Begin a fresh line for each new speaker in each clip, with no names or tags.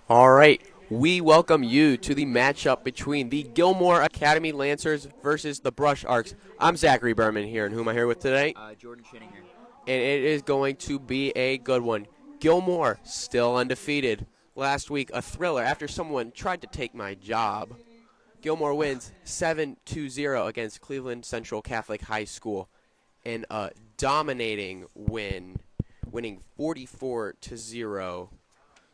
All right, we welcome you to the matchup between the Gilmour Academy Lancers versus the Brush Arcs. I'm Zachary Berman here, and who am I here with today?
Jordan Schinninger.
And it is going to be a good one. Gilmour still undefeated. Last week, a thriller after someone tried to take my job. Gilmour wins 7-0 against Cleveland Central Catholic High School in a dominating win, winning 44-0,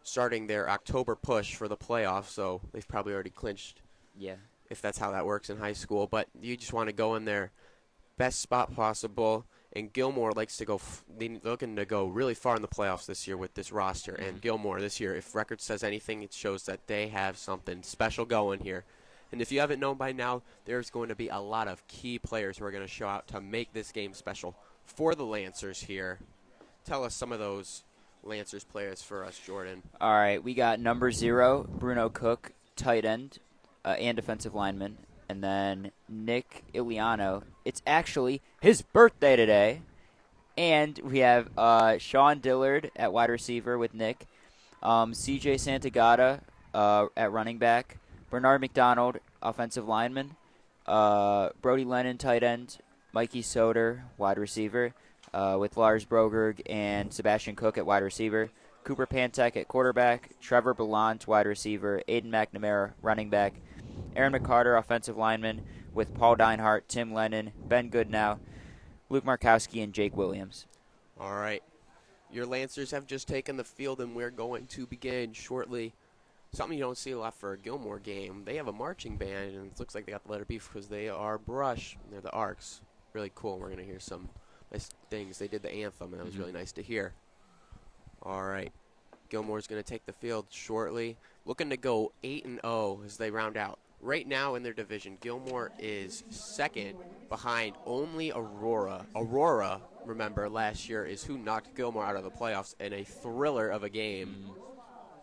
starting their October push for the playoffs. So they've probably already clinched,
Yeah.
if that's how that works in high school. But you just want to go in there best spot possible. And Gilmour likes to go, they're looking to go really far in the playoffs this year with this roster. And Gilmour this year, if record says anything, it shows that they have something special going here. And if you haven't known by now, there's going to be a lot of key players who are going to show out to make this game special for the Lancers here. Tell us some of those Lancers players for us, Jordan.
All right, we got number 0, Bruno Cook, tight end and defensive lineman. And then Nick Iliano. It's actually his birthday today. And we have Sean Dillard at wide receiver with Nick. CJ Santagata at running back. Bernard McDonald, offensive lineman. Brody Lennon, tight end. Mikey Soder, wide receiver, with Lars Brogerg and Sebastian Cook at wide receiver. Cooper Pantek at quarterback. Trevor Belant, wide receiver. Aiden McNamara, running back. Aaron McCarter, offensive lineman, with Paul Deinhart, Tim Lennon, Ben Goodnow, Luke Markowski, and Jake Williams.
All right. Your Lancers have just taken the field, and we're going to begin shortly. Something you don't see a lot for a Gilmour game. They have a marching band, and it looks like they got the letter B because they are Brush. They're the Arcs. Really cool. We're going to hear some nice things. They did the anthem, and that was really nice to hear. All right. Gilmour's going to take the field shortly. Looking to go 8-0 as they round out. Right now in their division, Gilmour is second behind only Aurora. Aurora, remember, last year is who knocked Gilmour out of the playoffs in a thriller of a game.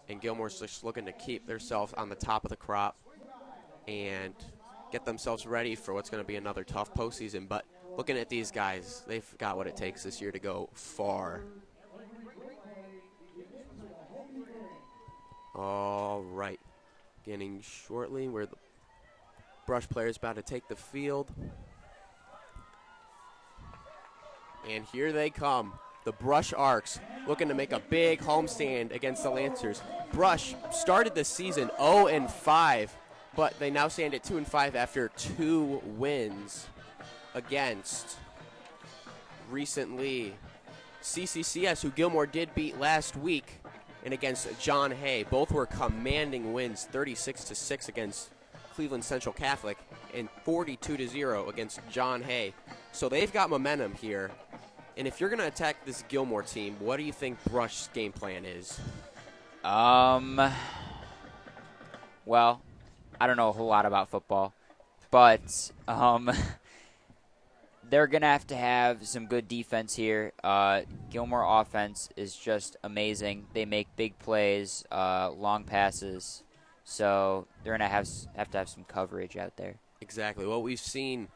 And Gilmour's just looking to keep themselves on the top of the crop and get themselves ready for what's going to be another tough postseason. But looking at these guys, they've got what it takes this year to go far. All right. Beginning shortly, where the Brush player is about to take the field. And here they come. The Brush Arcs looking to make a big homestand against the Lancers. Brush started the season 0-5, but they now stand at 2-5 after 2 wins against recently CCCS, who Gilmour did beat last week, and against John Hay. Both were commanding wins, 36-6 against Cleveland Central Catholic and 42-0 against John Hay. So they've got momentum here. And if you're going to attack this Gilmour team, what do you think Brush's game plan is?
Well, I don't know a whole lot about football, but they're going to have some good defense here. Gilmour offense is just amazing. They make big plays, long passes, so they're going to have to have some coverage out there.
Exactly. What we've seen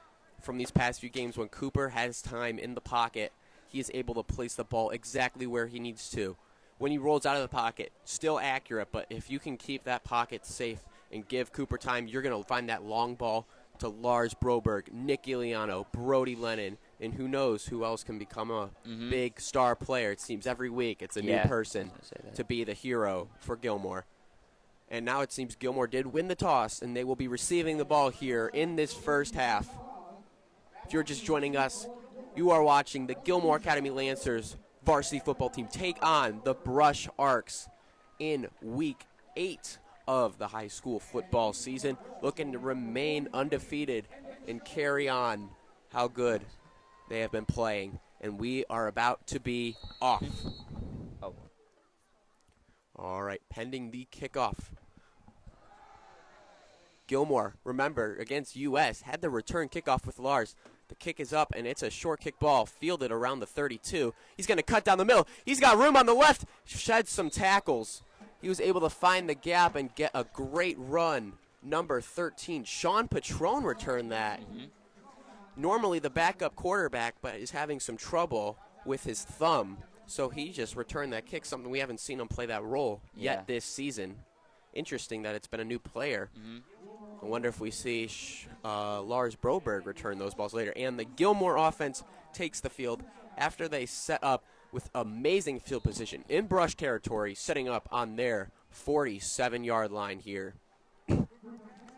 from these past few games, when Cooper has time in the pocket, he is able to place the ball exactly where he needs to. When he rolls out of the pocket, still accurate, but if you can keep that pocket safe and give Cooper time, you're going to find that long ball to Lars Broberg, Nick Iliano, Brody Lennon, and who knows who else can become a big star player. It seems every week it's a new person to be the hero for Gilmour. And now it seems Gilmour did win the toss, and they will be receiving the ball here in this first half. If you're just joining us, you are watching the Gilmour Academy Lancers varsity football team take on the Brush Arcs in Week 8 of the high school football season, looking to remain undefeated and carry on how good they have been playing. And we are about to be off. All right, pending the kickoff. Gilmour, remember, against U.S., had the return kickoff with Lars. The kick is up, and it's a short kick ball fielded around the 32. He's going to cut down the middle. He's got room on the left. Sheds some tackles. He was able to find the gap and get a great run. Number 13, Sean Patron returned that. Normally the backup quarterback, but is having some trouble with his thumb. So he just returned that kick, something we haven't seen him play that role yet this season. Interesting that it's been a new player.
Mm-hmm.
I wonder if we see Lars Broberg return those balls later. And the Gilmour offense takes the field after they set up with amazing field position in brush territory, setting up on their 47-yard line here.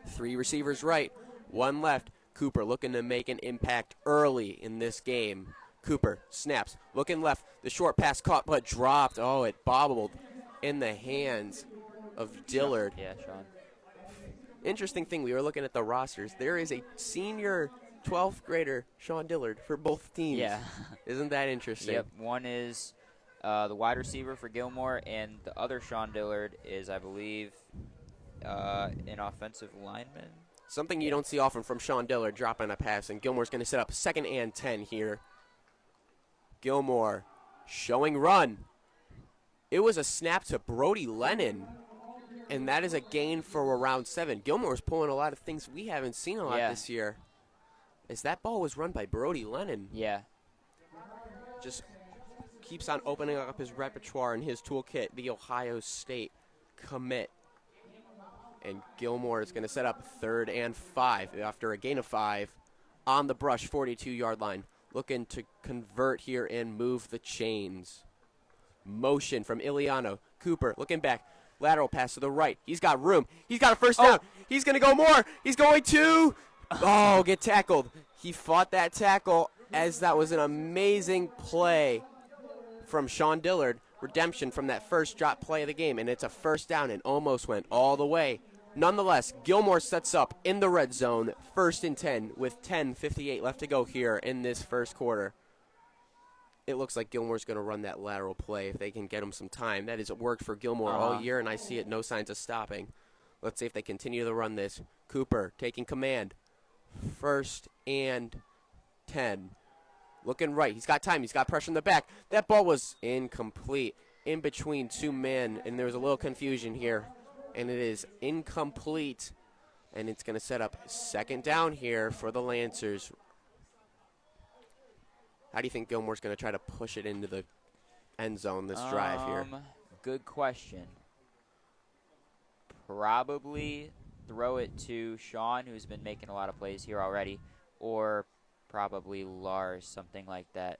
3 receivers right, 1 left. Cooper looking to make an impact early in this game. Cooper snaps, looking left. The short pass caught but dropped. Oh, it bobbled in the hands of Dillard.
Yeah, Sean.
Interesting thing, we were looking at the rosters. There is a senior 12th grader, Sean Dillard, for both teams.
Yeah.
Isn't that interesting?
Yep. One is the wide receiver for Gilmour, and the other Sean Dillard is, I believe, an offensive lineman.
Something you don't see often from Sean Dillard, dropping a pass, and Gilmour's going to set up 2nd and 10 here. Gilmour showing run. It was a snap to Brody Lennon, and that is a gain for around 7. Gilmour's pulling a lot of things we haven't seen a lot this year. As that ball was run by Brody Lennon.
Yeah.
Just keeps on opening up his repertoire and his toolkit, the Ohio State commit. And Gilmour is going to set up 3rd and 5 after a gain of 5 on the brush 42-yard line. Looking to convert here and move the chains. Motion from Iliano. Cooper looking back. Lateral pass to the right. He's got room. He's got a first down. He's going to go more. He's going to, get tackled. He fought that tackle as that was an amazing play from Sean Dillard. Redemption from that first drop play of the game, and it's a first down and almost went all the way. Nonetheless, Gilmour sets up in the red zone, 1st and 10 with 10:58 left to go here in this first quarter. It looks like Gilmour's going to run that lateral play if they can get him some time. That has worked for Gilmour all year, and I see it no signs of stopping. Let's see if they continue to run this. Cooper taking command. 1st and 10. Looking right. He's got time. He's got pressure in the back. That ball was incomplete in between 2 men, and there was a little confusion here. And it is incomplete, and it's going to set up 2nd down here for the Lancers. How do you think Gilmour's going to try to push it into the end zone this drive here?
Good question. Probably throw it to Sean, who's been making a lot of plays here already, or probably Lars, something like that.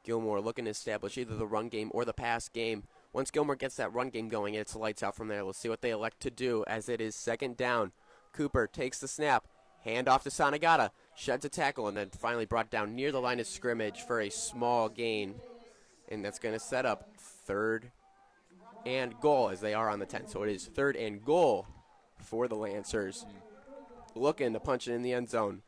Gilmour looking to establish either the run game or the pass game. Once Gilmour gets that run game going, it's lights out from there. Let's see what they elect to do as it is 2nd down. Cooper takes the snap. Hand off to Sanagata. Sheds a tackle and then finally brought down near the line of scrimmage for a small gain. And that's going to set up 3rd and goal as they are on the 10. So it is 3rd and goal for the Lancers. Looking to punch it in the end zone.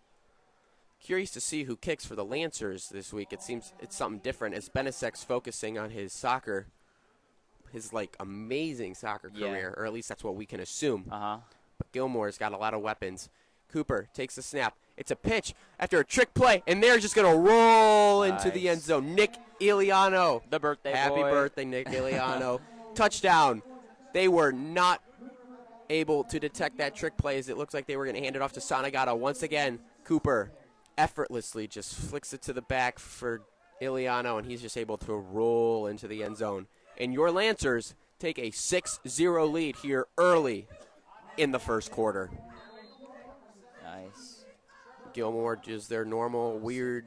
Curious to see who kicks for the Lancers this week. It seems it's something different as Benesek's focusing on his soccer, his amazing soccer career, or at least that's what we can assume. But Gilmour's got a lot of weapons. Cooper takes the snap. It's a pitch after a trick play, and they're just going to roll into the end zone. Nick Iliano.
The birthday boy.
Happy birthday, Nick Iliano. Touchdown. They were not able to detect that trick play as it looks like they were going to hand it off to Sanagata. Once again, Cooper effortlessly just flicks it to the back for Iliano, and he's just able to roll into the end zone. And your Lancers take a 6-0 lead here early in the first quarter.
Nice.
Gilmour does their normal weird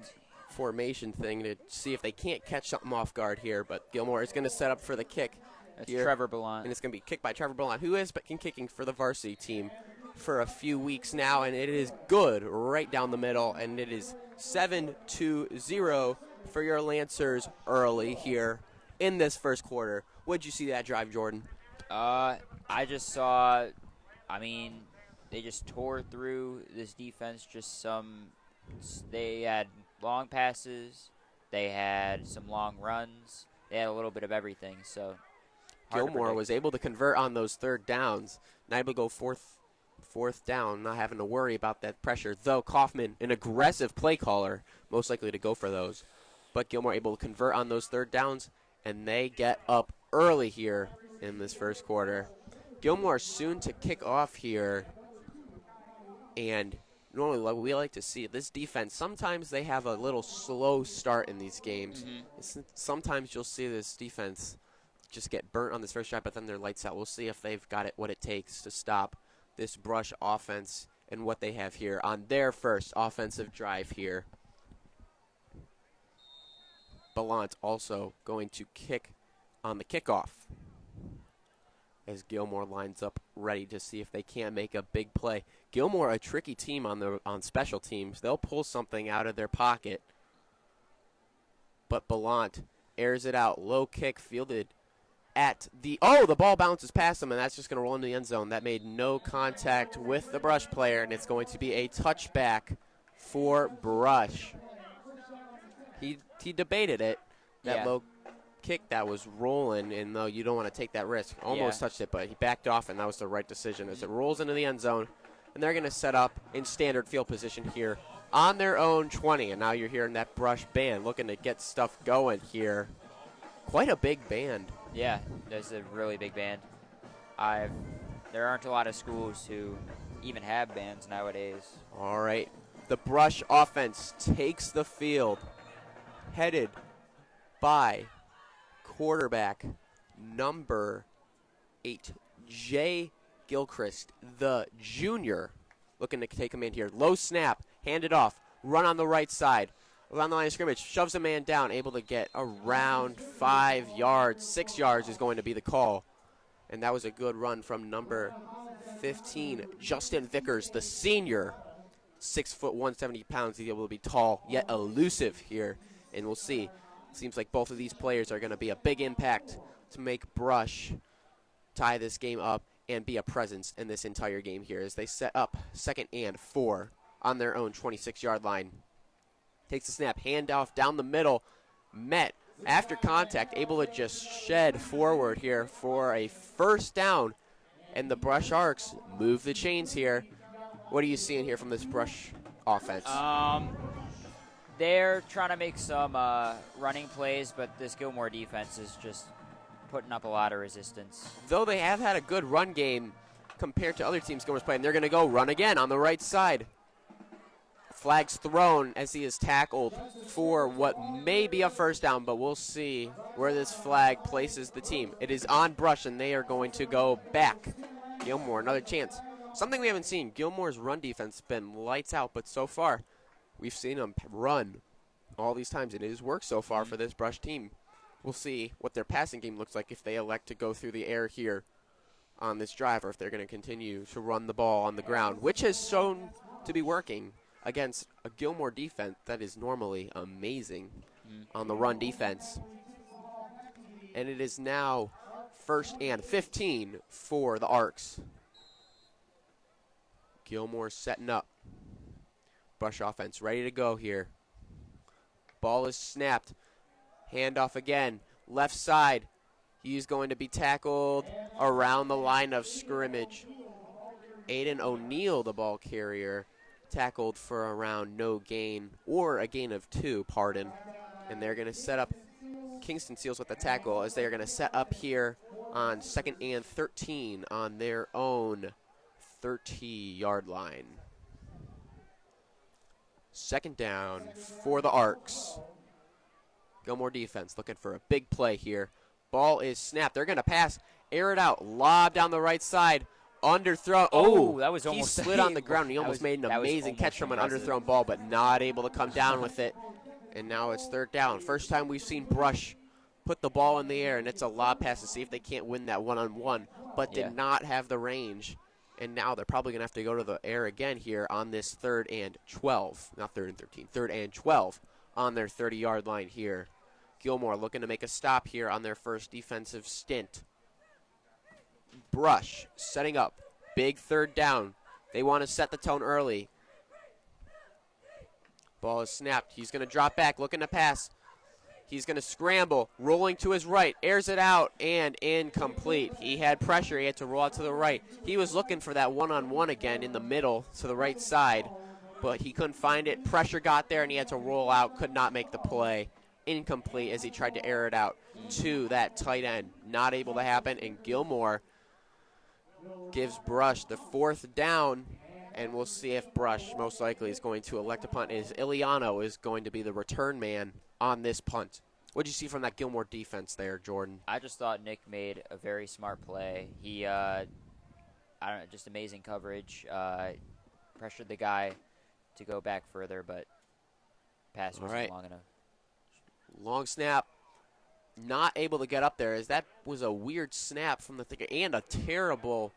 formation thing to see if they can't catch something off guard here, but Gilmour is going to set up for the kick.
That's
here.
Trevor Ballant.
And it's going to be kicked by Trevor Ballant, who has been kicking for the varsity team for a few weeks now, and it is good right down the middle, and it is 7-0 for your Lancers early here in this first quarter. What did you see that drive, Jordan?
I just saw, they just tore through this defense. They had long passes. They had some long runs. They had a little bit of everything. So
Gilmour was able to convert on those 3rd downs. Not able to go fourth down, not having to worry about that pressure. Though Kaufman, an aggressive play caller, most likely to go for those. But Gilmour able to convert on those 3rd downs, and they get up early here in this first quarter. Gilmour soon to kick off here. And normally what we like to see, this defense, sometimes they have a little slow start in these games. Sometimes you'll see this defense just get burnt on this first drive, but then they're lights out. We'll see if they've got what it takes to stop this Brush offense and what they have here on their first offensive drive here. Ballant also going to kick on the kickoff as Gilmour lines up ready to see if they can make a big play. Gilmour, a tricky team on special teams. They'll pull something out of their pocket. But Ballant airs it out. Low kick fielded at the ball bounces past him, and that's just going to roll into the end zone. That made no contact with the Brush player, and it's going to be a touchback for Brush. He debated it, that low kick that was rolling, and though you don't want to take that risk. Almost touched it, but he backed off, and that was the right decision as it rolls into the end zone. And they're going to set up in standard field position here on their own 20. And now you're hearing that Brush band looking to get stuff going here. Quite a big band.
Yeah, there's a really big band. There aren't a lot of schools who even have bands nowadays.
All right. The Brush offense takes the field, headed by quarterback number 8, Jay Gilchrist, the junior, looking to take him in here. Low snap, hand it off, run on the right side, around the line of scrimmage, shoves a man down, able to get around 5 yards. 6 yards is going to be the call. And that was a good run from number 15, Justin Vickers, the senior. 6 foot 170 pounds. He's able to be tall, yet elusive here. And we'll see. Seems like both of these players are going to be a big impact to make Brush tie this game up and be a presence in this entire game here as they set up 2nd and 4 on their own 26-yard line. Takes the snap, handoff down the middle, met after contact, able to just shed forward here for a first down. And the Brush Arcs move the chains here. What are you seeing here from this Brush offense?
They're trying to make some running plays, but this Gilmour defense is just putting up a lot of resistance.
Though they have had a good run game compared to other teams Gilmour's playing, they're going to go run again on the right side. Flag's thrown as he is tackled for what may be a first down, but we'll see where this flag places the team. It is on Brush, and they are going to go back. Gilmour, another chance. Something we haven't seen. Gilmour's run defense has been lights out, but so far we've seen them run all these times, and it has worked so far for this Brush team. We'll see what their passing game looks like if they elect to go through the air here on this drive, or if they're going to continue to run the ball on the ground, which has shown to be working against a Gilmour defense that is normally amazing on the run defense. And it is now 1st and 15 for the Arcs. Gilmour setting up. Brush offense ready to go here. Ball is snapped. Handoff again. Left side. He's going to be tackled around the line of scrimmage. Aiden O'Neill, the ball carrier, tackled for around no gain, or a gain of 2, pardon. And they're going to set up Kingston Seals with the tackle as they are going to set up here on 2nd and 13 on their own 30-yard line. 2nd down for the Arcs. Gilmour defense looking for a big play here. Ball is snapped. They're going to pass, air it out, lob down the right side. Underthrown.
Oh, that was almost.
He slid on the ground. He almost made an amazing catch from an underthrown ball, but not able to come down with it. And now it's 3rd down. First time we've seen Brush put the ball in the air, and it's a lob pass to see if they can't win that one-on-one, but did not have the range. And now they're probably going to have to go to the air again here on this 3rd and 12. Not 3rd and 13. 3rd and 12 on their 30-yard line here. Gilmour looking to make a stop here on their first defensive stint. Brush setting up. Big 3rd down. They want to set the tone early. Ball is snapped. He's going to drop back, looking to pass. He's going to scramble, rolling to his right, airs it out, and incomplete. He had pressure. He had to roll out to the right. He was looking for that one-on-one again in the middle to the right side, but he couldn't find it. Pressure got there, and he had to roll out, could not make the play. Incomplete as he tried to air it out to that tight end. Not able to happen, and Gilmour gives Brush the 4th down, and we'll see if Brush most likely is going to elect a punt. Iliano is going to be the return man on this punt. What'd you see from that Gilmour defense there, Jordan?
I just thought Nick made a very smart play. He, I don't know, just amazing coverage. Pressured the guy to go back further, but pass wasn't long enough.
Long snap. Not able to get up there, as that was a weird snap from the thicker and a terrible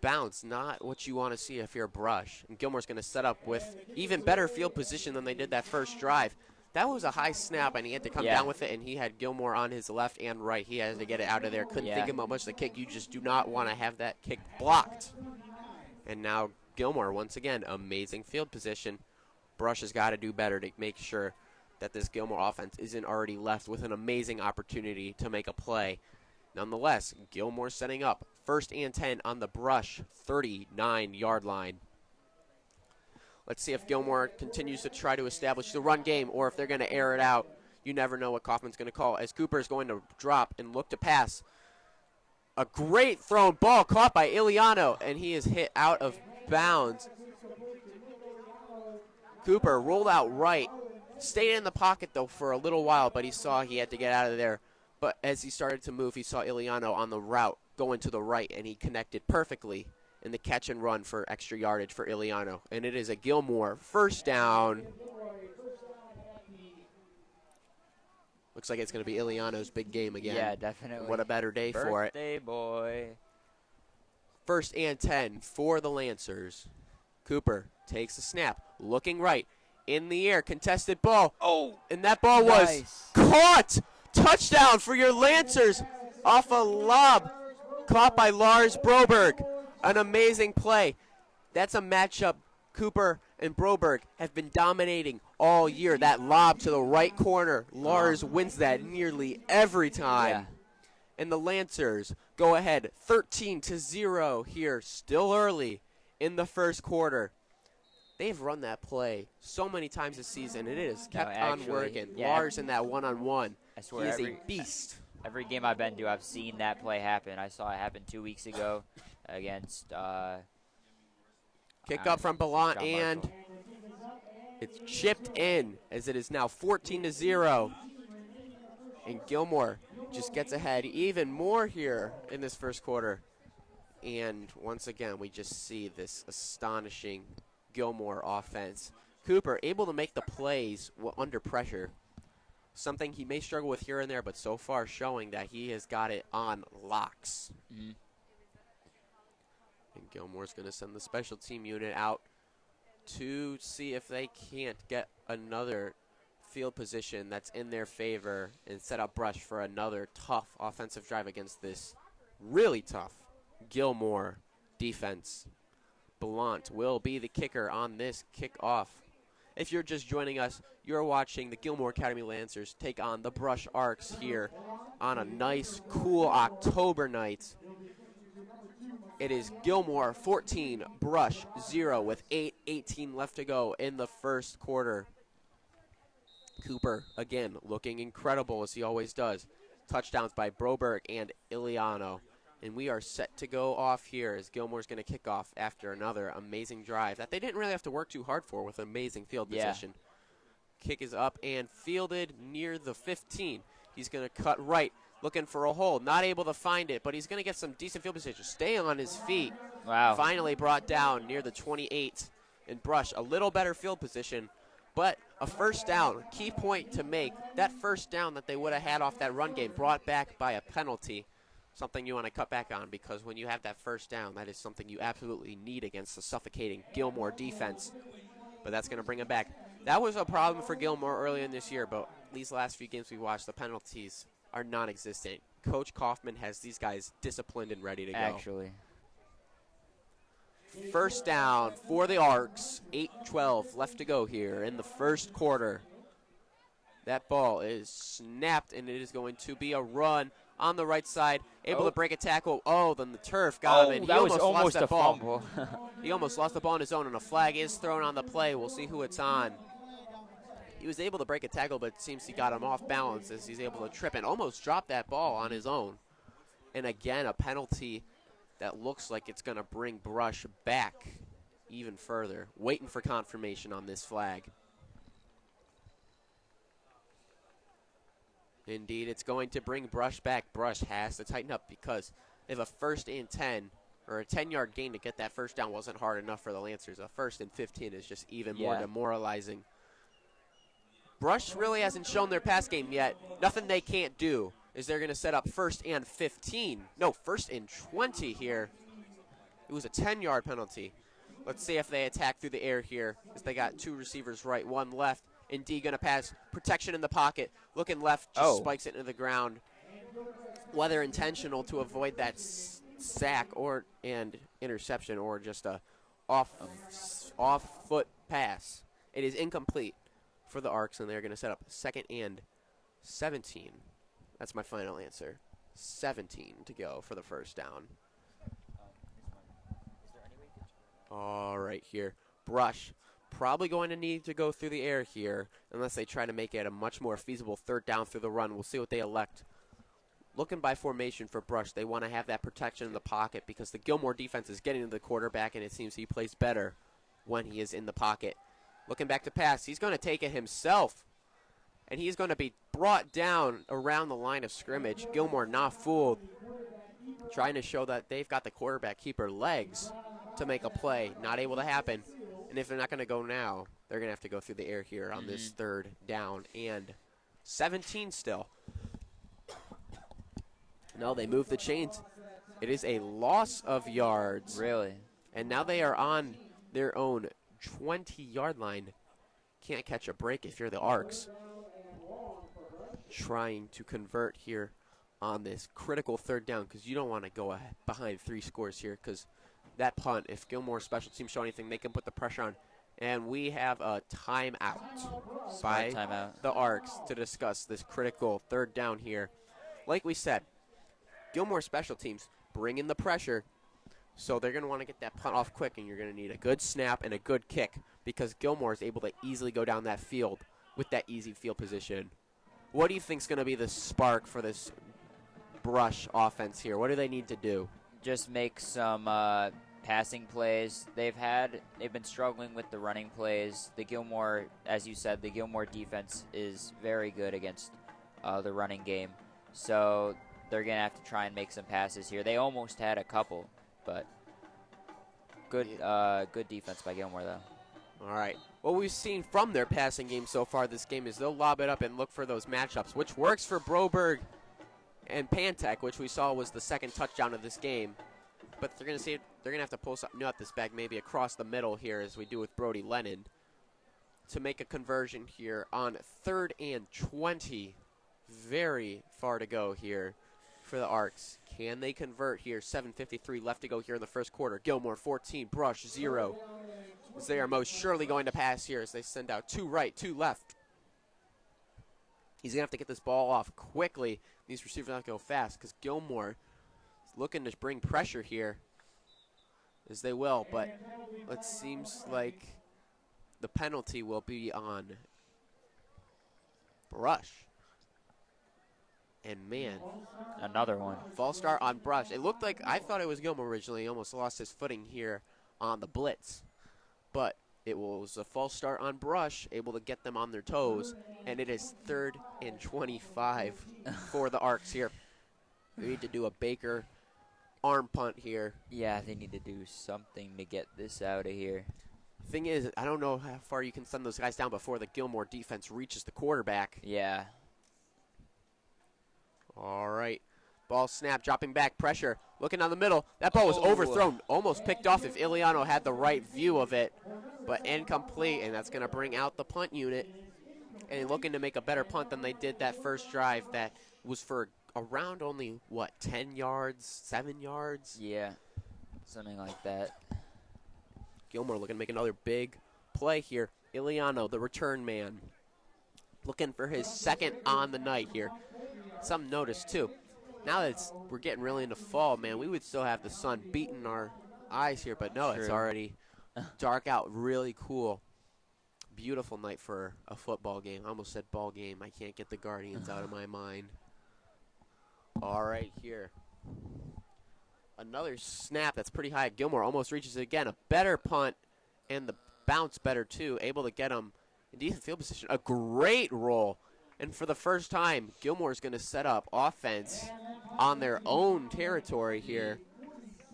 bounce. Not what you want to see if you're Brush. And Gilmour's going to set up with even better field position than they did that first drive. That was a high snap, and he had to come down with it, and he had Gilmour on his left and right. He had to get it out of there. Couldn't think about much of the kick. You just do not want to have that kick blocked. And now Gilmour, once again, amazing field position. Brush has got to do better to make sure that this Gilmour offense isn't already left with an amazing opportunity to make a play. Nonetheless, Gilmour setting up 1st and 10 on the Brush 39-yard line. Let's see if Gilmour continues to try to establish the run game or if they're going to air it out. You never know what Kaufman's going to call, as Cooper is going to drop and look to pass. A great thrown ball caught by Iliano, and he is hit out of bounds. Cooper rolled out right. Stayed in the pocket, though, for a little while, but he saw he had to get out of there. But as he started to move, he saw Iliano on the route going to the right, and he connected perfectly in the catch and run for extra yardage for Iliano. And it is a Gilmour 1st down. Looks like it's going to be Iliano's big game again.
Yeah, definitely.
What a better day for it.
Birthday boy.
1st and 10 for the Lancers. Cooper takes a snap, looking right. In the air, contested ball. Oh, and that ball was caught. Touchdown for your Lancers off a lob caught by Lars Broberg. An amazing play. That's a matchup Cooper and Broberg have been dominating all year. That lob to the right corner. Lars wins that nearly every time.
Yeah.
And the Lancers go ahead 13-0 here, still early in the 1st quarter. They've run that play so many times this season, and it has kept on working. Lars in that one-on-one.
I swear,
he is a beast.
Every game I've been to, I've seen that play happen. I saw it happen 2 weeks ago against
kick up from Ballant, and it's chipped in as it is now 14-0. And Gilmour just gets ahead even more here in this 1st quarter. And once again, we just see this astonishing Gilmour offense. Cooper able to make the plays under pressure. Something he may struggle with here and there, but so far showing that he has got it on locks. And Gilmour's going to send the special team unit out to see if they can't get another field position that's in their favor and set up Brush for another tough offensive drive against this really tough Gilmour defense. Ballant will be the kicker on this kickoff. If you're just joining us, you're watching the Gilmour Academy Lancers take on the Brush Arcs here on a nice, cool October night. It is Gilmour 14, Brush 0 with 8:18 left to go in the 1st quarter. Cooper, again, looking incredible as he always does. Touchdowns by Broberg and Iliano. And we are set to go off here as Gilmour's going to kick off after another amazing drive that they didn't really have to work too hard for with amazing field position. Kick is up and fielded near the 15. He's going to cut right, looking for a hole. Not able to find it, but he's going to get some decent field position. Stay on his feet.
Wow.
Finally brought down near the 28. And Brush, a little better field position, but a 1st down. Key point to make. That 1st down that they would have had off that run game brought back by a penalty. Something you want to cut back on, because when you have that 1st down, that is something you absolutely need against the suffocating Gilmour defense. But that's going to bring it back. That was a problem for Gilmour early in this year, but these last few games we watched, the penalties are non-existent. Coach Kaufman has these guys disciplined and ready to go.
Actually.
1st down for the Arcs. 8:12 left to go here in the 1st quarter. That ball is snapped, and it is going to be a run on the right side, able to break a tackle. Oh, then the turf got him, and he almost lost that ball.
Fumble.
He almost lost the ball on his own, and a flag is thrown on the play. We'll see who it's on. He was able to break a tackle, but it seems he got him off balance as he's able to trip and almost drop that ball on his own. And again, a penalty that looks like it's going to bring Brush back even further. Waiting for confirmation on this flag. Indeed, it's going to bring Brush back. Brush has to tighten up because if a 1st and 10 or a 10-yard gain to get that first down wasn't hard enough for the Lancers, a 1st and 15 is just even more demoralizing. Brush really hasn't shown their pass game yet. Nothing they can't do is they're going to set up 1st and 15. No, 1st and 20 here. It was a 10-yard penalty. Let's see if they attack through the air here, as they got 2 receivers right, 1 left. Indeed, going to pass. Protection in the pocket. Looking left, just spikes it into the ground. Whether intentional to avoid that sack and interception or just a off-foot pass, it is incomplete for the Arcs, and they're going to set up 2nd and 17. That's my final answer. 17 to go for the first down. All right, here. Brush probably going to need to go through the air here unless they try to make it a much more feasible 3rd down through the run. We'll see what they elect. Looking by formation for Brush, they want to have that protection in the pocket because the Gilmour defense is getting to the quarterback, and it seems he plays better when he is in the pocket. Looking back to pass, he's going to take it himself, and he's going to be brought down around the line of scrimmage. Gilmour not fooled, trying to show that they've got the quarterback keeper legs to make a play. Not able to happen, and if they're not going to go now, they're going to have to go through the air here on this 3rd down and 17 still. No, they move the chains. It is a loss of yards.
Really?
And now they are on their own 20-yard line. Can't catch a break if you're the Arcs. Trying to convert here on this critical 3rd down because you don't want to go behind 3 scores here because that punt, if Gilmour special teams show anything, they can put the pressure on. And we have a timeout by the Arcs to discuss this critical 3rd down here. Like we said, Gilmour special teams bring in the pressure, so they're going to want to get that punt off quick, and you're going to need a good snap and a good kick because Gilmour is able to easily go down that field with that easy field position. What do you think is going to be the spark for this Brush offense here? What do they need to do?
Just make some passing plays. They've been struggling with the running plays. The Gilmour, as you said, the Gilmour defense is very good against the running game, so they're going to have to try and make some passes here. They almost had a couple, but good defense by Gilmour, though.
All right. What we've seen from their passing game so far this game is they'll lob it up and look for those matchups, which works for Broberg and Pantek, which we saw was the 2nd touchdown of this game. But they're going to have to pull something out this bag, maybe across the middle here, as we do with Brody Lennon, to make a conversion here on 3rd and 20. Very far to go here for the Arcs. Can they convert here? 7:53 left to go here in the 1st quarter. Gilmour 14, Brush 0. As they are most surely going to pass here as they send out 2 right, 2 left. He's going to have to get this ball off quickly. These receivers have to go fast because Gilmour is looking to bring pressure here, as they will, but it seems like the penalty will be on Brush. And, man.
Another one.
False start on Brush. It looked like, I thought it was Gilmour originally. He almost lost his footing here on the blitz. But it was a false start on Brush, able to get them on their toes. And it is 3rd and 25 for the Arcs here. We need to do a Baker arm punt here.
Yeah, they need to do something to get this out of here.
Thing is, I don't know how far you can send those guys down before the Gilmour defense reaches the quarterback.
Yeah.
All right. Ball snap, dropping back, pressure. Looking down the middle. That ball was overthrown. Almost picked off if Iliano had the right view of it. But incomplete, and that's going to bring out the punt unit. And looking to make a better punt than they did that first drive that was for around only, 10 yards, 7 yards?
Yeah, something like that.
Gilmour looking to make another big play here. Iliano, the return man, looking for his 2nd on the night here. Some notice, too. Now that we're getting really into fall, man, we would still have the sun beating our eyes here, but no, it's already dark out, really cool. Beautiful night for a football game. I almost said ball game. I can't get the Guardians out of my mind. All right, here. Another snap that's pretty high. Gilmour almost reaches it again. A better punt, and the bounce better, too. Able to get him in decent field position. A great roll And for the first time, Gilmour's going to set up offense on their own territory here.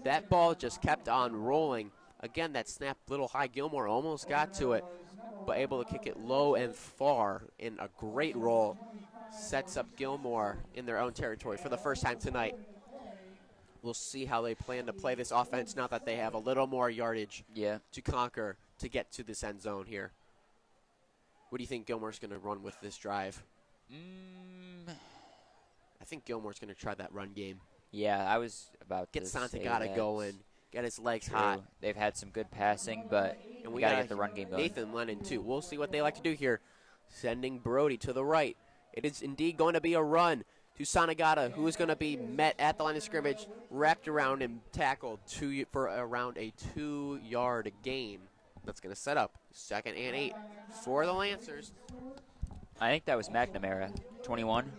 That ball just kept on rolling. Again, that snap little high. Gilmour almost got to it, but able to kick it low and far in a great roll. Sets up Gilmour in their own territory for the first time tonight. We'll see how they plan to play this offense now that they have a little more yardage to conquer to get to this end zone here. What do you think Gilmour's going to run with this drive? I think Gilmour's going to try that run game.
Yeah, I was about
get
to say
Santagata going, get his legs
True.
hot.
They've had some good passing, but we got to get the run game going.
Nathan Lennon, too. We'll see what they like to do here. Sending Brody to the right. It is indeed going to be a run to Santagata, who is going to be met at the line of scrimmage, wrapped around and tackled for around a 2-yard gain. That's going to set up 2nd and 8 for the Lancers.
I think that was McNamara, 21.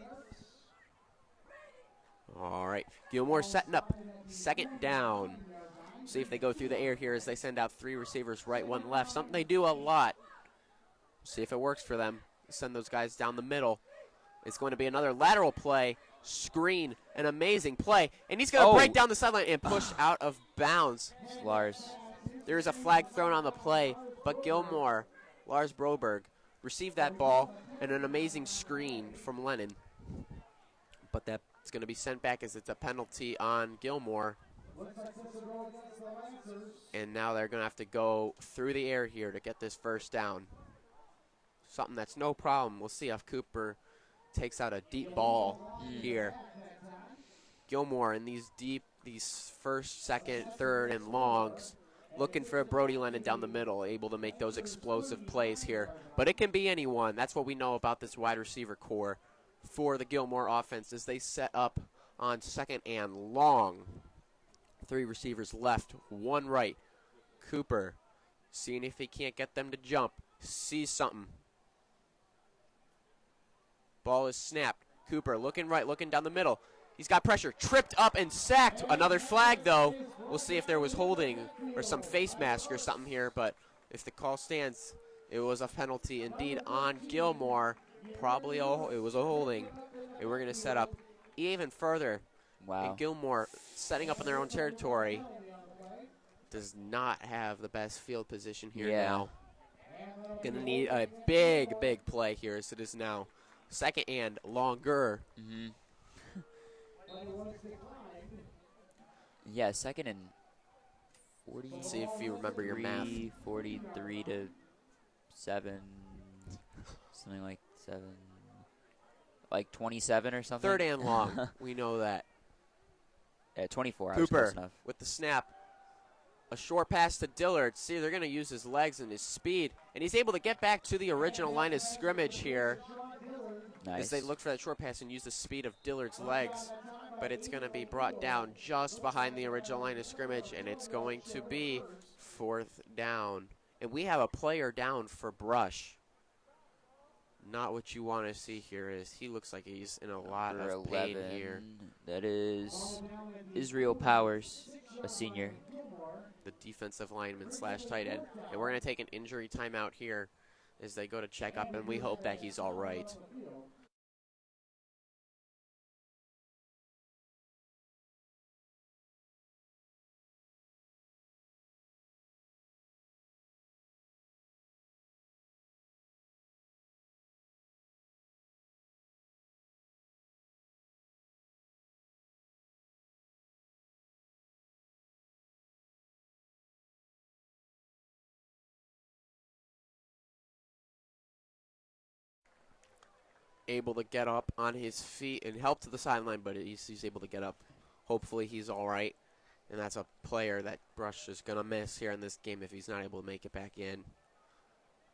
All right, Gilmour setting up 2nd down. See if they go through the air here as they send out 3 receivers, right, 1 left. Something they do a lot. See if it works for them. Send those guys down the middle. It's going to be another lateral play, screen, an amazing play. And he's going to break down the sideline and push out of bounds.
It's Lars.
There is a flag thrown on the play, but Gilmour, Lars Broberg, received that ball and an amazing screen from Lennon. But that's going to be sent back as it's a penalty on Gilmour. And now they're going to have to go through the air here to get this first down. Something that's no problem. We'll see if Cooper takes out a deep ball here. Gilmour in these first, second, third, and longs, looking for Brody Lennon down the middle, able to make those explosive plays here. But it can be anyone. That's what we know about this wide receiver core for the Gilmour offense as they set up on 2nd and long. 3 receivers left, 1 right. Cooper seeing if he can't get them to jump. Sees something. Ball is snapped. Cooper looking right, looking down the middle. He's got pressure. Tripped up and sacked. Another flag, though. We'll see if there was holding or some face mask or something here. But if the call stands, it was a penalty indeed on Gilmour. Probably it was a holding. And we're going to set up even further.
Wow.
And Gilmour setting up in their own territory. Does not have the best field position here now. Going to need a big, big play here as it is now. 2nd and longer.
Yeah, 2nd and 40.
Let's see if you remember your math.
43 to 7. Something like 7. Like 27 or something.
3rd and long. We know that.
Yeah, 24.
Cooper
I was close enough.
with the snap. A short pass to Dillard. See, they're going to use his legs and his speed. And he's able to get back to the original line of scrimmage here.
Nice.
As they look for that short pass and use the speed of Dillard's legs. But it's going to be brought down just behind the original line of scrimmage, and it's going to be 4th down. And we have a player down for Brush. Not what you want to see here is he looks like he's in a lot
Number
of pain
11,
here.
That is Israel Powers, a senior.
The defensive lineman / tight end. And we're going to take an injury timeout here as they go to check up, and we hope that he's all right. Able to get up on his feet and help to the sideline, but he's able to get up. Hopefully he's all right. And that's a player that Brush is going to miss here in this game if he's not able to make it back in.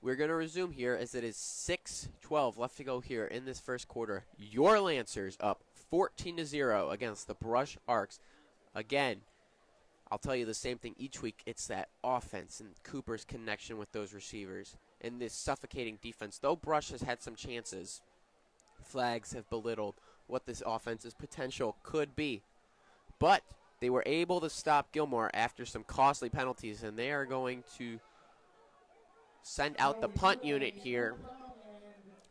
We're going to resume here as it is 6:12 left to go here in this first quarter. Your Lancers up 14-0 against the Brush Arcs. Again, I'll tell you the same thing each week. It's that offense and Cooper's connection with those receivers and this suffocating defense. Though Brush has had some chances, flags have belittled what this offense's potential could be. But they were able to stop Gilmour after some costly penalties, and they are going to send out the punt unit here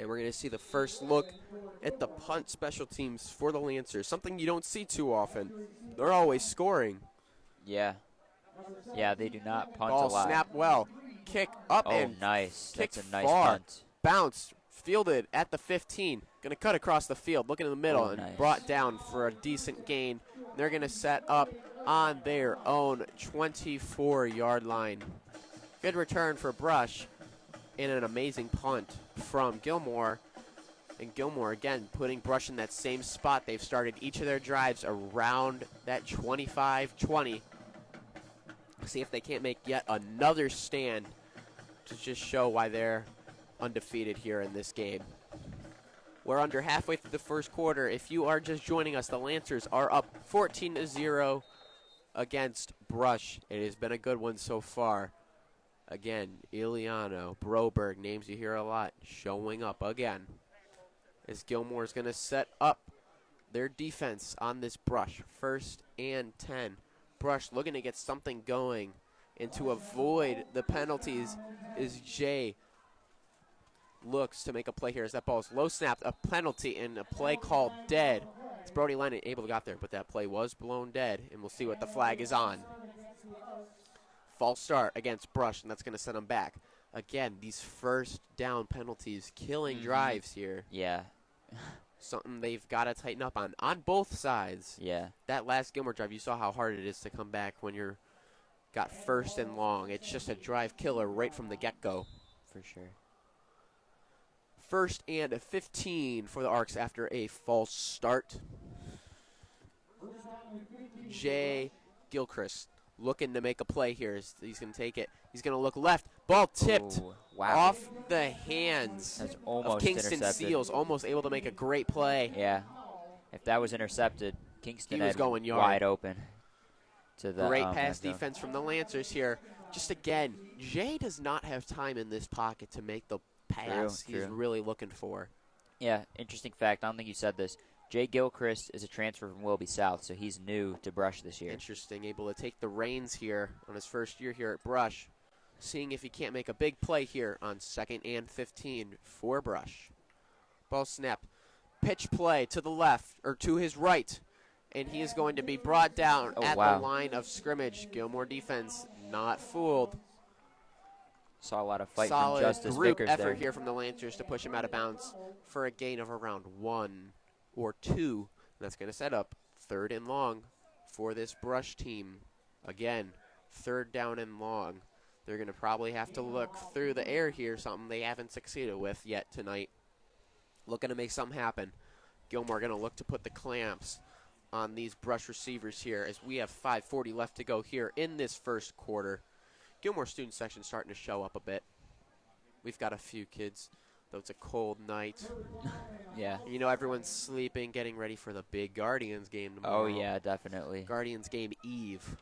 And we're going to see the first look at the punt special teams for the Lancers, something you don't see too often. They're always scoring.
Yeah. Yeah, they do not punt a
Ball
lot.
snapped well. Kick up
Oh,
and
nice.
kick
That's a nice
far.
punt.
Bounce, fielded at the 15. Going to cut across the field, looking in the middle, and
nice.
brought down for a decent gain. They're going to set up on their own 24-yard line. Good return for Brush and an amazing punt from Gilmour. And Gilmour, again, putting Brush in that same spot. They've started each of their drives around that 25-20. See if they can't make yet another stand to just show why they're undefeated here in this game. We're under halfway through the first quarter. If you are just joining us, the Lancers are up 14-0 against Brush. It has been a good one so far. Again, Iliano, Broberg, names you hear a lot, showing up again. As Gilmour is going to set up their defense on this Brush. 1st and 10. Brush looking to get something going. And to avoid the penalties is Jay. Looks to make a play here as that ball is low snapped. A penalty and a play called dead. It's Brody Lennon able to get there, but that play was blown dead. And we'll see what the flag is on. False start against Brush, and that's going to send them back. Again, these first down penalties killing drives here.
Yeah.
Something they've got to tighten up on both sides.
Yeah.
That last Gilmour drive, you saw how hard it is to come back when you're got 1st and long. It's just a drive killer right from the get-go.
For sure.
1st and 15 for the Arcs after a false start. Jay Gilchrist looking to make a play here. He's going to take it. He's going to look left. Ball tipped off the hands of Kingston
intercepted.
Seals. Almost able to make a great play.
Yeah. If that was intercepted, Kingston
He was
had
going yard.
wide open. To the
Great pass defense from the Lancers here. Just again, Jay does not have time in this pocket to make the pass he's really looking for.
Yeah, interesting fact. I don't think you said this. Jay Gilchrist is a transfer from Willoughby South, so he's new to Brush this year.
Interesting. Able to take the reins here on his first year here at Brush. Seeing if he can't make a big play here on 2nd and 15 for Brush. Ball snap. Pitch play to the left, or to his right. And he is going to be brought down at the line of scrimmage. Gilmour defense not fooled.
Saw a lot of fight
Solid
from Justice
group
Vickers
effort
there.
here from the Lancers to push him out of bounds for a gain of around 1 or 2. And that's going to set up 3rd and long for this Brush team. Again, 3rd down and long. They're going to probably have to look through the air here, something they haven't succeeded with yet tonight. Looking to make something happen. Gilmour going to look to put the clamps on these Brush receivers here as we have 5:40 left to go here in this first quarter. Gilmour student section starting to show up a bit. We've got a few kids, though it's a cold night.
Yeah.
You know, everyone's sleeping, getting ready for the big Guardians game tomorrow.
Oh, yeah, definitely.
Guardians game Eve.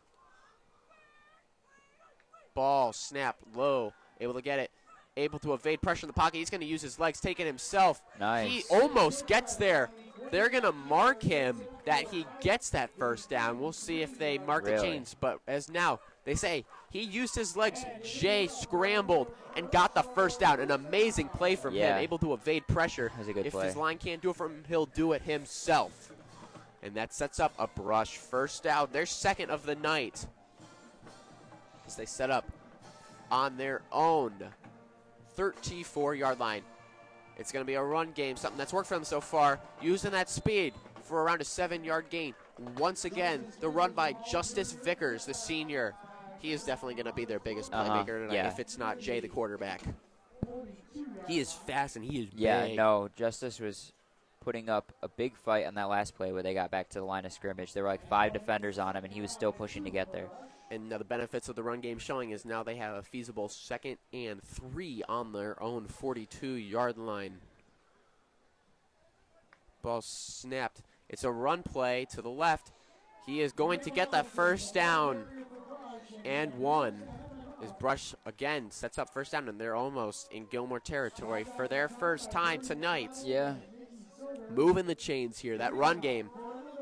Ball, snap, low, able to get it. Able to evade pressure in the pocket. He's going to use his legs, take it himself.
Nice.
He almost gets there. They're going to mark him that he gets that first down. We'll see if they mark the chains. But as now, they say he used his legs. Jay scrambled and got the first down. An amazing play from him, able to evade pressure.
That was a good play.
If his line can't do it for him, he'll do it himself. And that sets up a Brush first down. Their 2nd of the night. As they set up on their own 34-yard line. It's going to be a run game, something that's worked for them so far, using that speed for around a 7-yard gain. Once again, the run by Justice Vickers, the senior. He is definitely going to be their biggest playmaker tonight if it's not Jay, the quarterback. He is fast and he is big.
Yeah, no, Justice was putting up a big fight on that last play where they got back to the line of scrimmage. There were like 5 defenders on him, and he was still pushing to get there.
And now the benefits of the run game showing is now they have a feasible 2nd and 3 on their own 42-yard line. Ball snapped. It's a run play to the left. He is going to get that first down and 1. As Brush again sets up first down, and they're almost in Gilmour territory for their first time tonight.
Yeah.
Moving the chains here. That run game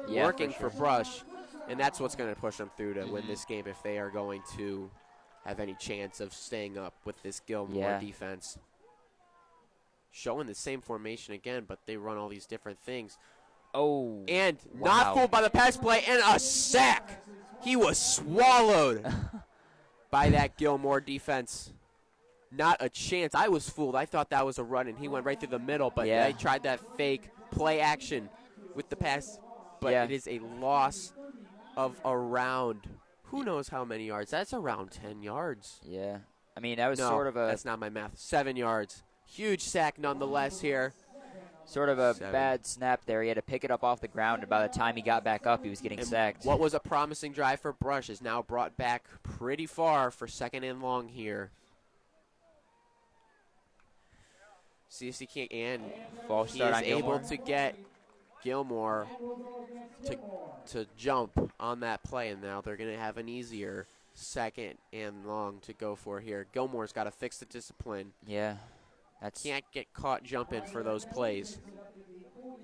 working
for
Brush. And that's what's going to push them through to win this game if they are going to have any chance of staying up with this Gilmour defense. showing the same formation again, but they run all these different things.
Oh.
And
wow.
not fooled by the pass play, and a sack. He was swallowed by that Gilmour defense. Not a chance. I was fooled. I thought that was a run, and he went right through the middle, but
Yeah.
they tried that fake play action with the pass. But
Yeah.
it is a loss of around, who knows how many yards. That's around 10 yards.
Yeah. I mean, that was
No,
sort of a
that's not my math. 7 yards. Huge sack nonetheless here.
bad snap there. He had to pick it up off the ground, and by the time he got back up, he was getting sacked.
What was a promising drive for Brush is now brought back pretty far for 2nd and long here. See if he can't, and
False
he
start
is
on
able
Gilmour.
to get Gilmour to jump on that play, and now they're going to have an easier 2nd and long to go for here. Gilmour's got to fix the discipline.
Yeah. That's
Can't get caught jumping for those plays.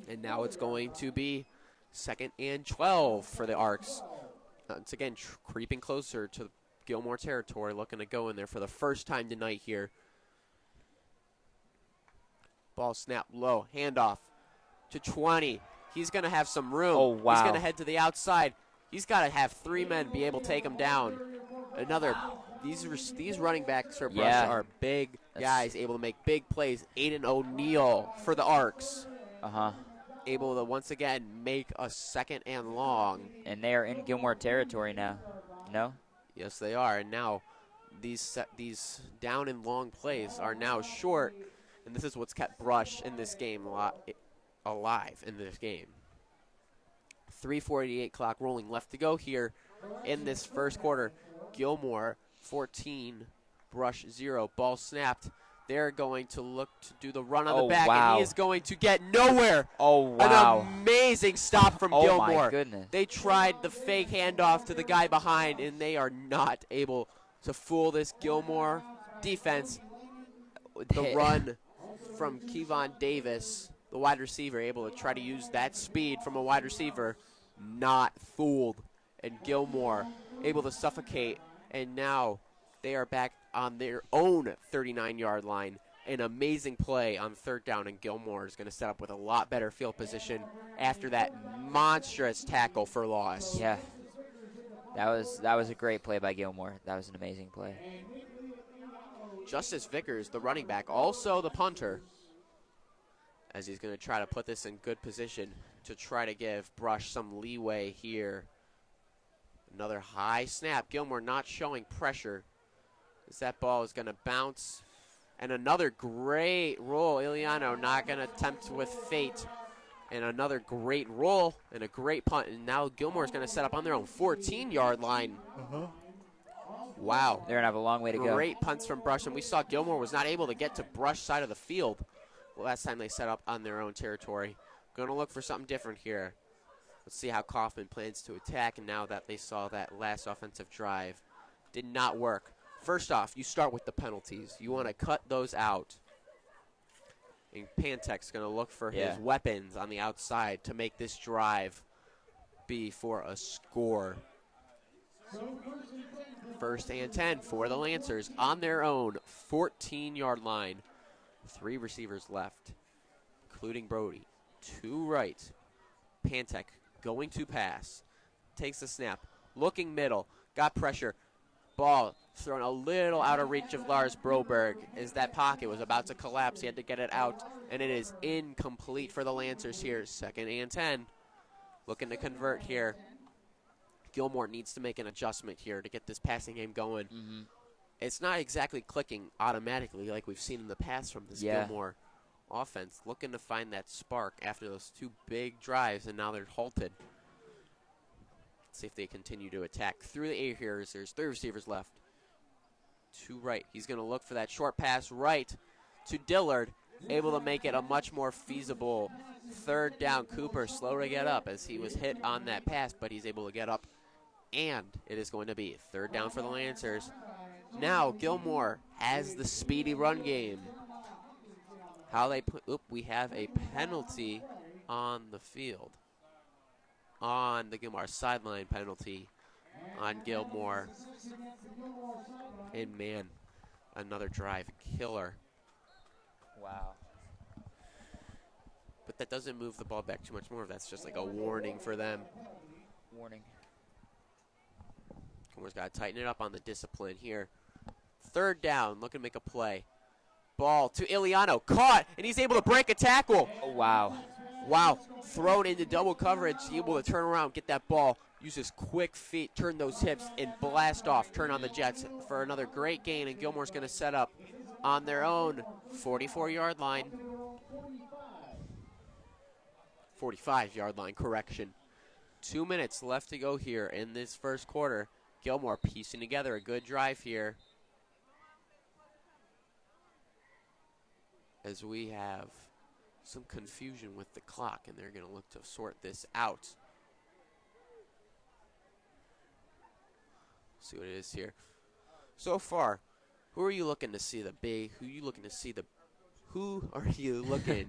And now it's going to be 2nd and 12 for the Arcs. Once again, creeping closer to Gilmour territory, looking to go in there for the first time tonight here. Ball snap low, handoff to 20. He's going to have some room.
Oh, wow.
He's going to head to the outside. He's got to have 3 men be able to take him down. These running backs for Brush are big guys, able to make big plays. Aiden O'Neal for the Arcs. Able to once again make a 2nd and long.
And they are in Gilmour territory now. No?
Yes, they are. And now these down and long plays are now short. And this is what's kept Brush in this game alive in this game. 3:48 clock rolling left to go here in this first quarter. Gilmour 14, Brush 0. Ball snapped. They're going to look to do the run on the back, and he is going to get nowhere.
Oh, wow.
An amazing stop from Gilmour.
Oh, my goodness.
They tried the fake handoff to the guy behind, and they are not able to fool this Gilmour defense. The run from Kevon Davis, the wide receiver, able to try to use that speed from a wide receiver, not fooled. And Gilmour able to suffocate, and now they are back on their own 39-yard line. An amazing play on 3rd down, and Gilmour is going to set up with a lot better field position after that monstrous tackle for loss.
Yeah. That was a great play by Gilmour. That was an amazing play.
Justice Vickers, the running back, also the punter, as he's going to try to put this in good position to try to give Brush some leeway here. Another high snap. Gilmour not showing pressure as that ball is going to bounce. And another great roll. Iliano not going to attempt with fate. And another great roll and a great punt. And now Gilmour is going to set up on their own 14-yard line. Wow.
They're going to have a long way to go.
Great punts from Brush. And we saw Gilmour was not able to get to Brush side of the field last time they set up on their own territory. Going to look for something different here. Let's see how Kaufman plans to attack. And now that they saw that last offensive drive did not work. First off, you start with the penalties. You want to cut those out. And Pantek's going to look for his weapons on the outside to make this drive be for a score. 1st and 10 for the Lancers on their own 14-yard line. 3 receivers left, including Brody. 2 right. Pantek going to pass. Takes the snap. Looking middle. Got pressure. Ball thrown a little out of reach of Lars Broberg as that pocket was about to collapse. He had to get it out, and it is incomplete for the Lancers here. 2nd and 10. Looking to convert here. Gilmour needs to make an adjustment here to get this passing game going. It's not exactly clicking automatically like we've seen in the past from this Gilmour offense. Looking to find that spark after those 2 big drives, and now they're halted. Let's see if they continue to attack through the air here. There's 3 receivers left. 2 right. He's going to look for that short pass right to Dillard. Able to make it a much more feasible 3rd down. Cooper slow to get up as he was hit on that pass, but he's able to get up. And it is going to be 3rd down for the Lancers. Now Gilmour has the speedy run game. How they put, we have a penalty on the field. On the Gilmour sideline penalty on Gilmour. And man, another drive killer.
Wow.
But that doesn't move the ball back too much more. That's just like a warning for them.
Warning.
Gilmour's got to tighten it up on the discipline here. 3rd down, looking to make a play. Ball to Iliano, caught, and he's able to break a tackle.
Oh, wow.
Wow, thrown into double coverage, able to turn around, get that ball, use his quick feet, turn those hips, and blast off, turn on the Jets for another great gain, and Gilmour's going to set up on their own 44-yard line. 45-yard line, correction. 2 minutes left to go here in this first quarter. Gilmour piecing together a good drive here. As we have some confusion with the clock, and they're going to look to sort this out. See what it is here. So far, who are you looking to see the big? Who are you looking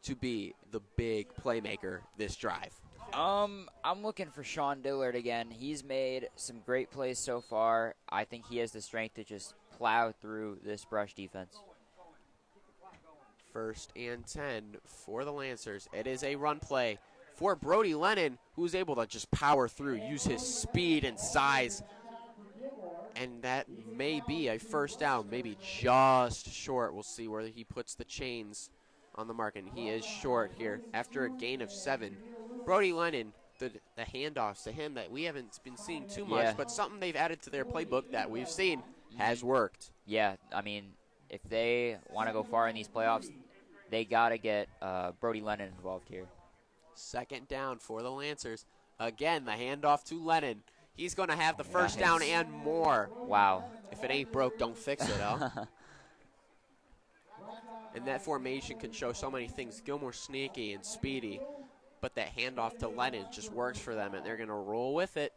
to be the big playmaker this drive?
I'm looking for Sean Dillard again. He's made some great plays so far. I think he has the strength to just plow through this Brush defense.
1st and 10 for the Lancers. It is a run play for Brody Lennon, who's able to just power through, use his speed and size. And that may be a 1st down, maybe just short. We'll see where he puts the chains on the mark, and he is short here after a gain of 7. Brody Lennon, the handoffs to him that we haven't been seeing too much, but something they've added to their playbook that we've seen has worked.
Yeah, I mean, if they want to go far in these playoffs, they got to get Brody Lennon involved here.
2nd down for the Lancers. Again, the handoff to Lennon. He's going to have the 1st down and more.
Wow.
If it ain't broke, don't fix it, huh? And that formation can show so many things. Gilmour sneaky and speedy, but that handoff to Lennon just works for them, and they're going to roll with it.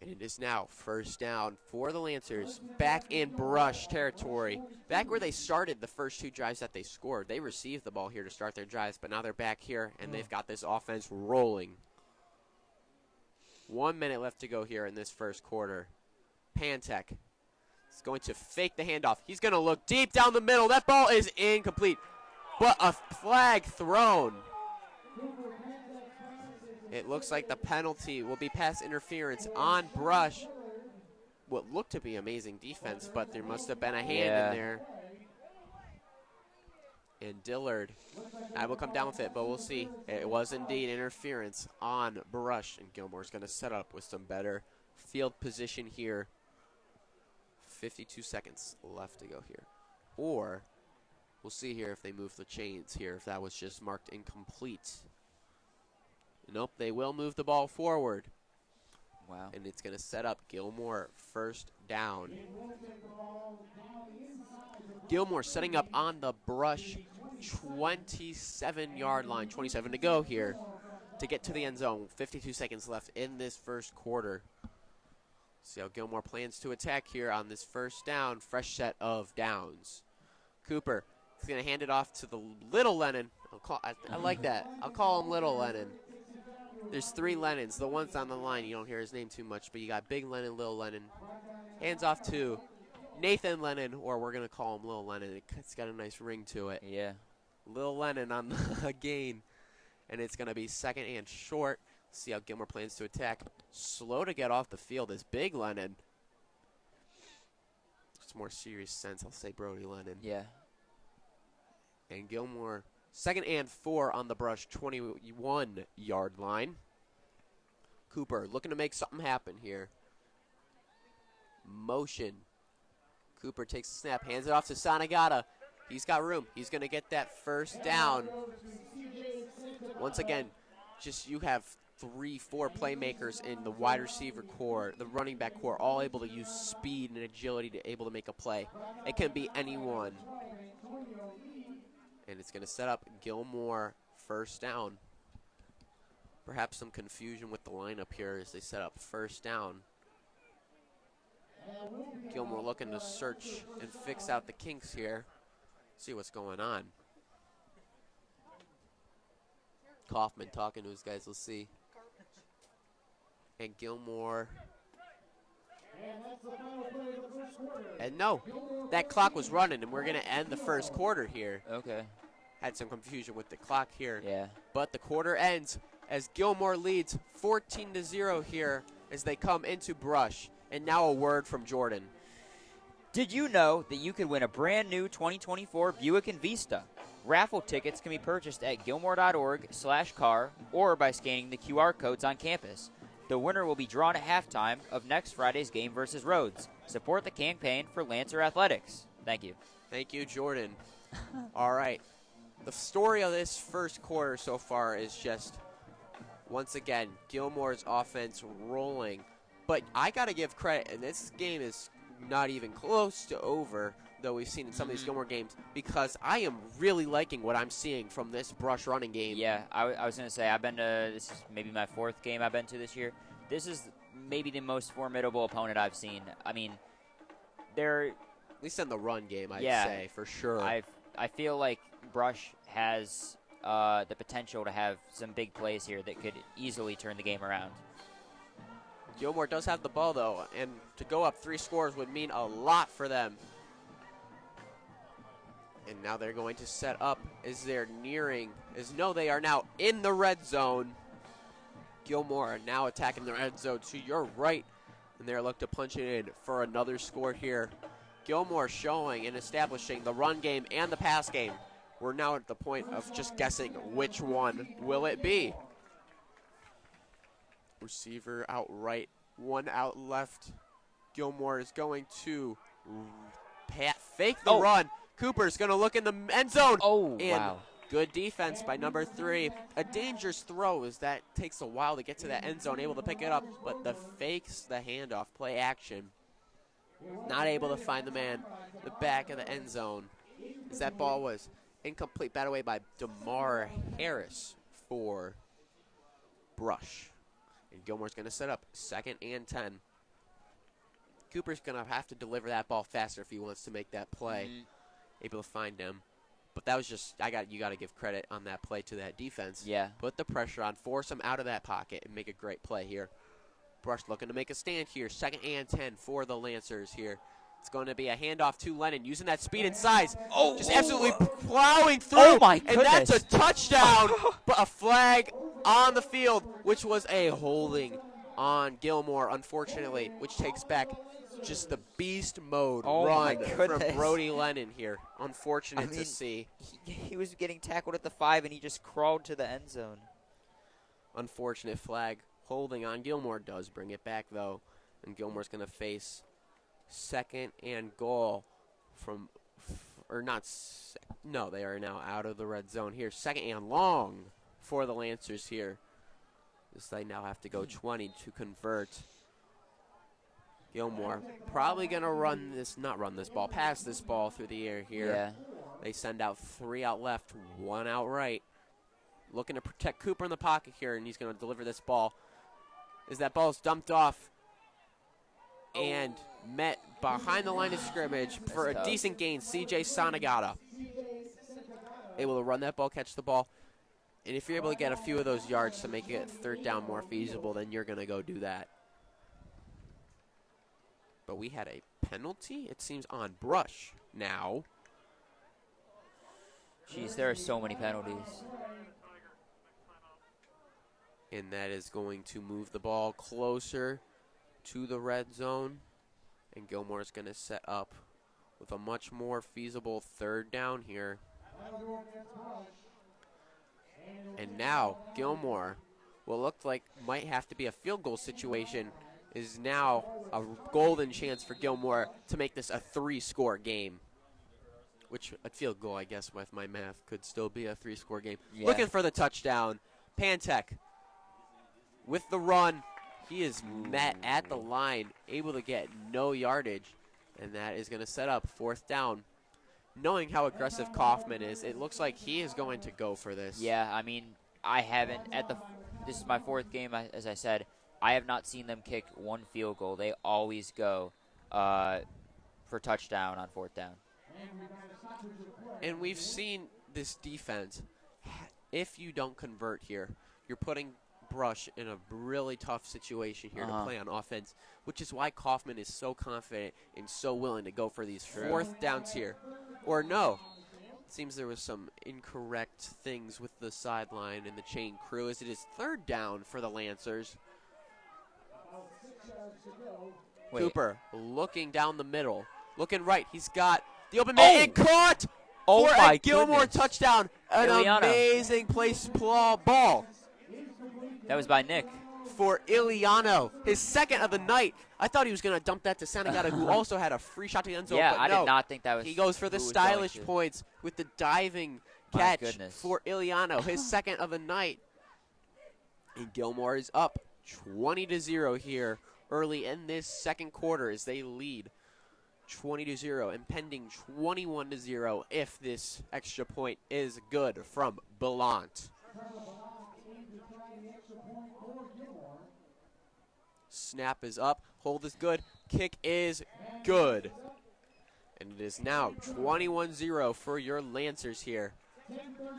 And it is now 1st down for the Lancers, back in Brush territory. Back where they started the first 2 drives that they scored. They received the ball here to start their drives, but now they're back here, and they've got this offense rolling. 1 minute left to go here in this first quarter. Pantek is going to fake the handoff. He's going to look deep down the middle. That ball is incomplete, but a flag thrown. It looks like the penalty will be pass interference on Brush. What looked to be amazing defense, but there must have been a hand in there. And Dillard, I will come down with it, but we'll see. It was indeed interference on Brush, and Gilmour's going to set up with some better field position here. 52 seconds left to go here. Or we'll see here if they move the chains here, if that was just marked incomplete. Nope, they will move the ball forward.
Wow.
And it's going to set up Gilmour 1st down. Gilmour setting up on the Brush 27-yard line. 27 to go here to get to the end zone. 52 seconds left in this first quarter. See how Gilmour plans to attack here on this 1st down. Fresh set of downs. Cooper is going to hand it off to the little Lennon. I like that. I'll call him Little Lennon. There's 3 Lennons. The one's on the line, you don't hear his name too much, but you got Big Lennon, Little Lennon. Hands off to Nathan Lennon, or we're going to call him Little Lennon. It's got a nice ring to it.
Yeah.
Little Lennon on the gain, and it's going to be 2nd and short. See how Gilmour plans to attack. Slow to get off the field is Big Lennon. It's more serious sense, I'll say Brody Lennon.
Yeah.
And Gilmour, 2nd and 4 on the Brush 21-yard line. Cooper looking to make something happen here. Motion. Cooper takes a snap, hands it off to Sanagata. He's got room. He's going to get that 1st down. Once again, just you have 3-4 playmakers in the wide receiver core, the running back core, all able to use speed and agility to able to make a play. It can be anyone. And it's going to set up Gilmour 1st down. Perhaps some confusion with the lineup here as they set up 1st down. Gilmour looking to search and fix out the kinks here. See what's going on. Kaufman talking to his guys. Let's see. And Gilmour. And no, that clock was running, and we're going to end the first quarter here.
Okay.
had some confusion with the clock here.
Yeah.
But the quarter ends as Gilmour leads 14-0 here as they come into Brush. And now a word from Jordan.
Did you know that you could win a brand new 2024 Buick Envista? Raffle tickets can be purchased at gilmour.org/car or by scanning the QR codes on campus. The winner will be drawn at halftime of next Friday's game versus Rhodes. Support the campaign for Lancer Athletics. Thank you.
Thank you, Jordan. All right. The story of this first quarter so far is just, once again, Gilmour's offense rolling. But I got to give credit, and this game is not even close to over, though we've seen in some of these Gilmour games, because I am really liking what I'm seeing from this Brush running game.
Yeah, I was going to say, this is maybe my fourth game I've been to this year. This is maybe the most formidable opponent I've seen. I mean, they're...
At least in the run game, I'd say, for sure.
I feel like Brush has the potential to have some big plays here that could easily turn the game around.
Gilmour does have the ball, though, and to go up 3 scores would mean a lot for them. And now they're going to set up as they're nearing, they are now in the red zone. Gilmour are now attacking the red zone to your right, and they're looking to punch it in for another score here. Gilmour showing and establishing the run game and the pass game. We're now at the point of just guessing which one will it be. Receiver out right, one out left. Gilmour is going to fake the run. Cooper's going to look in the end zone.
Oh,
and
wow.
Good defense by number 3. A dangerous throw as that takes a while to get to that end zone, able to pick it up, but the fakes the handoff, play action. Not able to find the man, the back of the end zone. As that ball was incomplete, batted away by DeMar Harris for Brush. And Gilmour's going to set up 2nd and 10. Cooper's going to have to deliver that ball faster if he wants to make that play. Able to find him. But that was just, you got to give credit on that play to that defense.
Yeah.
Put the pressure on, force him out of that pocket, and make a great play here. Brush looking to make a stand here. 2nd and 10 for the Lancers here. It's going to be a handoff to Lennon, using that speed and size. Just absolutely plowing through.
Oh, my goodness.
And that's a touchdown, but a flag on the field, which was a holding on Gilmour, unfortunately, which takes back just the beast mode run from Brody Lennon here. Unfortunate to see.
He was getting tackled at the 5, and he just crawled to the end zone.
Unfortunate flag. Holding on. Gilmour does bring it back, though. And Gilmour's going to face 2nd and goal from, they are now out of the red zone here. 2nd and long for the Lancers here. They now have to go 20 to convert. Gilmour probably going to pass this ball through the air here.
Yeah.
They send out 3 out left, 1 out right. Looking to protect Cooper in the pocket here, and he's going to deliver this ball. As that ball is dumped off and met behind the line of scrimmage for a decent gain, C.J. Sanagata. Able to run that ball, catch the ball. And if you're able to get a few of those yards to make it 3rd down more feasible, then you're going to go do that. But we had a penalty, it seems, on Brush now.
Jeez, there are so many penalties.
And that is going to move the ball closer to the red zone. And Gilmour's going to set up with a much more feasible 3rd down here. And now Gilmour will look like might have to be a field goal situation. Is now a golden chance for Gilmour to make this a 3-score game. Which a field goal, I guess, with my math, could still be a 3-score game.
Yeah.
Looking for the touchdown. Pantek with the run. He is met at the line, able to get no yardage. And that is going to set up 4th down. Knowing how aggressive Kaufman is, it looks like he is going to go for this.
Yeah, I mean, this is my 4th game, as I said. I have not seen them kick 1 field goal. They always go for touchdown on 4th down.
And we've seen this defense. If you don't convert here, you're putting Brush in a really tough situation here to play on offense, which is why Kaufman is so confident and so willing to go for these 4th downs here. Or no, Seems there was some incorrect things with the sideline and the chain crew as it is 3rd down for the Lancers.
Wait.
Cooper looking down the middle, looking right. He's got the open man and caught
Oh
for
my
a Gilmour
goodness.
touchdown. An
Iliano.
amazing place ball
That was by Nick.
for Iliano, his 2nd of the night. I thought he was going to dump that to Sanagata, who also had a free shot to the end zone.
Yeah,
but
I
no,
did not think that was.
he goes for the
who was
stylish
going to.
points with the diving
My
catch
goodness.
for Iliano, his 2nd of the night. And Gilmour is up 20-0 here early in this 2nd quarter as they lead 20-0 and pending 21-0 if this extra point is good from Bellant. Snap is up, hold is good, kick is good. And it is now 21-0 for your Lancers here.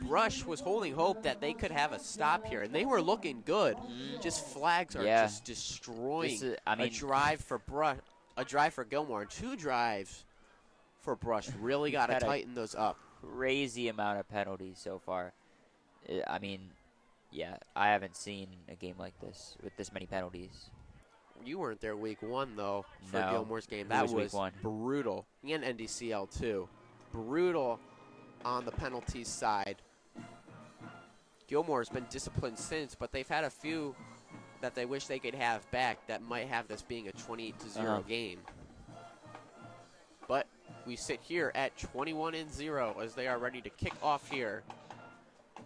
Brush was holding hope that they could have a stop here, and they were looking good. Just flags are just destroying a drive for Brush, a drive for Gilmour, and 2 drives for Brush. Really got to tighten those up.
Crazy amount of penalties so far. I mean, yeah, I haven't seen a game like this with this many penalties.
You weren't there week 1, though, for
No.
Gilmour's game.
Who
That
was week
was
1?
brutal. And NDCL, too. Brutal on the penalties side. Gilmour's been disciplined since, but they've had a few that they wish they could have back that might have this being a 28-0 game. But we sit here at 21-0 as they are ready to kick off here.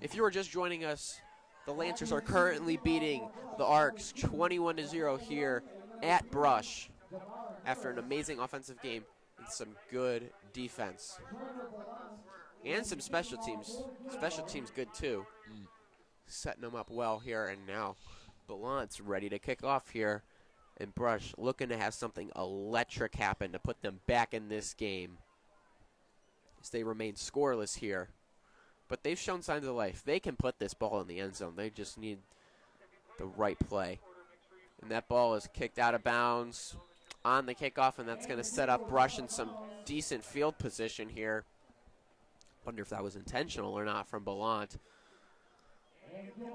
If you are just joining us, the Lancers are currently beating the Arcs 21-0 here at Brush after an amazing offensive game and some good defense. And some special teams. Special teams good too. Setting them up well here, and now Ballant's ready to kick off here. And Brush looking to have something electric happen to put them back in this game as they remain scoreless here. But they've shown signs of life. They can put this ball in the end zone. They just need the right play. And that ball is kicked out of bounds on the kickoff, and that's going to set up Brush in some decent field position here. Wonder if that was intentional or not from Ballant.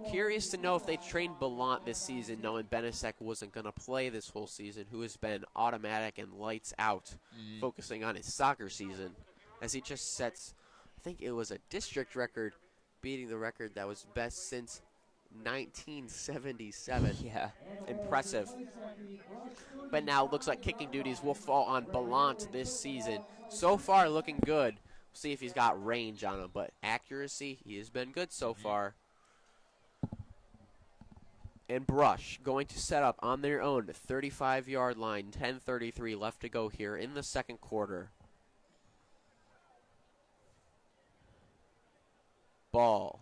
Curious to know if they trained Ballant this season, knowing Benisek wasn't going to play this whole season, who has been automatic and lights out, focusing on his soccer season, as he just sets, I think it was a district record, beating the record that was best since 1977.
Yeah.
Impressive. But now it looks like kicking duties will fall on Ballant this season. So far, looking good. We'll see if he's got range on him, but accuracy, he has been good so far. And Brush going to set up on their own 35-yard line, 10:33 left to go here in the 2nd quarter. Ball.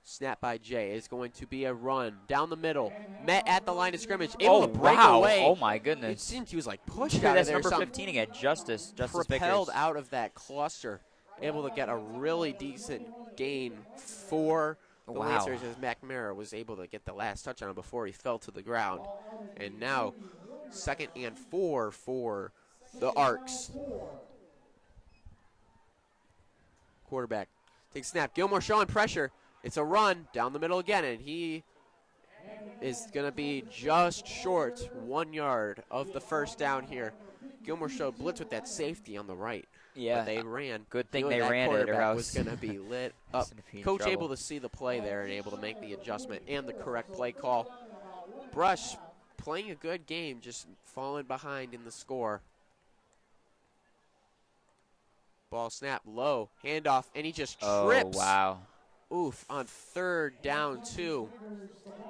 Snap by Jay is going to be a run down the middle. Met at the line of scrimmage. Able to break away.
Oh, my
It
goodness.
seemed he was like pushed
Yeah,
out of
that's
there.
number
Something
15 again, Justice
propelled
Vickers.
out of that cluster. Able to get a really decent gain for the Lancers as McNamara was able to get the last touch on him before he fell to the ground. And now 2nd and 4 for the Arcs. Quarterback takes snap. Gilmour showing pressure. It's a run down the middle again, and he is going to be just short 1 yard of the first down here. Gilmour showed blitz with that safety on the right.
Yeah.
But they ran.
Good thing
Knew
they
that
ran it, or
quarterback
else
was going to be lit up. Coach able to see the play there and able to make the adjustment and the correct play call. Brush playing a good game, just falling behind in the score. Ball snap low, handoff, and he just trips.
Oh, wow.
Oof, on 3rd down 2.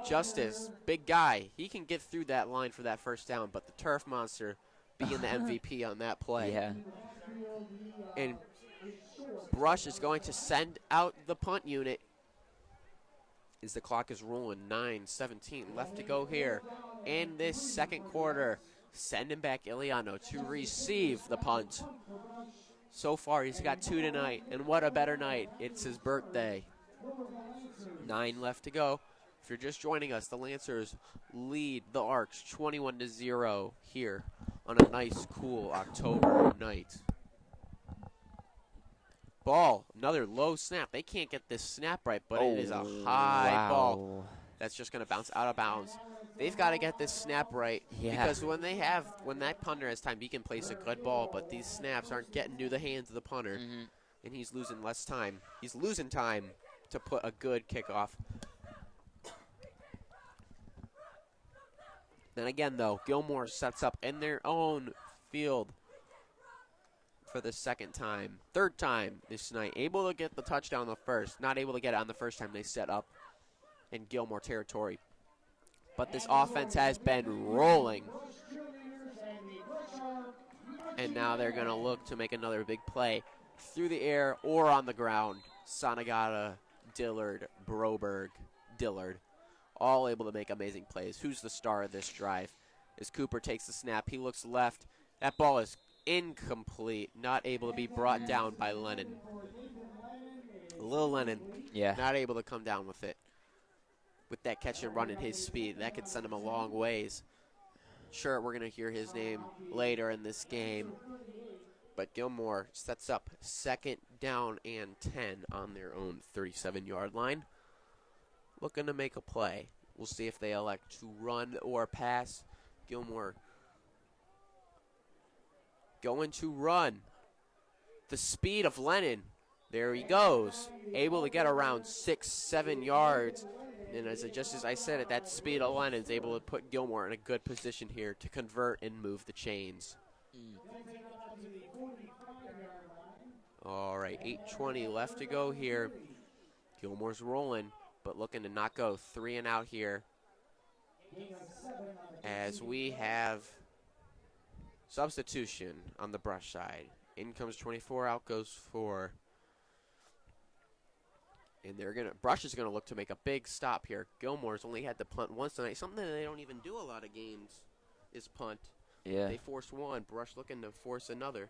Justice, big guy. He can get through that line for that first down, but the turf monster being the MVP on that play.
Yeah.
And Brush is going to send out the punt unit as the clock is rolling. 9:17 left to go here in this 2nd quarter. Sending back Iliano to receive the punt. So far, he's got 2 tonight, and what a better night. It's his birthday. 9 left to go. If you're just joining us, the Lancers lead the Arcs 21-0 here on a nice, cool October night. Ball, another low snap. They can't get this snap right, but it is a high ball
wow.
that's just going to bounce out of bounds. They've got to get this snap right
Yeah.
because when that punter has time, he can place a good ball, but these snaps aren't getting to the hands of the punter, and he's losing less time. He's losing time to put a good kickoff. Then again, though, Gilmour sets up in their own field for the third time this night. Able to get the touchdown on the first. Not able to get it on the first time they set up in Gilmour territory. But this offense has been rolling. And now they're going to look to make another big play through the air or on the ground. Sanagata, Dillard, Broberg, Dillard, all able to make amazing plays. Who's the star of this drive? As Cooper takes the snap, he looks left. That ball is incomplete, not able to be brought down by Lennon. Lil Lennon, not able to come down with it. With that catch and run and his speed, that could send him a long ways. Sure, we're going to hear his name later in this game. But Gilmour sets up 2nd down and 10 on their own 37-yard line. Looking to make a play. We'll see if they elect to run or pass. Gilmour going to run. The speed of Lennon. There he goes. Able to get around 6-7 yards. And just as I said it, that speed of Lennon's able to put Gilmour in a good position here to convert and move the chains. All right, 8:20 left to go here. Gilmour's rolling, but looking to not go 3 and out here. As we have substitution on the Brush side. In comes 24, out goes 4. And Brush is gonna look to make a big stop here. Gilmour's only had to punt once tonight. Something that they don't even do a lot of games is punt.
Yeah.
They forced one. Brush looking to force another.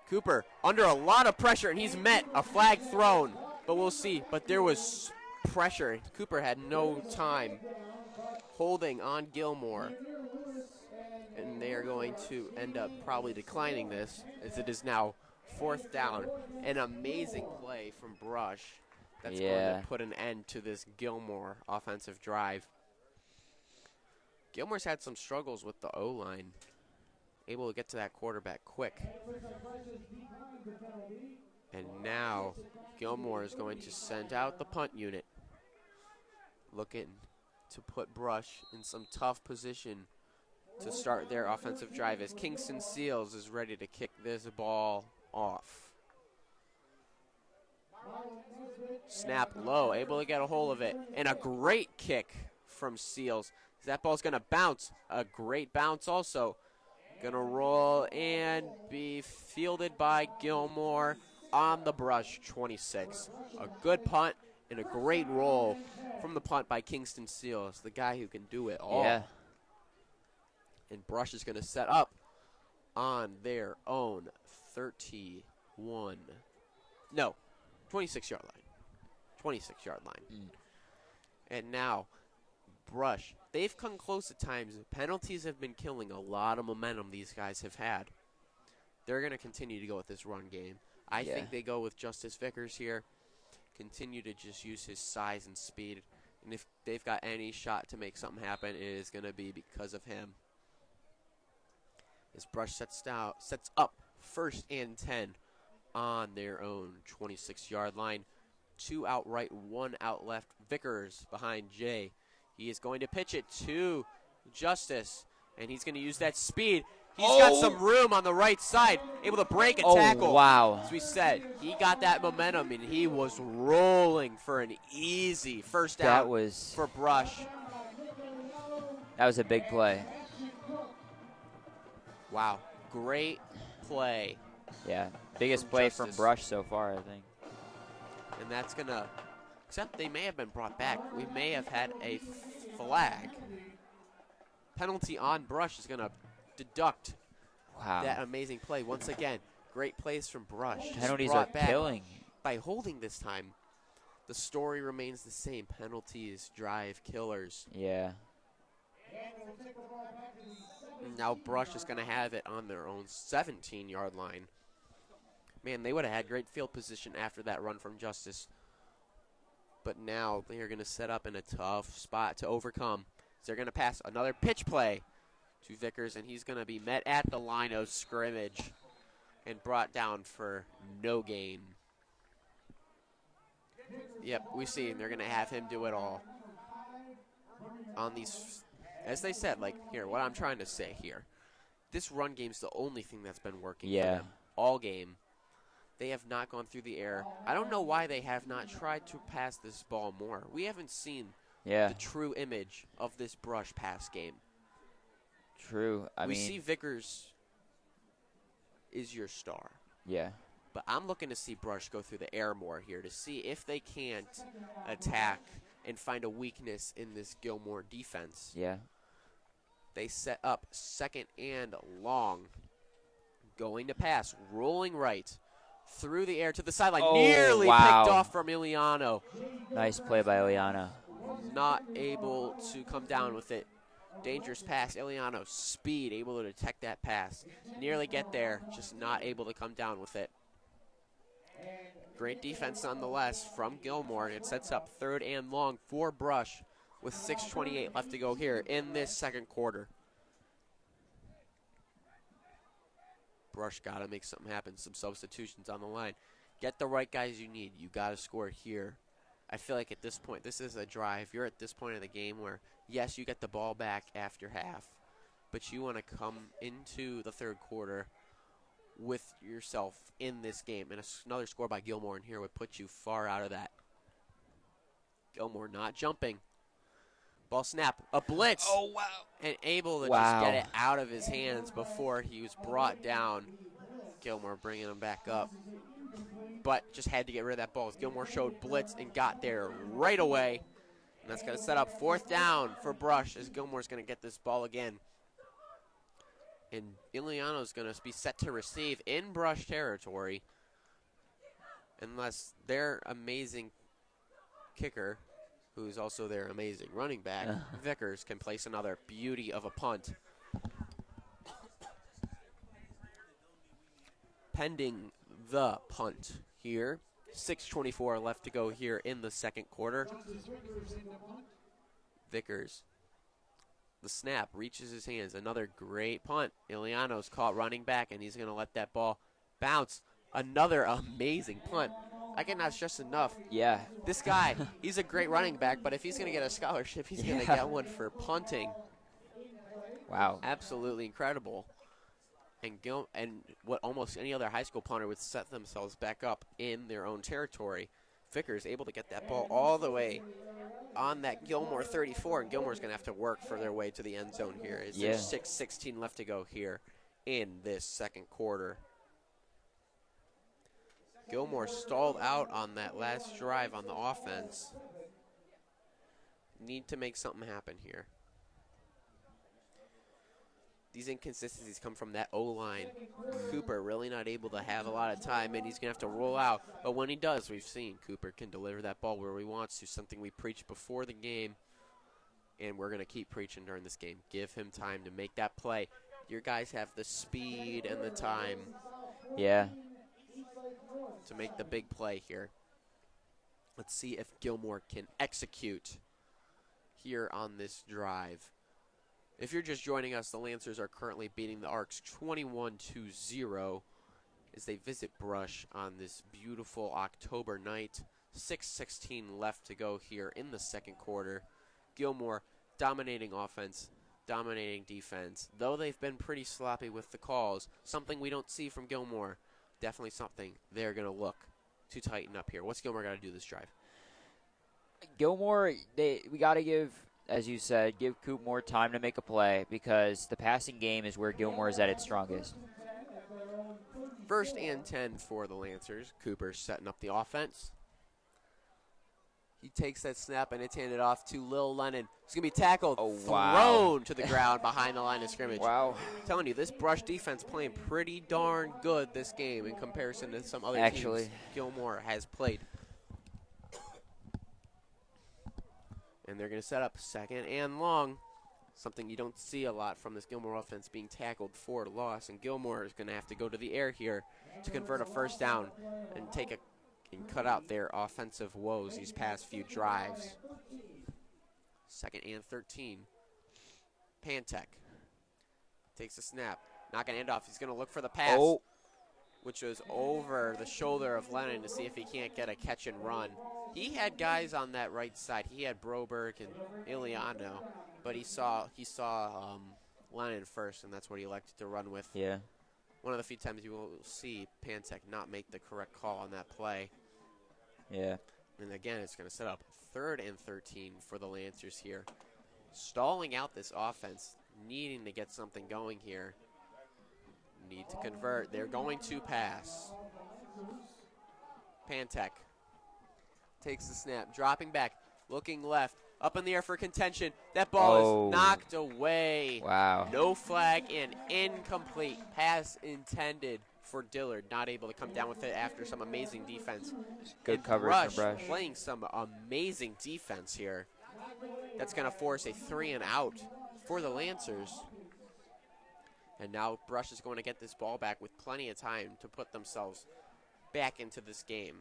Cooper under a lot of pressure, and he's met a flag thrown. But we'll see. But there was pressure. Cooper had no time holding on Gilmour. And they are going to end up probably declining this, as it is now 4th down. An amazing play from Brush that's going to put an end to this Gilmour offensive drive. Gilmour's had some struggles with the O-line. Able to get to that quarterback quick. And now Gilmour is going to send out the punt unit. Looking to put Brush in some tough position to start their offensive drive as Kingston Seals is ready to kick this ball off. Snap low, able to get a hold of it. And a great kick from Seals. That ball's going to bounce. A great bounce also. Going to roll and be fielded by Gilmour on the Brush 26. A good punt and a great roll from the punt by Kingston Seals, the guy who can do it all.
Yeah.
And Brush is going to set up on their own 26-yard line. 26-yard line. And now Brush, they've come close at times. Penalties have been killing a lot of momentum these guys have had. They're going to continue to go with this run game. I think they go with Justice Vickers here. Continue to just use his size and speed. And if they've got any shot to make something happen, it is going to be because of him. As Brush sets up 1st and 10 on their own 26-yard line. 2 out right, 1 out left. Vickers behind Jay. He is going to pitch it to Justice, and he's going to use that speed. He's got some room on the right side, able to break a tackle.
Wow.
As we said, he got that momentum, and he was rolling for an easy first down for Brush.
That was a big play.
Wow, great play.
Yeah, biggest play from Brush so far, I think.
And that's going to, except they may have been brought back. We may have had a flag. Penalty on Brush is going to deduct that amazing play. Once again, great plays from Brush.
Penalties are killing.
By holding this time, the story remains the same. Penalties drive killers.
Yeah.
Now Brush is going to have it on their own 17-yard line. Man, they would have had great field position after that run from Justice. But now they are going to set up in a tough spot to overcome. They're going to pass another pitch play to Vickers, and he's going to be met at the line of scrimmage and brought down for no gain. Yep, we see they're going to have him do it all. On these, as they said, like here, what I'm trying to say here, this run game's the only thing that's been working for them all game. They have not gone through the air. I don't know why they have not tried to pass this ball more. We haven't seen the true image of this Brush pass game.
True.
We see Vickers is your star.
Yeah.
But I'm looking to see Brush go through the air more here to see if they can't attack and find a weakness in this Gilmour defense.
Yeah.
They set up second and long. Going to pass, rolling right. Through the air to the sideline. Nearly picked off from Iliano.
Nice play by Iliano.
Not able to come down with it. Dangerous pass. Iliano, speed, able to detect that pass. Nearly get there, just not able to come down with it. Great defense nonetheless from Gilmour. It sets up third and long for Brush with 6:28 left to go here in this second quarter. Brush got to make something happen. Some substitutions on the line. Get the right guys you need. You got to score here. I feel like at this point, this is a drive. You're at this point of the game where, yes, you get the ball back after half, but you want to come into the third quarter with yourself in this game. And another score by Gilmour in here would put you far out of that. Gilmour not jumping. Ball snap, a blitz.
Oh, wow.
And able to just get it out of his hands before he was brought down. Gilmour bringing him back up. But just had to get rid of that ball. Gilmour showed blitz and got there right away. And that's going to set up fourth down for Brush as Gilmour's going to get this ball again. And Iliano's going to be set to receive in Brush territory. Unless their amazing kicker, who's also their amazing running back, Vickers, can place another beauty of a punt. Pending the punt here. 6:24 left to go here in the second quarter. Vickers, the snap, reaches his hands. Another great punt. Iliano's caught running back, and he's going to let that ball bounce. Another amazing punt. I cannot stress enough.
Yeah.
This guy, he's a great running back, but if he's going to get a scholarship, he's going to get one for punting.
Wow.
Absolutely incredible. And what almost any other high school punter would set themselves back up in their own territory. Vickers able to get that ball all the way on that Gilmour 34, and Gilmour's going to have to work for their way to the end zone here. There's 6:16 left to go here in this second quarter. Gilmour stalled out on that last drive on the offense. Need to make something happen here. These inconsistencies come from that O-line. Cooper really not able to have a lot of time, and he's going to have to roll out. But when he does, we've seen Cooper can deliver that ball where he wants to, something we preached before the game, and we're going to keep preaching during this game. Give him time to make that play. Your guys have the speed and the time.
Yeah.
To make the big play here. Let's see if Gilmour can execute here on this drive. If you're just joining us, the Lancers are currently beating the Arcs 21-0 as they visit Brush on this beautiful October night. 6:16 left to go here in the second quarter. Gilmour dominating offense, dominating defense. Though they've been pretty sloppy with the calls, something we don't see from Gilmour. Definitely something they're going to look to tighten up here. What's Gilmour got to do this drive?
Gilmour, we got to give, as you said, give Coop more time to make a play because the passing game is where Gilmour is at its strongest.
First and 10 for the Lancers. Cooper's setting up the offense. He takes that snap, and it's handed off to Lil Lennon. He's going to be tackled, thrown to the ground behind the line of scrimmage.
Wow.
I'm telling you, this Brush defense playing pretty darn good this game in comparison to some other teams Gilmour has played. And they're going to set up second and long. Something you don't see a lot from this Gilmour offense, being tackled for loss. And Gilmour is going to have to go to the air here to convert a first down and cut out their offensive woes these past few drives. 2nd and 13. Pantek takes a snap. Not going to end off. He's going to look for the pass, which was over the shoulder of Lennon to see if he can't get a catch and run. He had guys on that right side. He had Broberg and Iliano, but he saw Lennon first, and that's what he elected to run with.
Yeah.
One of the few times you will see Pantek not make the correct call on that play.
Yeah.
And again, it's going to set up 3rd and 13 for the Lancers here. Stalling out this offense, needing to get something going here. Need to convert. They're going to pass. Pantek takes the snap, dropping back, looking left, up in the air for contention. That ball is knocked away.
Wow.
No flag and incomplete. Pass intended for Dillard. Not able to come down with it after some amazing defense.
Good coverage from Brush.
Playing some amazing defense here. That's going to force a 3 and out for the Lancers. And now Brush is going to get this ball back with plenty of time to put themselves back into this game.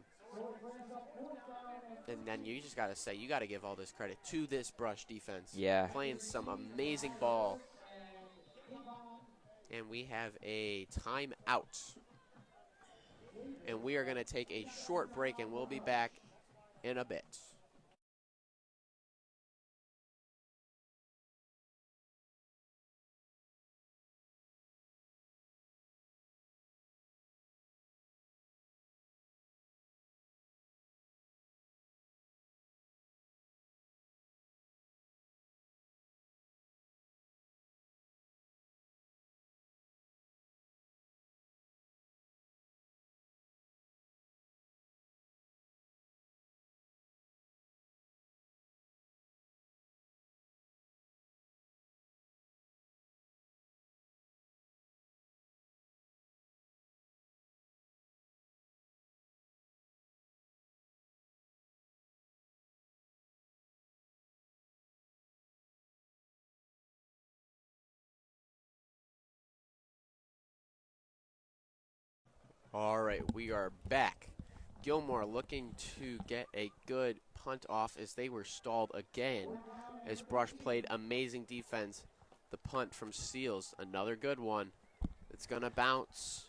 And then you just got to say, you got to give all this credit to this Brush defense.
Yeah.
Playing some amazing ball. And we have a timeout. And we are going to take a short break, and we'll be back in a bit. All right, we are back. Gilmour looking to get a good punt off as they were stalled again as Brush played amazing defense. The punt from Seals, another good one. It's going to bounce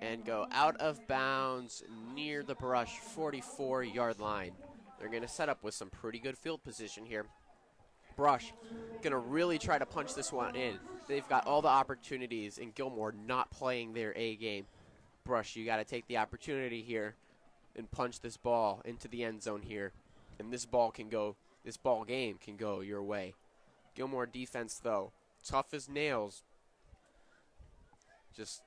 and go out of bounds near the Brush 44-yard line. They're going to set up with some pretty good field position here. Brush going to really try to punch this one in. They've got all the opportunities, and Gilmour not playing their A game. Brush, you got to take the opportunity here and punch this ball into the end zone here. And this ball game can go your way. Gilmour defense, though, tough as nails. Just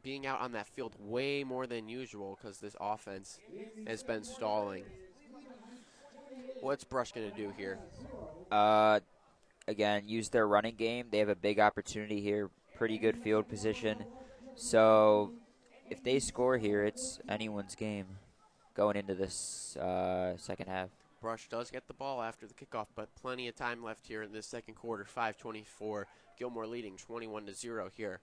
being out on that field way more than usual because this offense has been stalling. What's Brush going to do here?
Again, use their running game. They have a big opportunity here. Pretty good field position. So if they score here, it's anyone's game going into this second half.
Brush does get the ball after the kickoff, but plenty of time left here in this second quarter. 5:24. Gilmour leading 21-0 here.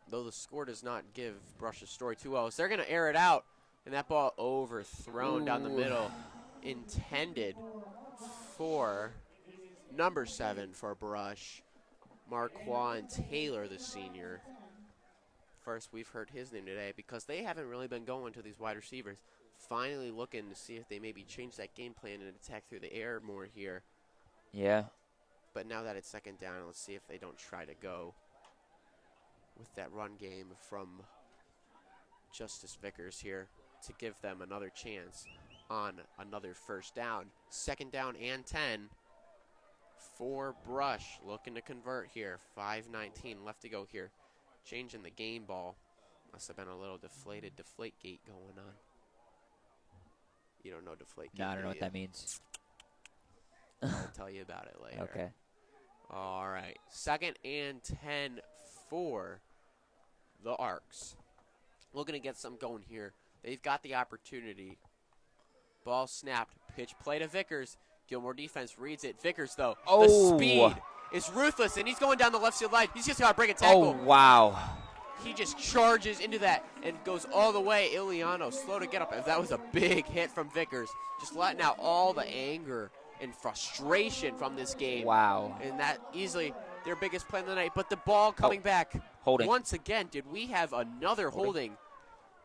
Though the score does not give Brush's story too well. So they're going to air it out, and that ball overthrown down the middle. Intended for number 7 for Brush, Marquand Taylor, the senior. First we've heard his name today because they haven't really been going to these wide receivers. Finally looking to see if they maybe change that game plan and attack through the air more here.
Yeah.
But now that it's second down, let's see if they don't try to go with that run game from Justice Vickers here to give them another chance on another first down. Second down and 10 for Brush, looking to convert here. 5:19 left to go here. Changing the game ball. Must have been a little deflate gate going on. You don't know deflate gate?
No, I don't know what that means.
I'll tell you about it later.
Okay.
All right. 2nd and 10 for the Arcs. Looking to get some going here. They've got the opportunity. Ball snapped. Pitch play to Vickers. Gilmour defense reads it. Vickers, though,
Oh.
the speed is ruthless, and he's going down the left side line. He's just got to break a tackle.
Oh, wow.
He just charges into that and goes all the way. Iliano, slow to get up. That was a big hit from Vickers. Just letting out all the anger and frustration from this game.
Wow.
And that easily their biggest play of the night. But the ball coming back.
Holding.
Once again, did we have another holding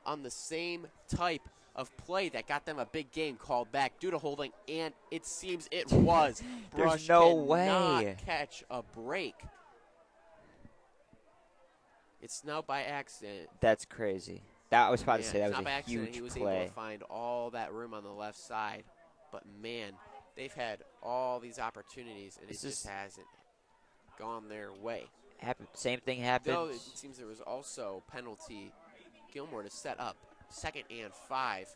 on the same type of play that got them a big game called back due to holding? And it seems it was.
There's
Brush
no
cannot
way.
catch a break. It's now by accident.
That's crazy. That I was about to say that
it's
was
not by
a
accident.
huge
He was
play.
able to find all that room on the left side. But, man, they've had all these opportunities, and it just hasn't gone their way.
Same thing happened.
Though it seems there was also penalty Gilmour to set up 2nd and 5.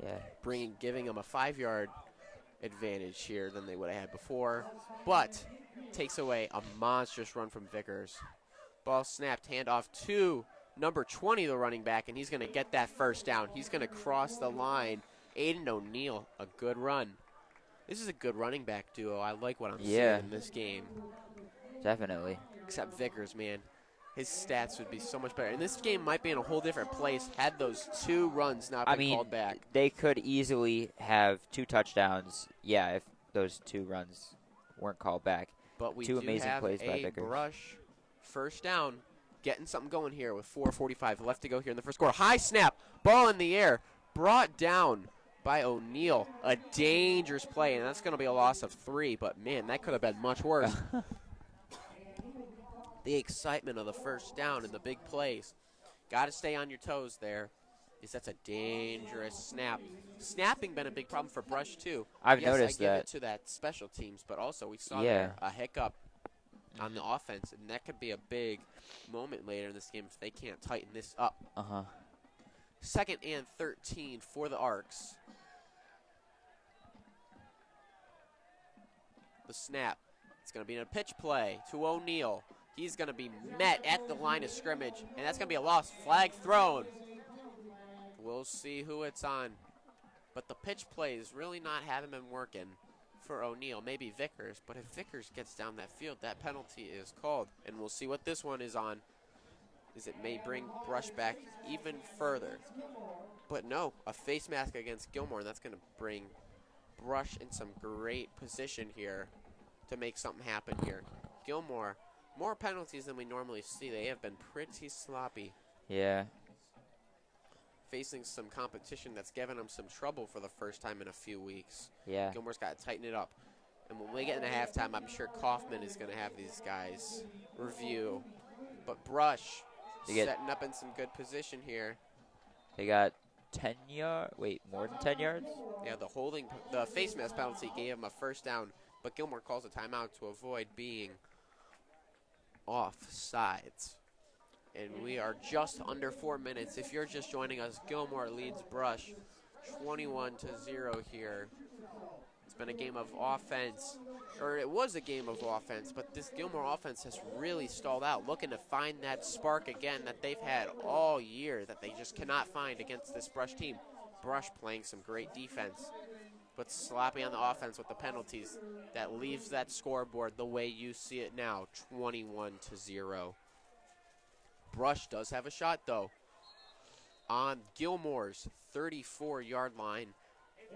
Yeah.
Giving them a 5-yard advantage here than they would have had before. But takes away a monstrous run from Vickers. Ball snapped, handoff to number 20, the running back, and he's going to get that first down. He's going to cross the line. Aiden O'Neill, a good run. This is a good running back duo. I like what I'm seeing in this game.
Definitely.
Except Vickers, man. His stats would be so much better. And this game might be in a whole different place had those 2 runs not been called back.
They could easily have 2 touchdowns, if those 2 runs weren't called back.
But we
2
do
amazing
have
plays by
a
Vickers.
Brush first down, getting something going here with 4:45 left to go here in the first quarter. High snap, ball in the air, brought down by O'Neill. A dangerous play, and that's going to be a loss of 3. But, man, that could have been much worse. The excitement of the first down and the big plays. Got to stay on your toes there, because that's a dangerous snap. Snapping been a big problem for Brush, too.
I've noticed
I give
that.
it to that special teams, but also we saw there a hiccup on the offense, and that could be a big moment later in this game if they can't tighten this up. 2nd and 13 for the Arcs. The snap. It's going to be in a pitch play to O'Neill. He's going to be met at the line of scrimmage, and that's going to be a loss. Flag thrown. We'll see who it's on. But the pitch play is really not having been working for O'Neill. Maybe Vickers, but if Vickers gets down that field, that penalty is called. And we'll see what this one is on, as it may bring Brush back even further. But no, a face mask against Gilmour, and that's going to bring Brush in some great position here to make something happen here. Gilmour, more penalties than we normally see. They have been pretty sloppy.
Yeah.
Facing some competition that's given them some trouble for the first time in a few weeks.
Yeah.
Gilmour's got to tighten it up. And when we get into halftime, I'm sure Kaufman is going to have these guys review. But Brush setting up in some good position here.
They got 10 yards. Wait, more than 10 yards?
Yeah, the face mask penalty gave him a first down, but Gilmour calls a timeout to avoid being offsides. And we are just under 4 minutes. If you're just joining us, Gilmour leads Brush 21-0 here. It's been a game of offense, or it was a game of offense, but this Gilmour offense has really stalled out, looking to find that spark again that they've had all year that they just cannot find against this Brush team. Brush playing some great defense, but sloppy on the offense with the penalties. That leaves that scoreboard the way you see it now, 21-0. Brush does have a shot, though, on Gilmour's 34-yard line.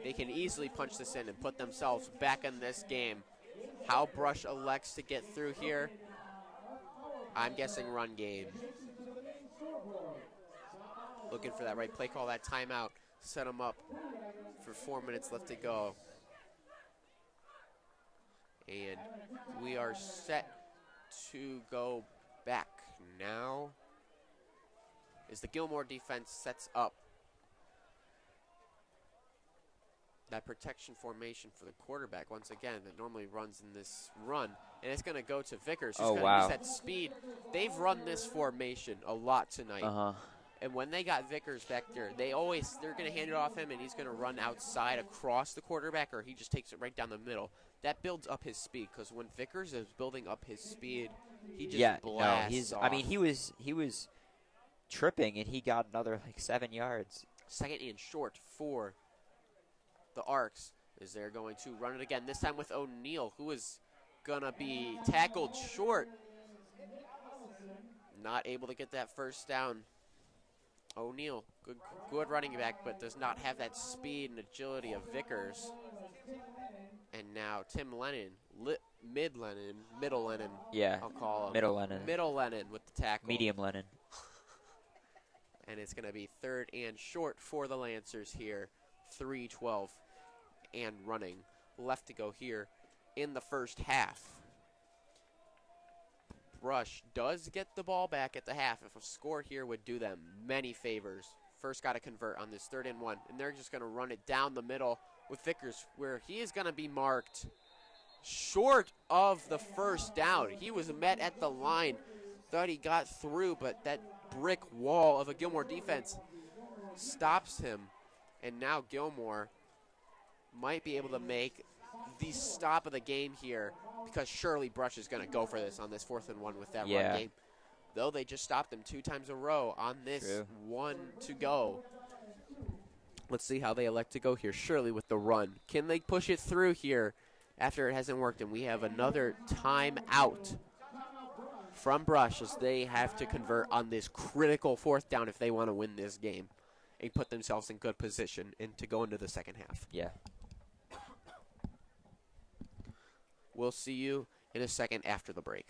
They can easily punch this in and put themselves back in this game. How Brush elects to get through here, I'm guessing run game. Looking for that right play call, that timeout. Set them up for 4 minutes left to go. And we are set to go back now as the Gilmour defense sets up that protection formation for the quarterback once again that normally runs in this run. And it's going to go to Vickers, who's going to use that speed. They've run this formation a lot tonight. And when they got Vickers back there, they're going to hand it off him, and he's going to run outside across the quarterback, or he just takes it right down the middle. That builds up his speed, because when Vickers is building up his speed, he just blasts off.
I mean, he was tripping, and he got another 7 yards.
2nd and short for the Arcs. Is they're going to run it again, this time with O'Neal, who is going to be tackled short. Not able to get that first down. O'Neal, good running back, but does not have that speed and agility of Vickers. And now Tim Lennon, middle Lennon,
Yeah,
I'll call him.
middle Lennon.
Middle Lennon with the tackle.
Medium Lennon.
And it's going to be 3rd and short for the Lancers here. 3:12 and running. Left to go here in the first half. Brush does get the ball back at the half. If a score here would do them many favors. First got to convert on this 3rd and 1. And they're just going to run it down the middle with Vickers, where he is going to be marked short of the first down. He was met at the line. Thought he got through, but that brick wall of a Gilmour defense stops him. And now Gilmour might be able to make the stop of the game here, because surely Brush is going to go for this on this 4th and 1 with that run game. Though they just stopped him 2 times in a row on this 1 to go. Let's see how they elect to go here. Surely with the run. Can they push it through here after it hasn't worked? And we have another timeout from Brush as they have to convert on this critical 4th down if they want to win this game and put themselves in good position and to go into the second half.
Yeah.
We'll see you in a second after the break.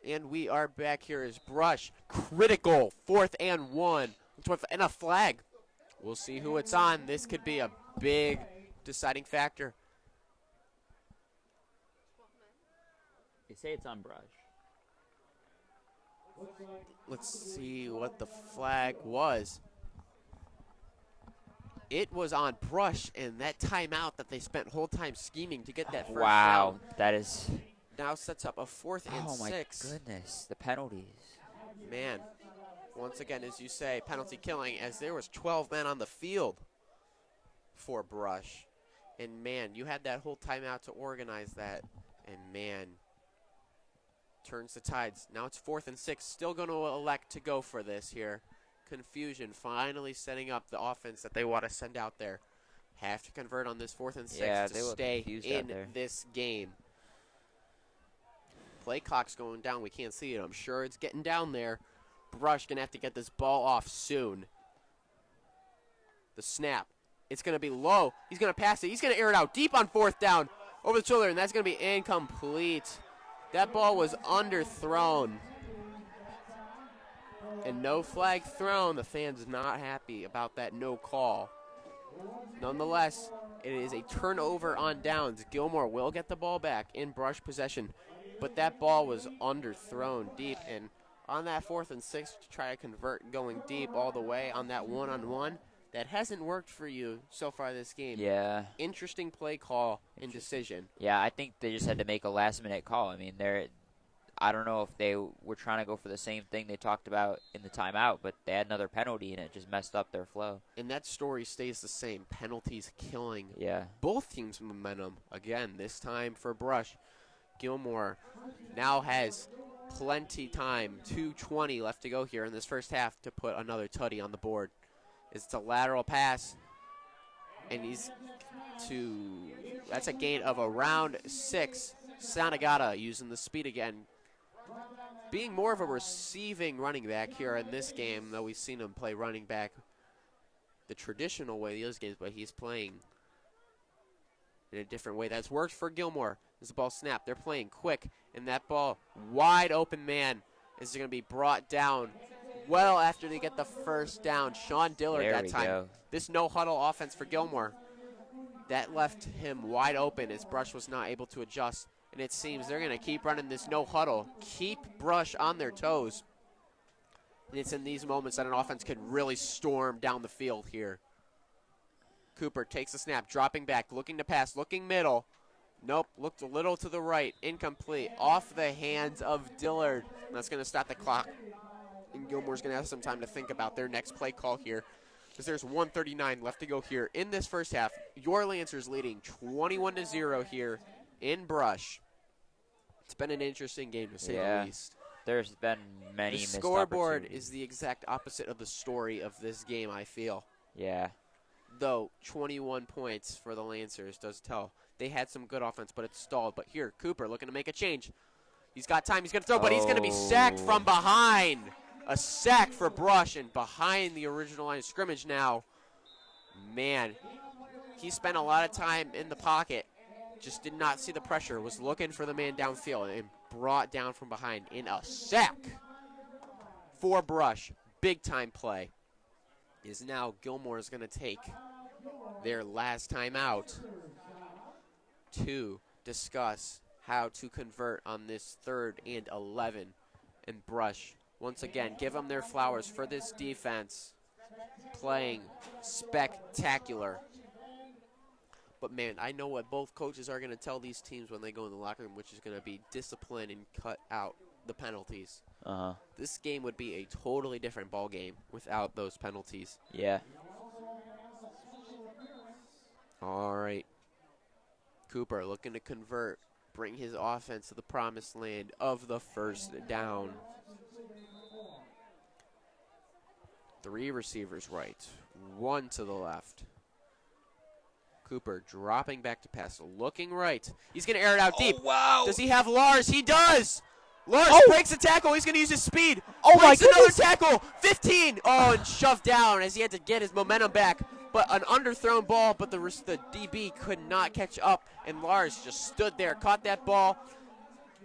And we are back here as Brush. Critical 4th and 1. And a flag. We'll see who it's on. This could be a big deciding factor.
They say it's on Brush.
Let's see what the flag was. It was on Brush, and that timeout that they spent whole time scheming to get that first down.
That is...
Now sets up a 4th and 6.
Oh, my goodness. The penalties.
Man, once again, as you say, penalty killing, as there was 12 men on the field for Brush. And, man, you had that whole timeout to organize that. And, man, turns the tides. Now it's 4th and 6. Still going to elect to go for this here. Confusion finally setting up the offense that they want to send out there. Have to convert on this 4th and 6 to stay in this game. Play clock's going down. We can't see it. I'm sure it's getting down there. Brush going to have to get this ball off soon. The snap. It's going to be low. He's going to pass it. He's going to air it out deep on 4th down. Over the shoulder, and that's going to be incomplete. That ball was underthrown. And no flag thrown. The fans not happy about that no call. Nonetheless, it is a turnover on downs. Gilmour will get the ball back in Brush possession. But that ball was underthrown deep, and on that 4th and 6 to try to convert going deep all the way on that one-on-one, that hasn't worked for you so far this game.
Yeah.
Interesting play call and decision.
Yeah, I think they just had to make a last-minute call. I mean, I don't know if they were trying to go for the same thing they talked about in the timeout, but they had another penalty, and it just messed up their flow.
And that story stays the same. Penalties killing
both
teams' momentum. Again, this time for Brush. Gilmour now has plenty time, 2:20 left to go here in this first half to put another tutty on the board. It's a lateral pass, and that's a gain of around 6. Sanagata using the speed again. Being more of a receiving running back here in this game, though we've seen him play running back the traditional way in those games, but he's playing in a different way. That's worked for Gilmour. As the ball snapped, they're playing quick, and that ball, wide open man, is going to be brought down well after they get the first down. Sean Dillard that time.
Go.
This no-huddle offense for Gilmour. That left him wide open as Brush was not able to adjust. And it seems they're going to keep running this no huddle, keep Brush on their toes. And it's in these moments that an offense could really storm down the field here. Cooper takes a snap, dropping back, looking to pass, looking middle. Nope, looked a little to the right, incomplete. Off the hands of Dillard. That's going to stop the clock. And Gilmour's going to have some time to think about their next play call here, because there's 1:39 left to go here in this first half. Your Lancers leading 21-0 here in Brush. It's been an interesting game, to say the least.
There's been many
The
missed
scoreboard
opportunities.
is the exact opposite of the story of this game, I feel.
Yeah.
Though 21 points for the Lancers does tell. They had some good offense, but it stalled. But here, Cooper looking to make a change. He's got time. He's going to throw, but he's going to be sacked from behind. A sack for Brush, and behind the original line of scrimmage now. Man, he spent a lot of time in the pocket. Just did not see the pressure. Was looking for the man downfield and brought down from behind in a sack for Brush. Big time play. Is now Gilmour is going to take their last time out to discuss how to convert on this 3rd and 11. And Brush, once again, give them their flowers for this defense. Playing spectacular. But, man, I know what both coaches are going to tell these teams when they go in the locker room, which is going to be discipline and cut out the penalties. This game would be a totally different ball game without those penalties.
Yeah.
All right. Cooper looking to convert, bring his offense to the promised land of the first down. 3 receivers right, 1 to the left. Cooper dropping back to pass, looking right. He's going to air it out deep.
Wow.
Does he have Lars? He does. Lars breaks a tackle. He's going to use his speed.
Oh, my
breaks another
goodness.
tackle. 15. Oh, and shoved down as he had to get his momentum back. But an underthrown ball, but the DB could not catch up. And Lars just stood there, caught that ball,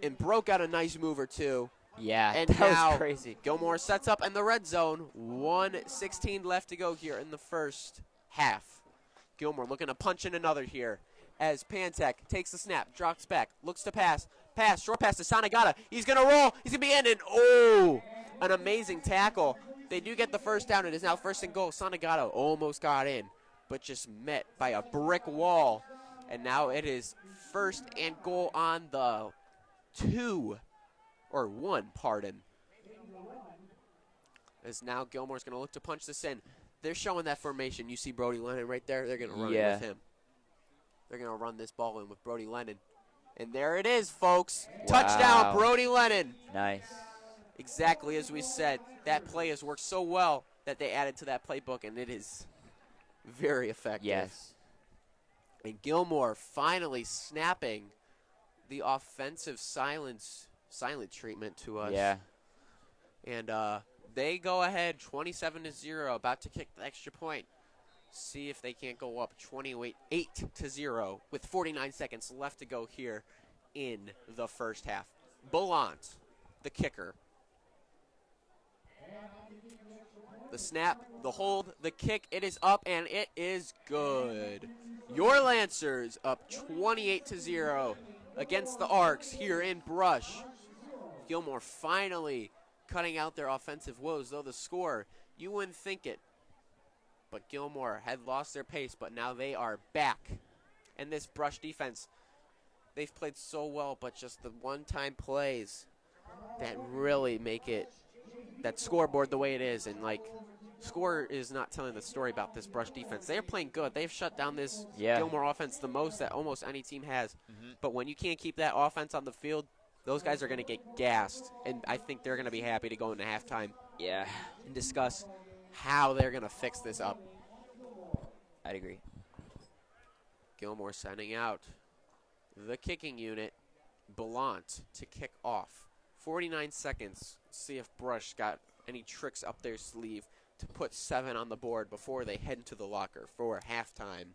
and broke out a nice move or two.
Yeah,
And
that
now
was crazy.
Gilmour sets up in the red zone. 1:16 left to go here in the first half. Gilmour looking to punch in another here as Pantek takes the snap, drops back, looks to pass, short pass to Sanagata. He's going to roll. He's going to be in, and an amazing tackle. They do get the first down. It is now 1st and goal. Sanagata almost got in, but just met by a brick wall. And now it is 1st and goal on the 1, pardon. As now Gilmour's going to look to punch this in. They're showing that formation. You see Brody Lennon right there? They're going to run it with him. They're going to run this ball in with Brody Lennon. And there it is, folks.
Wow.
Touchdown, Brody Lennon.
Nice.
Exactly as we said. That play has worked so well that they added to that playbook, and it is very effective.
Yes.
And Gilmour finally snapping the offensive silent treatment to us.
Yeah.
And they go ahead 27-0, about to kick the extra point. See if they can't go up 28-0 with 49 seconds left to go here in the first half. Ballant, the kicker. The snap, the hold, the kick, it is up, and it is good. Your Lancers up 28-0 against the Arcs here in Brush. Gilmour finally cutting out their offensive woes, though the score, you wouldn't think it. But Gilmour had lost their pace, but now they are back. And this Brush defense, they've played so well, but just the one-time plays that really make it, that scoreboard the way it is. And, like, score is not telling the story about this Brush defense. They're playing good. They've shut down this Gilmour offense the most that almost any team has. But when you can't keep that offense on the field, those guys are going to get gassed. And I think they're going to be happy to go into halftime.
Yeah.
And discuss how they're going to fix this up.
I'd agree.
Gilmour sending out the kicking unit, Ballant, to kick off. 49 seconds. See if Brush got any tricks up their sleeve to put 7 on the board before they head into the locker for halftime.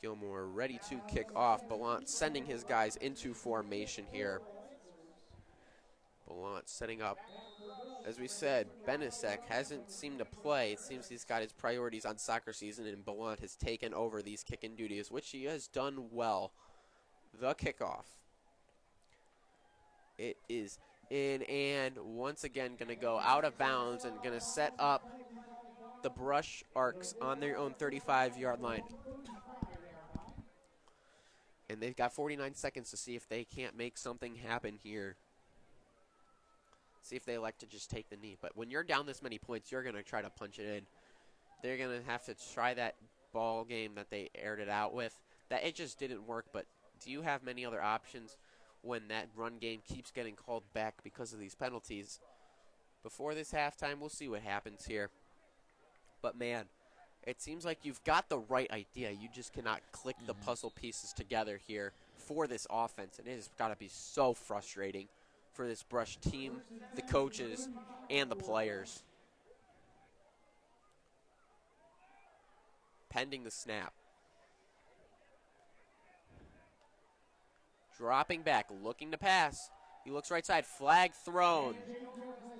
Gilmour ready to kick off. Ballant sending his guys into formation here. Ballant setting up. As we said, Benisek hasn't seemed to play. It seems he's got his priorities on soccer season, and Ballant has taken over these kicking duties, which he has done well. The kickoff. It is in, and once again going to go out of bounds and going to set up the Brush Arcs on their own 35-yard line. And they've got 49 seconds to see if they can't make something happen here. See if they elect to just take the knee. But when you're down this many points, you're going to try to punch it in. They're going to have to try that ball game that they aired it out with. That it just didn't work, but do you have many other options when that run game keeps getting called back because of these penalties? Before this halftime, we'll see what happens here. But, man, it seems like you've got the right idea. You just cannot click the puzzle pieces together here for this offense. And it has got to be so frustrating for this Brush team, the coaches, and the players. Pending the snap. Dropping back, looking to pass. He looks right side, flag thrown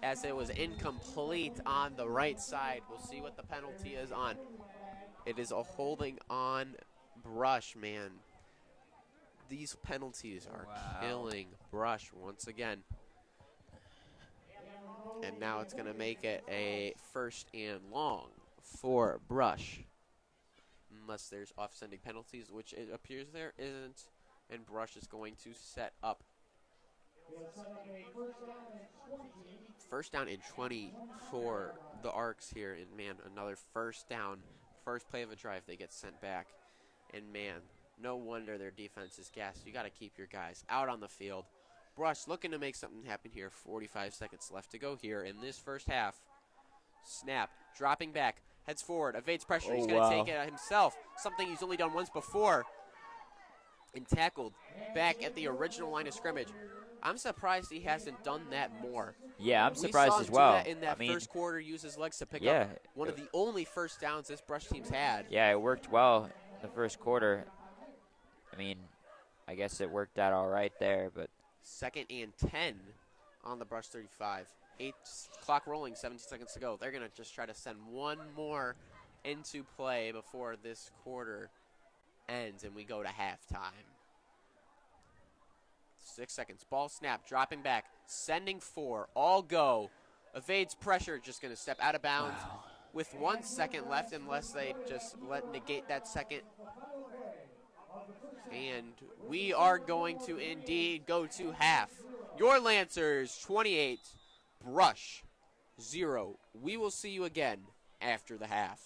as it was incomplete on the right side. We'll see what the penalty is on. It is a holding on Brush, man. These penalties are killing Brush once again. And now it's going to make it a 1st and long for Brush. Unless there's off-sending penalties, which it appears there isn't. And Brush is going to set up 1st down and 20 for the Arcs here. And, man, another 1st down. First play of a drive, they get sent back. And, man, no wonder their defense is gassed. You got to keep your guys out on the field. Brush looking to make something happen here. 45 seconds left to go here in this first half. Snap, dropping back, heads forward, evades pressure. He's going to take it himself. Something he's only done once before. And tackled back at the original line of scrimmage. I'm surprised he hasn't done that more.
Yeah, I'm surprised as well.
We saw him do that in that first quarter, use his legs to pick up one of the only 1st downs this Brush team's had.
Yeah, it worked well the first quarter. I mean, I guess it worked out all right there, but
2nd and 10 on the Brush 35. Clock rolling, 17 seconds to go. They're going to just try to send one more into play before this quarter ends and we go to halftime. 6 seconds. Ball snap, dropping back, sending 4. All go. Evades pressure, just going to step out of bounds with 1 second left unless they just negate that second. And we are going to indeed go to half. Your Lancers 28, Brush 0. We will see you again after the half.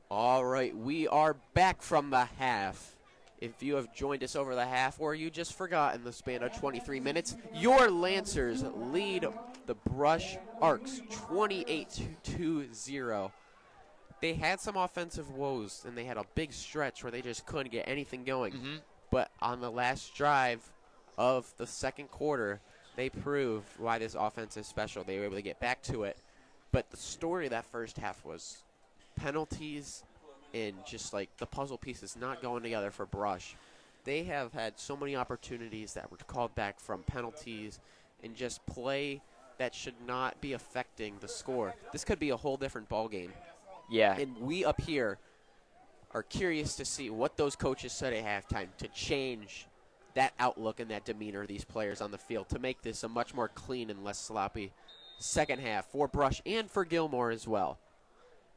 All right, we are back from the half. If you have joined us over the half or you just forgot in the span of 23 minutes, your Lancers lead the Brush Arcs 28-0. They had some offensive woes, and they had a big stretch where they just couldn't get anything going. But on the last drive of the second quarter, they proved why this offense is special. They were able to get back to it. But the story of that first half was penalties and just like the puzzle pieces not going together for Brush. They have had so many opportunities that were called back from penalties and just play that should not be affecting the score. This could be a whole different ball game.
Yeah.
And we up here are curious to see what those coaches said at halftime to change that outlook and that demeanor of these players on the field to make this a much more clean and less sloppy second half for Brush and for Gilmour as well.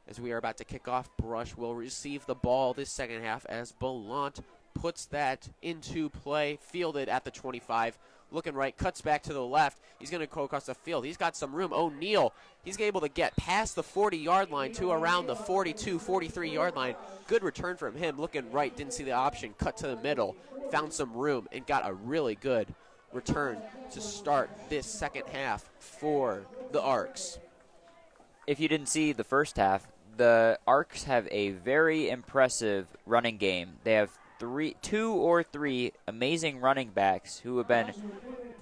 As we are about to kick off, Brush will receive the ball this second half as Ballant puts that into play, fielded at the 25. Looking right, cuts back to the left. He's going to go across the field. He's got some room. O'Neal, he's able to get past the 40-yard line to around the 42, 43-yard line. Good return from him. Looking right, didn't see the option. Cut to the middle, found some room, and got a really good return to start this second half for the Arcs.
If you didn't see the first half, the Arcs have a very impressive running game. They have two or three amazing running backs who have been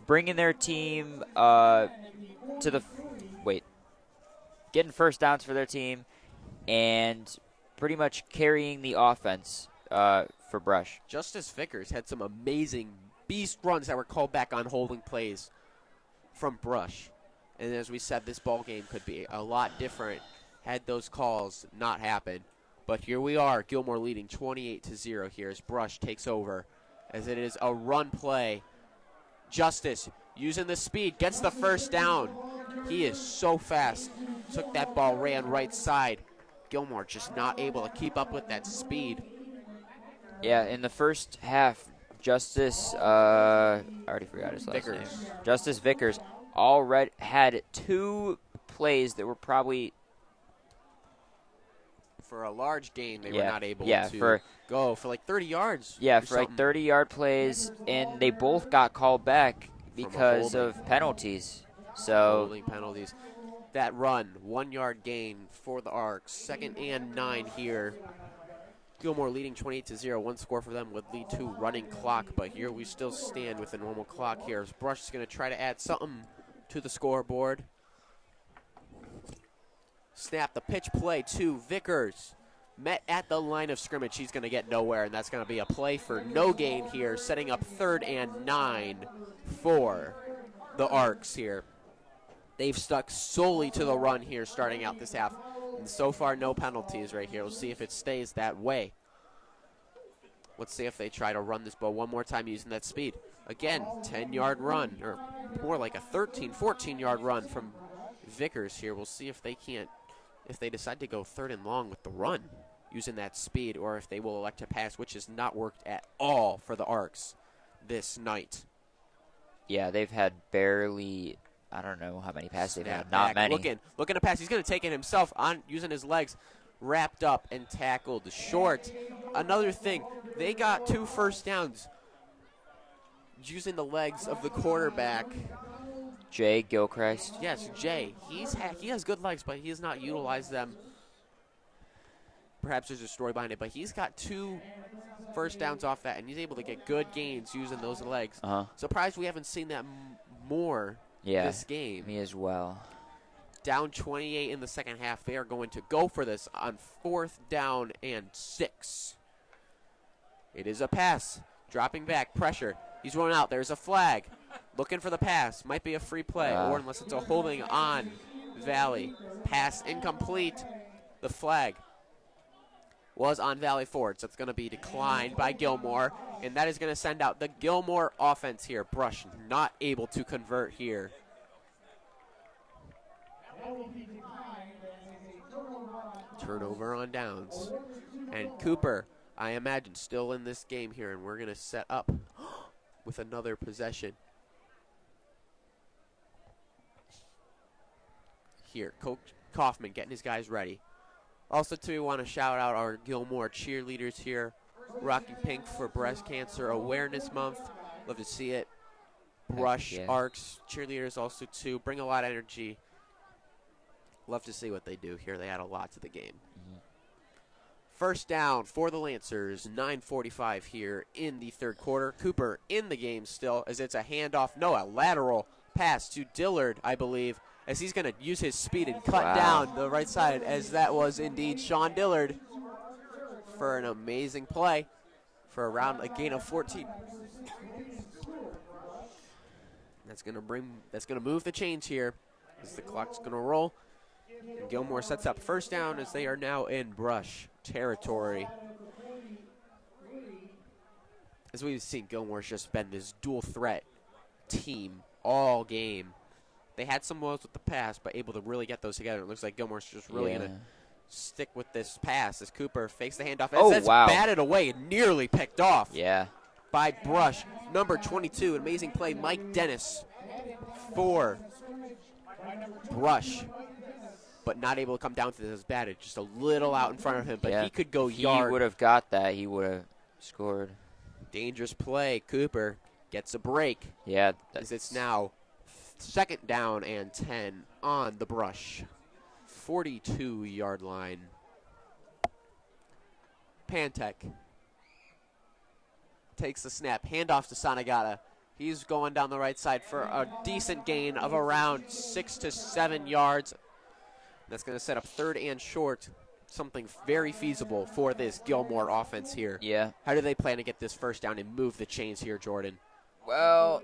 bringing their team getting first downs for their team and pretty much carrying the offense for Brush.
Justice Vickers had some amazing beast runs that were called back on holding plays from Brush. And as we said, this ball game could be a lot different had those calls not happened. But here we are, Gilmour leading 28-0 here as Brush takes over. As it is a run play. Justice using the speed, gets the first down. He is so fast. Took that ball, ran right side. Gilmour just not able to keep up with that speed.
Yeah, in the first half, Justice, I already forgot his last name. Justice Vickers already had two plays that were probably,
for a large gain, they were not able to go for like 30 yards.
Yeah, for like 30-yard plays, and they both got called back because of penalties. So
holding penalties. That run, 1 yard gain for the Arcs. 2nd and 9 here. Gilmour leading 28-0. One score for them would lead to running clock, but here we still stand with a normal clock here. As Brush is going to try to add something to the scoreboard. Snap the pitch play to Vickers. Met at the line of scrimmage. He's going to get nowhere, and that's going to be a play for no gain here, setting up 3rd and 9 for the Arcs here. They've stuck solely to the run here starting out this half. And so far, no penalties right here. We'll see if it stays that way. Let's see if they try to run this ball one more time using that speed. Again, 10-yard run, or more like a 13, 14-yard run from Vickers here. We'll see if they can't, if they decide to go 3rd and long with the run using that speed, or if they will elect to pass, which has not worked at all for the Arcs this night.
Yeah, they've had barely, I don't know how many passes they've had. Not many.
Looking to pass. He's going to take it himself on using his legs, wrapped up and tackled short. Another thing, they got 2 first downs using the legs of the quarterback.
Jay Gilchrist.
Yes, Jay. He has good legs, but he has not utilized them. Perhaps there's a story behind it, but he's got 2 first downs off that, and he's able to get good gains using those legs. Surprised we haven't seen that more this game.
Me as well.
Down 28 in the second half. They are going to go for this on 4th down and 6. It is a pass. Dropping back. Pressure. He's running out. There's a flag. Looking for the pass. Might be a free play, or unless it's a holding on Valley. Pass incomplete. The flag was on Valley Ford, so it's going to be declined by Gilmour, and that is going to send out the Gilmour offense here. Brush not able to convert here. Turnover on downs. And Cooper, I imagine, still in this game here, and we're going to set up with another possession. Here, Coach Kaufman getting his guys ready. Also, too, we want to shout out our Gilmour cheerleaders here, rocking pink for Breast Cancer Awareness Month. Love to see it. Brush,
yeah.
Arcs, cheerleaders also, too. Bring a lot of energy. Love to see what they do here. They add a lot to the game. First down for the Lancers, 9:45 here in the third quarter. Cooper in the game still as it's a handoff. No, a lateral pass to Dillard, I believe, as he's going to use his speed and cut down the right side, as that was indeed Sean Dillard for an amazing play for a gain of 14. That's going to move the chains here as the clock's going to roll. And Gilmour sets up first down as they are now in brush territory. As we've seen, Gilmour's just been this dual threat team all game. They had some woes with the pass, but able to really get those together. It looks like Gilmour's just really going to stick with this pass as Cooper fakes the handoff.
Oh,
that's
wow.
batted away and nearly picked off by Brush. Number 22, an amazing play, Mike Dennis for Brush, but not able to come down to this batted. Just a little out in front of him, but he could go yard.
He would have got that. He would have scored.
Dangerous play. Cooper gets a break.
Yeah.
As it's now second down and 10 on the Brush. 42-yard line. Pantek takes the snap. Handoff to Sanagata. He's going down the right side for a decent gain of around 6 to 7 yards. That's going to set up third and short. Something very feasible for this Gilmour offense here.
Yeah.
How do they plan to get this first down and move the chains here, Jordan?
Well,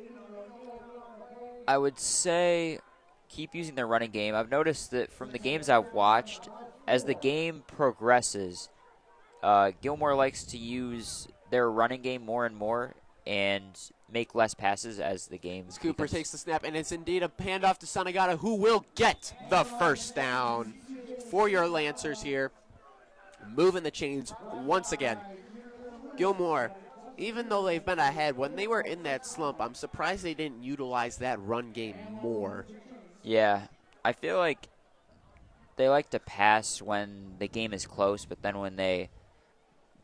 I would say keep using their running game. I've noticed that from the games I've watched, as the game progresses, Gilmour likes to use their running game more and more and make less passes as the game
Cooper takes the snap, and it's indeed a handoff to Sanagata, who will get the first down for your Lancers here. Moving the chains once again. Gilmour, even though they've been ahead, when they were in that slump, I'm surprised they didn't utilize that run game more.
Yeah, I feel like they like to pass when the game is close, but then when they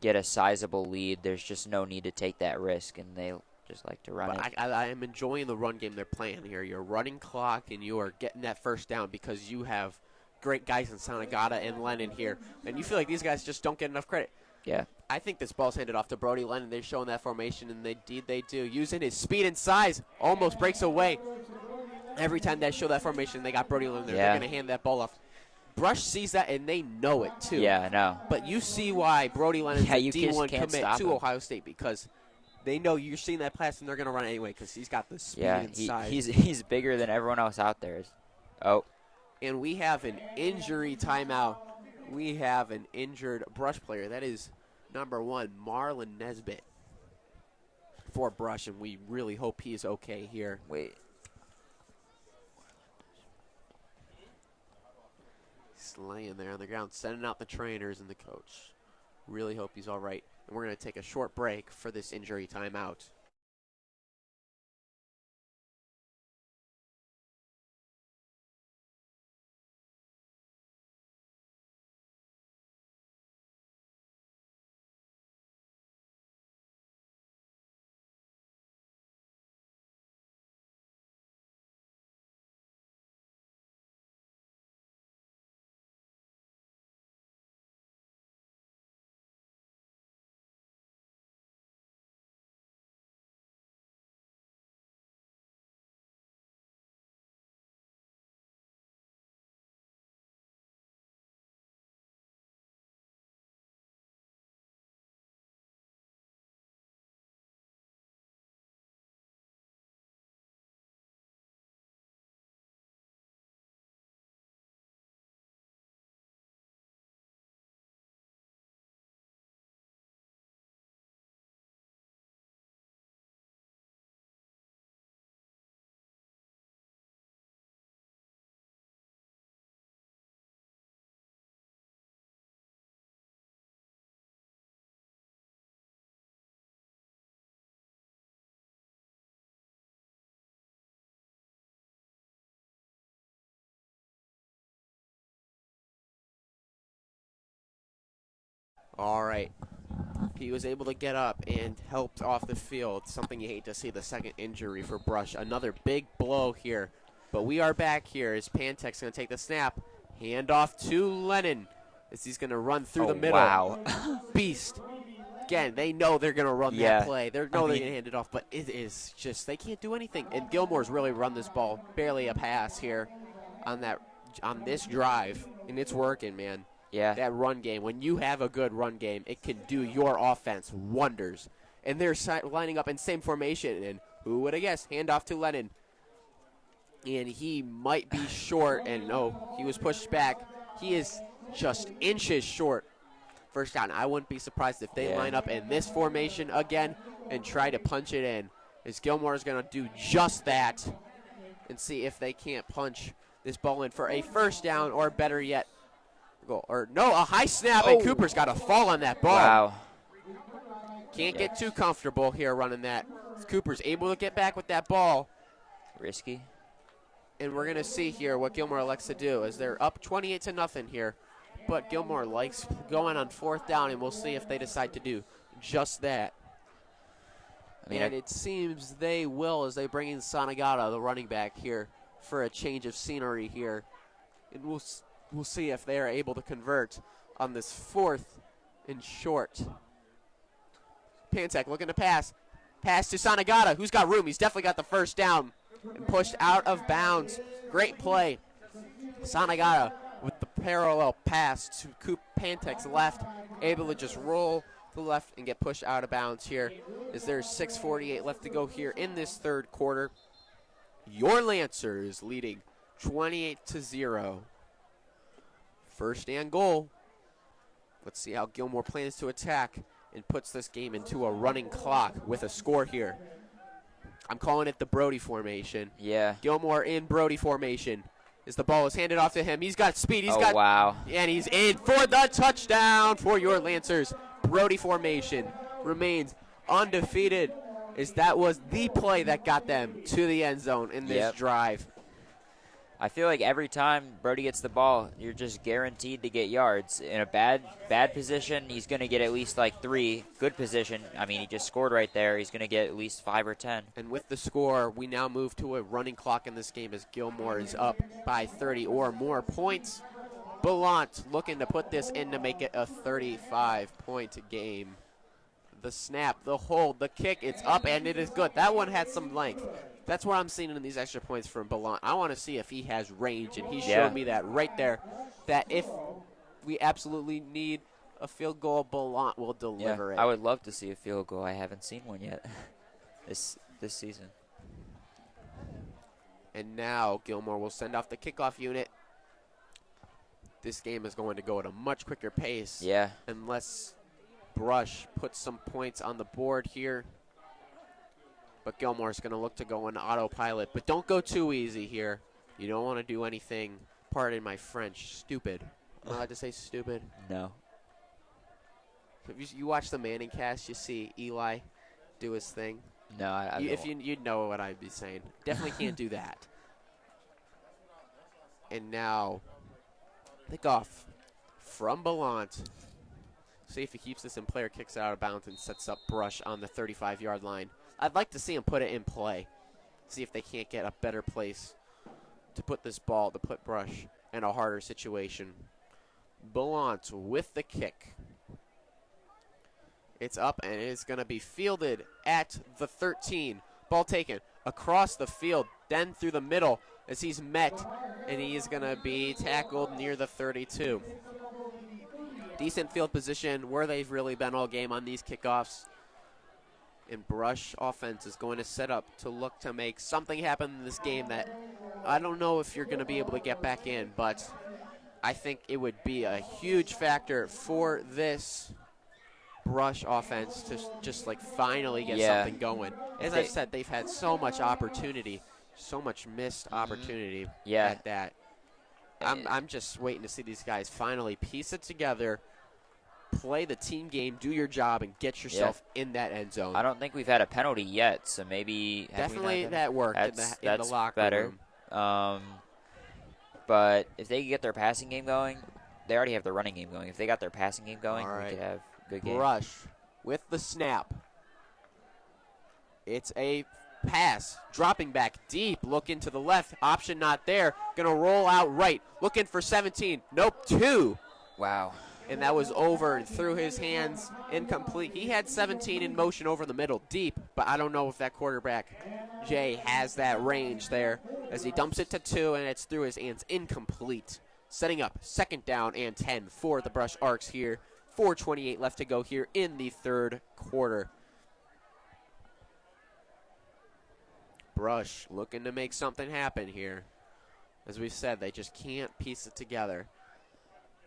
get a sizable lead, there's just no need to take that risk, and they just like to run it.
I am enjoying the run game they're playing here. You're running clock, and you are getting that first down because you have great guys in Sanagata and Lennon here, and you feel like these guys just don't get enough credit.
Yeah.
I think this ball's handed off to Brody Lennon. They're showing that formation, and they do. Using his speed and size, almost breaks away. Every time they show that formation, they got Brody Lennon there. They're going to hand that ball off. Brush sees that, and they know it, too.
Yeah, I know.
But you see why Brody Lennon's a D1
can't
commit to Ohio State, because they know you're seeing that pass, and they're going to run it anyway because he's got the speed and size.
He's bigger than everyone else out there. Oh.
And we have an injury timeout. We have an injured Brush player. That is number 1, Marlon Nesbitt for Brush, and we really hope he is okay here.
Wait.
He's laying there on the ground, sending out the trainers and the coach. Really hope he's all right. And we're going to take a short break for this injury timeout. All right. He was able to get up and helped off the field. Something you hate to see, the second injury for Brush. Another big blow here. But we are back here as Pantek's going to take the snap. Hand off to Lennon as he's going to run through the middle.
Wow.
Beast. Again, they know they're going to run that play. They're going to hand it off, but it is just, they can't do anything. And Gilmour's really run this ball. Barely a pass here on this drive. And it's working, man.
Yeah.
That run game, when you have a good run game, it can do your offense wonders. And they're lining up in same formation. And who would have guessed? Hand off to Lennon. And he might be short. And no, he was pushed back. He is just inches short. First down. I wouldn't be surprised if they line up in this formation again and try to punch it in. As Gilmour is going to do just that and see if they can't punch this ball in for a first down, or better yet, a high snap, and Cooper's got to fall on that ball.
Wow.
Can't get too comfortable here running that. Cooper's able to get back with that ball.
Risky.
And we're going to see here what Gilmour elects to do as they're up 28-0 here. But Gilmour likes going on fourth down, and we'll see if they decide to do just that. And it seems they will as they bring in Sanagata, the running back, here for a change of scenery here. And we'll see if they are able to convert on this 4th and short. Pantek looking to pass. Pass to Sanagata, who's got room. He's definitely got the first down. And pushed out of bounds. Great play. Sanagata with the parallel pass to Pantek's left. Able to just roll to the left and get pushed out of bounds here. As there's 6:48 left to go here in this third quarter. Your Lancers leading 28-0. First and goal. Let's see how Gilmour plans to attack and puts this game into a running clock with a score here. I'm calling it the Brody formation.
Yeah.
Gilmour in Brody formation. As the ball is handed off to him. He's got speed.
Wow.
And he's in for the touchdown for your Lancers. Brody formation remains undefeated, as that was the play that got them to the end zone in this drive.
I feel like every time Brody gets the ball, you're just guaranteed to get yards. In a bad position, he's going to get at least like 3. Good position, I mean, he just scored right there. He's going to get at least 5 or 10.
And with the score, we now move to a running clock in this game as Gilmour is up by 30 or more points. Bellant looking to put this in to make it a 35-point game. The snap, the hold, the kick, it's up, and it is good. That one had some length. That's what I'm seeing in these extra points from Bellant. I want to see if he has range, and he showed me that right there, that if we absolutely need a field goal, Bellant will deliver it.
I would love to see a field goal. I haven't seen one yet this season.
And now Gilmour will send off the kickoff unit. This game is going to go at a much quicker pace.
Yeah.
Unless Brush puts some points on the board here. But Gilmour's going to look to go on autopilot. But don't go too easy here. You don't want to do anything, pardon my French, stupid. Am I allowed to say stupid?
No.
If you watch the Manning cast, you see Eli do his thing.
No,
you'd know what I'd be saying. Definitely can't do that. And now, kickoff from Bellant. See if he keeps this in play or kicks it out of bounds and sets up Brush on the 35-yard line. I'd like to see him put it in play. See if they can't get a better place to put this ball, to put Brush in a harder situation. Bellant with the kick. It's up, and it's going to be fielded at the 13. Ball taken across the field, then through the middle as he's met, and he is going to be tackled near the 32. Decent field position where they've really been all game on these kickoffs. And Brush offense is going to set up to look to make something happen in this game that I don't know if you're going to be able to get back in, but I think it would be a huge factor for this Brush offense to just like finally get something going. As I said, they've had so much opportunity, so much missed opportunity at that. I'm just waiting to see these guys finally piece it together, play the team game, do your job, and get yourself in that end zone.
I don't think we've had a penalty yet, so maybe
definitely that worked in the locker room.
But if they get their passing game going, they already have their running game going. If they got their passing game going, we could have Good game.
Brush with the snap. It's a pass. Dropping back deep. Looking to the left. Option not there. Going to roll out right. Looking for 17. Nope, 2.
Wow.
And that was over and through his hands. Incomplete. He had 17 in motion over the middle. Deep. But I don't know if that quarterback, Jay, has that range there. As he dumps it to 2, and it's through his hands. Incomplete. Setting up 2nd down and 10 for the Brush Arcs here. 4:28 left to go here in the 3rd quarter. Brush looking to make something happen here. As we said, they just can't piece it together.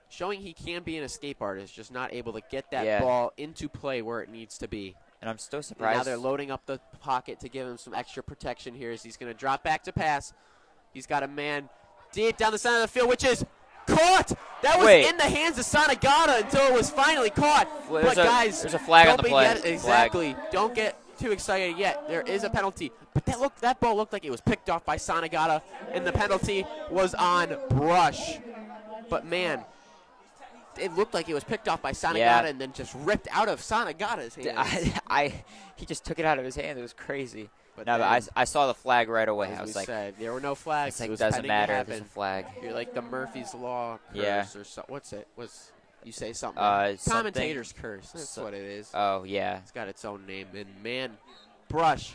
Showing he can be an escape artist, just not able to get that ball into play where it needs to be.
And I'm still surprised.
Now they're loading up the pocket to give him some extra protection here as he's going to drop back to pass. He's got a man deep down the center of the field, which is caught. That was in the hands of Sanagata until it was finally caught.
Well,
guys,
there's a flag on the play.
Exactly. Don't get too excited yet. There is a penalty. But that ball looked like it was picked off by Sanagata, and the penalty was on Brush. But, man, it looked like it was picked off by Sanagata and then just ripped out of Sanagata's hands.
He just took it out of his hand. It was crazy.
But
I saw the flag right away.
As
I was
we
like,
said, there were no flags.
It
was
doesn't matter.
To
There's a flag.
You're like the Murphy's Law curse or so. What's it? You say something? Commentator's curse. That's what it is.
Oh, yeah.
It's got its own name. And, man, Brush,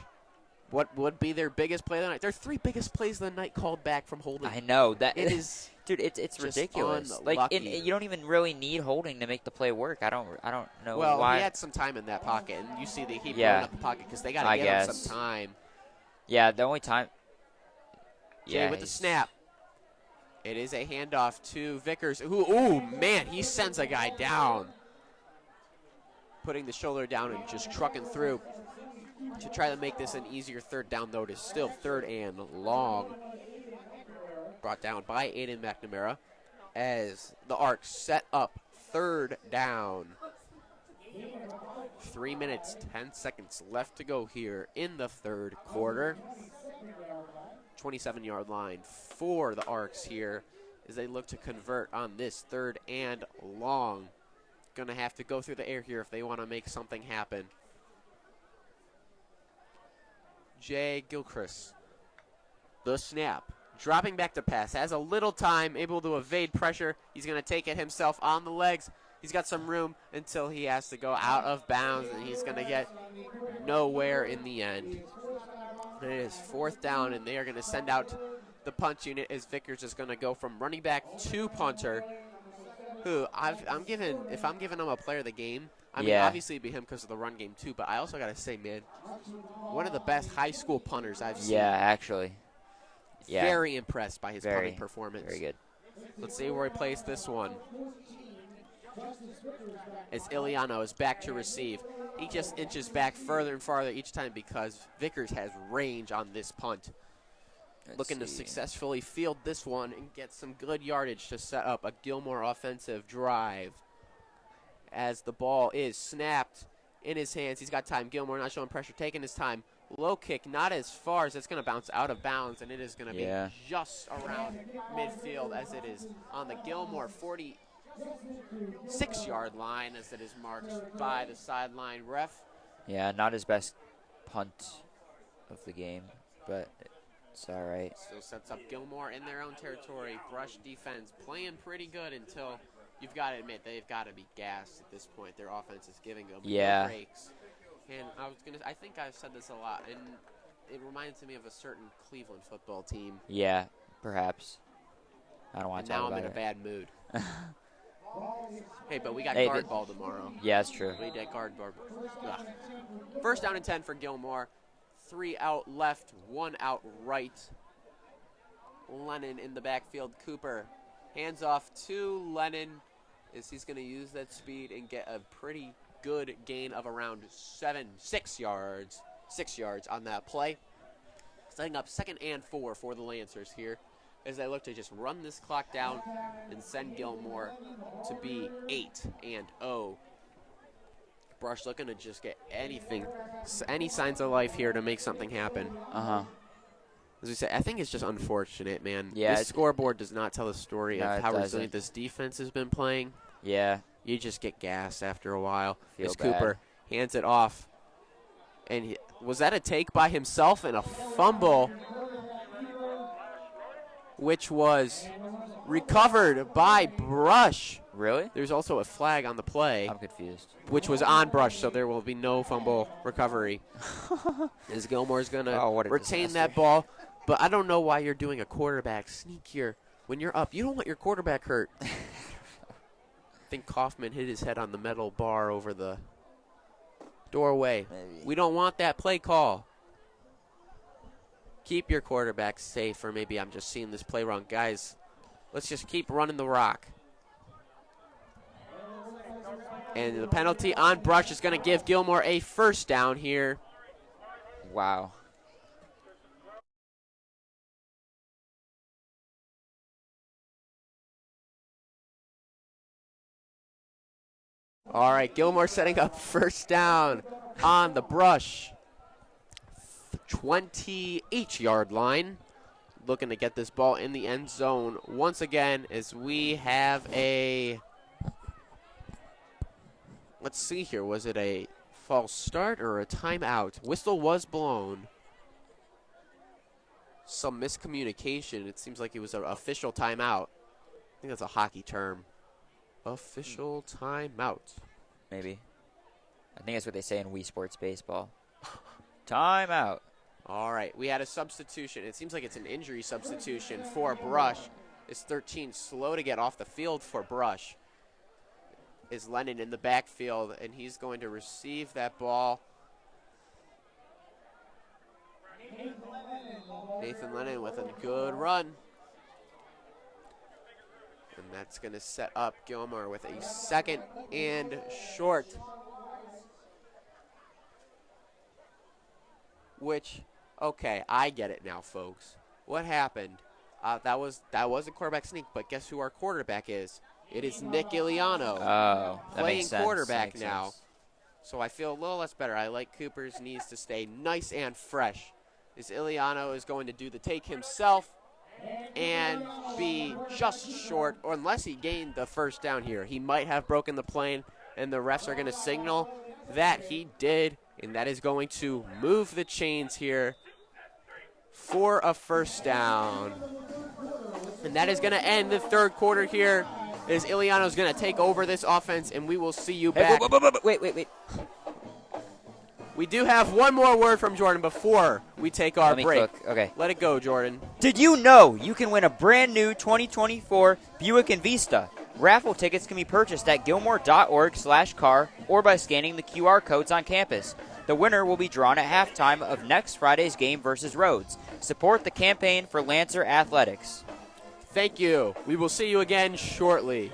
what would be their biggest play of the night? Their 3 biggest plays of the night called back from holding.
I know. It
is
dude, it's ridiculous.
Unlucky.
You don't even really need holding to make the play work. I don't know why.
Well, he had some time in that pocket, and you see that he blowing up the pocket because they got to give him some time.
Yeah, the only time.
Jay with the snap. It is a handoff to Vickers. Ooh, man, he sends a guy down. Putting the shoulder down and just trucking through to try to make this an easier 3rd down, though it is still 3rd and long. Brought down by Aiden McNamara as the Arcs set up 3rd down. 3 minutes, 10 seconds left to go here in the 3rd quarter. 27-yard line for the Arcs here as they look to convert on this 3rd and long. Going to have to go through the air here if they want to make something happen. Jay Gilchrist, the snap. Dropping back to pass, has a little time, able to evade pressure. He's going to take it himself on the legs. He's got some room until he has to go out of bounds, and he's going to get nowhere in the end. It is 4th down, and they are going to send out the punt unit as Vickers is going to go from running back to punter, who if I'm giving him a player of the game, I mean, obviously it'd be him because of the run game too, but I also got to say, man, one of the best high school punters I've seen.
Yeah, actually. Yeah.
Very impressed by his punting performance.
Very good.
Let's see where he plays this one. As Iliano is back to receive. He just inches back further and farther each time because Vickers has range on this punt. Looking to successfully field this one and get some good yardage to set up a Gilmour offensive drive. As the ball is snapped in his hands, he's got time. Gilmour not showing pressure, taking his time. Low kick, not as far as it's going to bounce out of bounds, and it is going to be just around midfield as it is on the Gilmour 46-yard line as it is marked by the sideline ref.
Yeah, not his best punt of the game, but it's all right.
Still sets up Gilmour in their own territory. Brush defense playing pretty good until you've got to admit they've got to be gassed at this point. Their offense is giving them no breaks. And I think I've said this a lot, and it reminds me of a certain Cleveland football team.
Yeah, perhaps. I don't want to talk about it.
Now I'm in a bad mood. Hey, but we got guard ball tomorrow.
Yeah, that's true.
We did guard ball. Ugh. 1st down and 10 for Gilmour. 3 out left, 1 out right. Lennon in the backfield. Cooper hands off to Lennon as he's going to use that speed and get a pretty good gain of around 6 yards. 6 yards on that play. Setting up 2nd and 4 for the Lancers here as they look to just run this clock down and send Gilmour to be 8-0. Brush looking to just get any signs of life here to make something happen. As we said, I think it's just unfortunate, man.
Yeah,
this scoreboard does not tell the story of how resilient this defense has been playing.
Yeah.
You just get gassed after a while.
Feel
As
bad.
Cooper hands it off. And was that a take by himself and a fumble, which was recovered by Brush.
Really?
There's also a flag on the play,
I'm confused.
which was on Brush, so there will be no fumble recovery. As Gilmour's going to retain
disaster.
that ball. But I don't know why you're doing a quarterback sneak here. When you're up, you don't want your quarterback hurt. I think Kaufman hit his head on the metal bar over the doorway.
Maybe.
We don't want that play call. Keep your quarterback safe, or maybe I'm just seeing this play wrong. Guys, let's just keep running the rock. And the penalty on Brush is going to give Gilmour a first down here.
Wow.
All right, Gilmour setting up first down on the Brush 28-yard line. Looking to get this ball in the end zone once again as we have a, let's see here, was it a false start or a timeout? Whistle was blown. Some miscommunication. It seems like it was an official timeout. I think that's a hockey term. Official timeout.
Maybe. I think that's what they say in Wii Sports Baseball. Timeout.
All right, we had a substitution. It seems like it's an injury substitution for Brush. Is 13 slow to get off the field for Brush? Is Lennon in the backfield, and he's going to receive that ball. Nathan Lennon with a good run. And that's going to set up Gilmour with a 2nd and short. Which, okay, I get it now, folks. What happened? That was a quarterback sneak, but guess who our quarterback is? It is Nick Iliano.
Oh, that
playing
makes sense.
quarterback
Makes
now.
sense.
So I feel a little less better. I like Cooper's needs to stay nice and fresh. As Iliano is going to do the take himself and be just short, or unless he gained the first down here. He might have broken the plane, and the refs are going to signal that he did, and that is going to move the chains here for a first down. And that is going to end the third quarter here, as Iliano's going to take over this offense, and we will see you back.
Wait.
We do have one more word from Jordan before we take our
Let me
break.
cook. Okay.
Let it go, Jordan.
Did you know you can win a brand new 2024 Buick Envista? Raffle tickets can be purchased at gilmour.org/car or by scanning the QR codes on campus. The winner will be drawn at halftime of next Friday's game versus Rhodes. Support the campaign for Lancer Athletics.
Thank you. We will see you again shortly.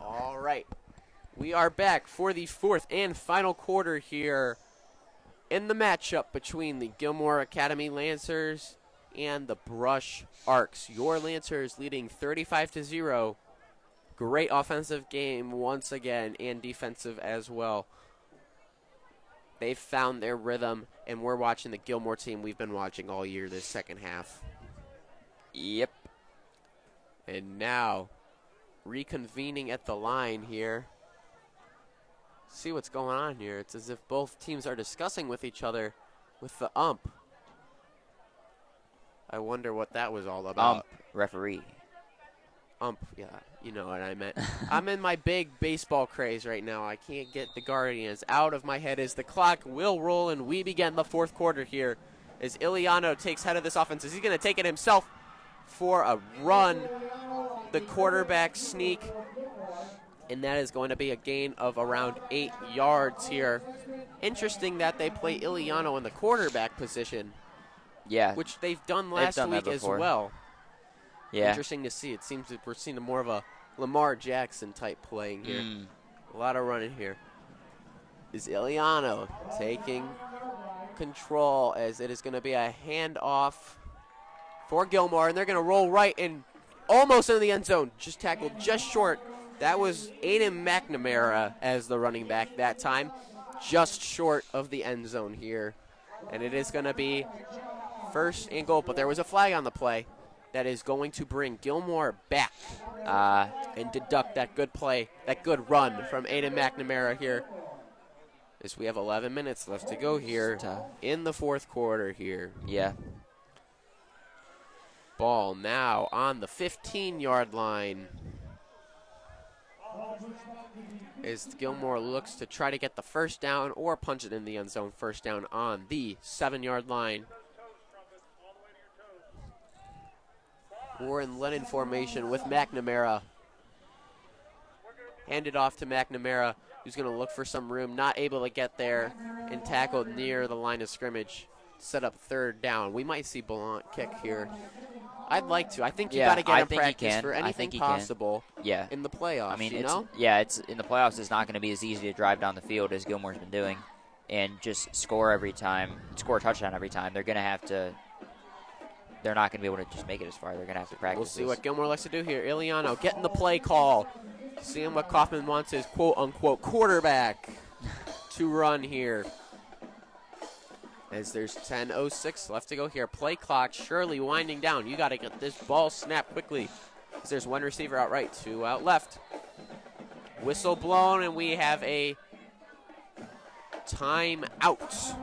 All right. We are back for the fourth and final quarter here in the matchup between the Gilmour Academy Lancers and the Brush Arcs. Your Lancers leading 35-0. Great offensive game once again, and defensive as well. They've found their rhythm, and we're watching the Gilmour team we've been watching all year this second half.
Yep.
And now, reconvening at the line here. See what's going on here. It's as if both teams are discussing with each other with the ump. I wonder what that was all about.
Referee.
Yeah, you know what I meant. I'm in my big baseball craze right now. I can't get the Guardians out of my head as the clock will roll, and we begin the fourth quarter here as Iliano takes head of this offense. Is he going to take it himself for a run? The quarterback sneak, and that is going to be a gain of around 8 yards here. Interesting that they play Iliano in the quarterback position,
Yeah.
which they've done last week as well.
Yeah.
Interesting to see. It seems that we're seeing more of a Lamar Jackson type playing here. A lot of running here. Is Iliano taking control as it is going to be a handoff for Gilmour, and they're going to roll right and almost in the end zone. Just tackled just short. That was Aiden McNamara as the running back that time. Just short of the end zone here. And it is going to be first and goal, but there was a flag on the play that is going to bring Gilmour back and deduct that good play, that good run from Aiden McNamara here. As we have 11 minutes left to go here in the fourth quarter here.
Yeah.
Ball now on the 15-yard line. As Gilmour looks to try to get the first down or punch it in the end zone. First down on the 7-yard line. We're in Lennon formation with McNamara. Handed off to McNamara, who's going to look for some room. Not able to get there and tackled near the line of scrimmage. Set up third down. We might see Ballant kick here. I'd like to. I think you got to get him practice for anything possible in the playoffs.
I mean,
it's
in the playoffs. It's not going to be as easy to drive down the field as Gilmour's been doing, and just score every time, score a touchdown every time. They're going to have to. They're not going to be able to just make it as far. They're going to have to practice.
We'll see what Gilmour likes to do here. Iliano getting the play call. Seeing what Kaufman wants his quote-unquote quarterback to run here. As there's 10:06 left to go here. Play clock surely winding down. You got to get this ball snapped quickly. As there's one receiver out right, two out left. Whistle blown, and we have a timeout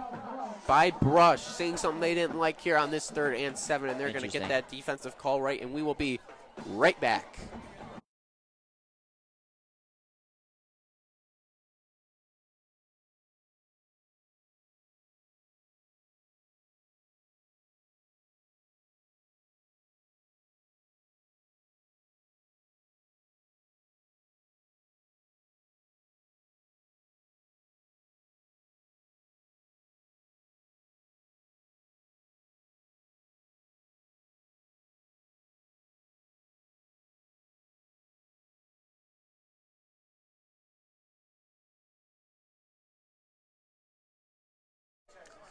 by Brush, saying something they didn't like here on this 3rd and 7, and they're going to get that defensive call right, and we will be right back.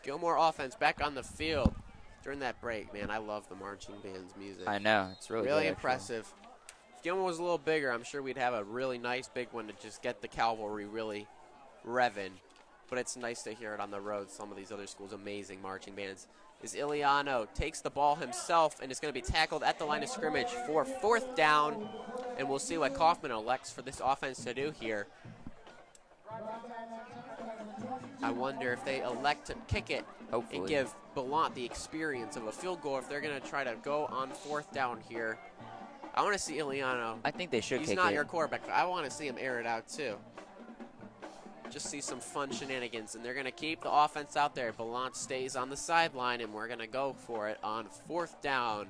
Gilmour offense back on the field during that break. Man, I love the marching band's music.
I know. It's really good,
impressive. If Gilmour was a little bigger, I'm sure we'd have a really nice big one to just get the cavalry really revving. But it's nice to hear it on the road. Some of these other schools, amazing marching bands. Is Iliano takes the ball himself and is going to be tackled at the line of scrimmage for 4th down. And we'll see what Kaufman elects for this offense to do here. I wonder if they elect to kick it and give Ballant the experience of a field goal if they're going to try to go on 4th down here. I want to see Iliano.
I think they should kick it.
He's not your quarterback, but I want to see him air it out too. Just see some fun shenanigans, and they're going to keep the offense out there. Ballant stays on the sideline, and we're going to go for it on 4th down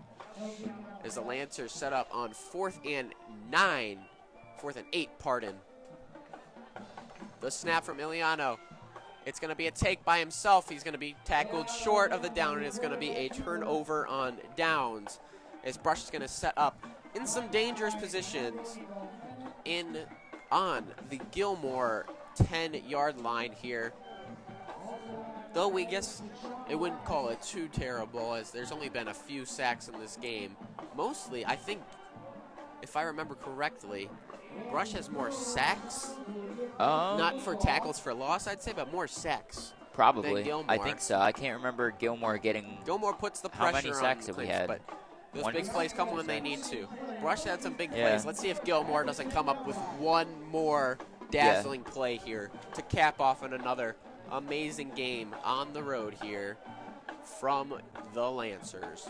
as the Lancers set up on 4th and 8, pardon. The snap from Iliano. It's going to be a take by himself. He's going to be tackled short of the down, and it's going to be a turnover on downs as Brush is going to set up in some dangerous positions on the Gilmour 10-yard line here. Though we guess it wouldn't call it too terrible as there's only been a few sacks in this game. Mostly, I think, if I remember correctly, Brush has more sacks. Not for tackles for loss, I'd say, but more sacks.
Probably. I think so. I can't remember Gilmour getting.
Gilmour puts the pressure on.
How many sacks have we had?
But those big plays come when they need to. Brush had some big plays. Let's see if Gilmour doesn't come up with one more dazzling play here to cap off on another amazing game on the road here from the Lancers.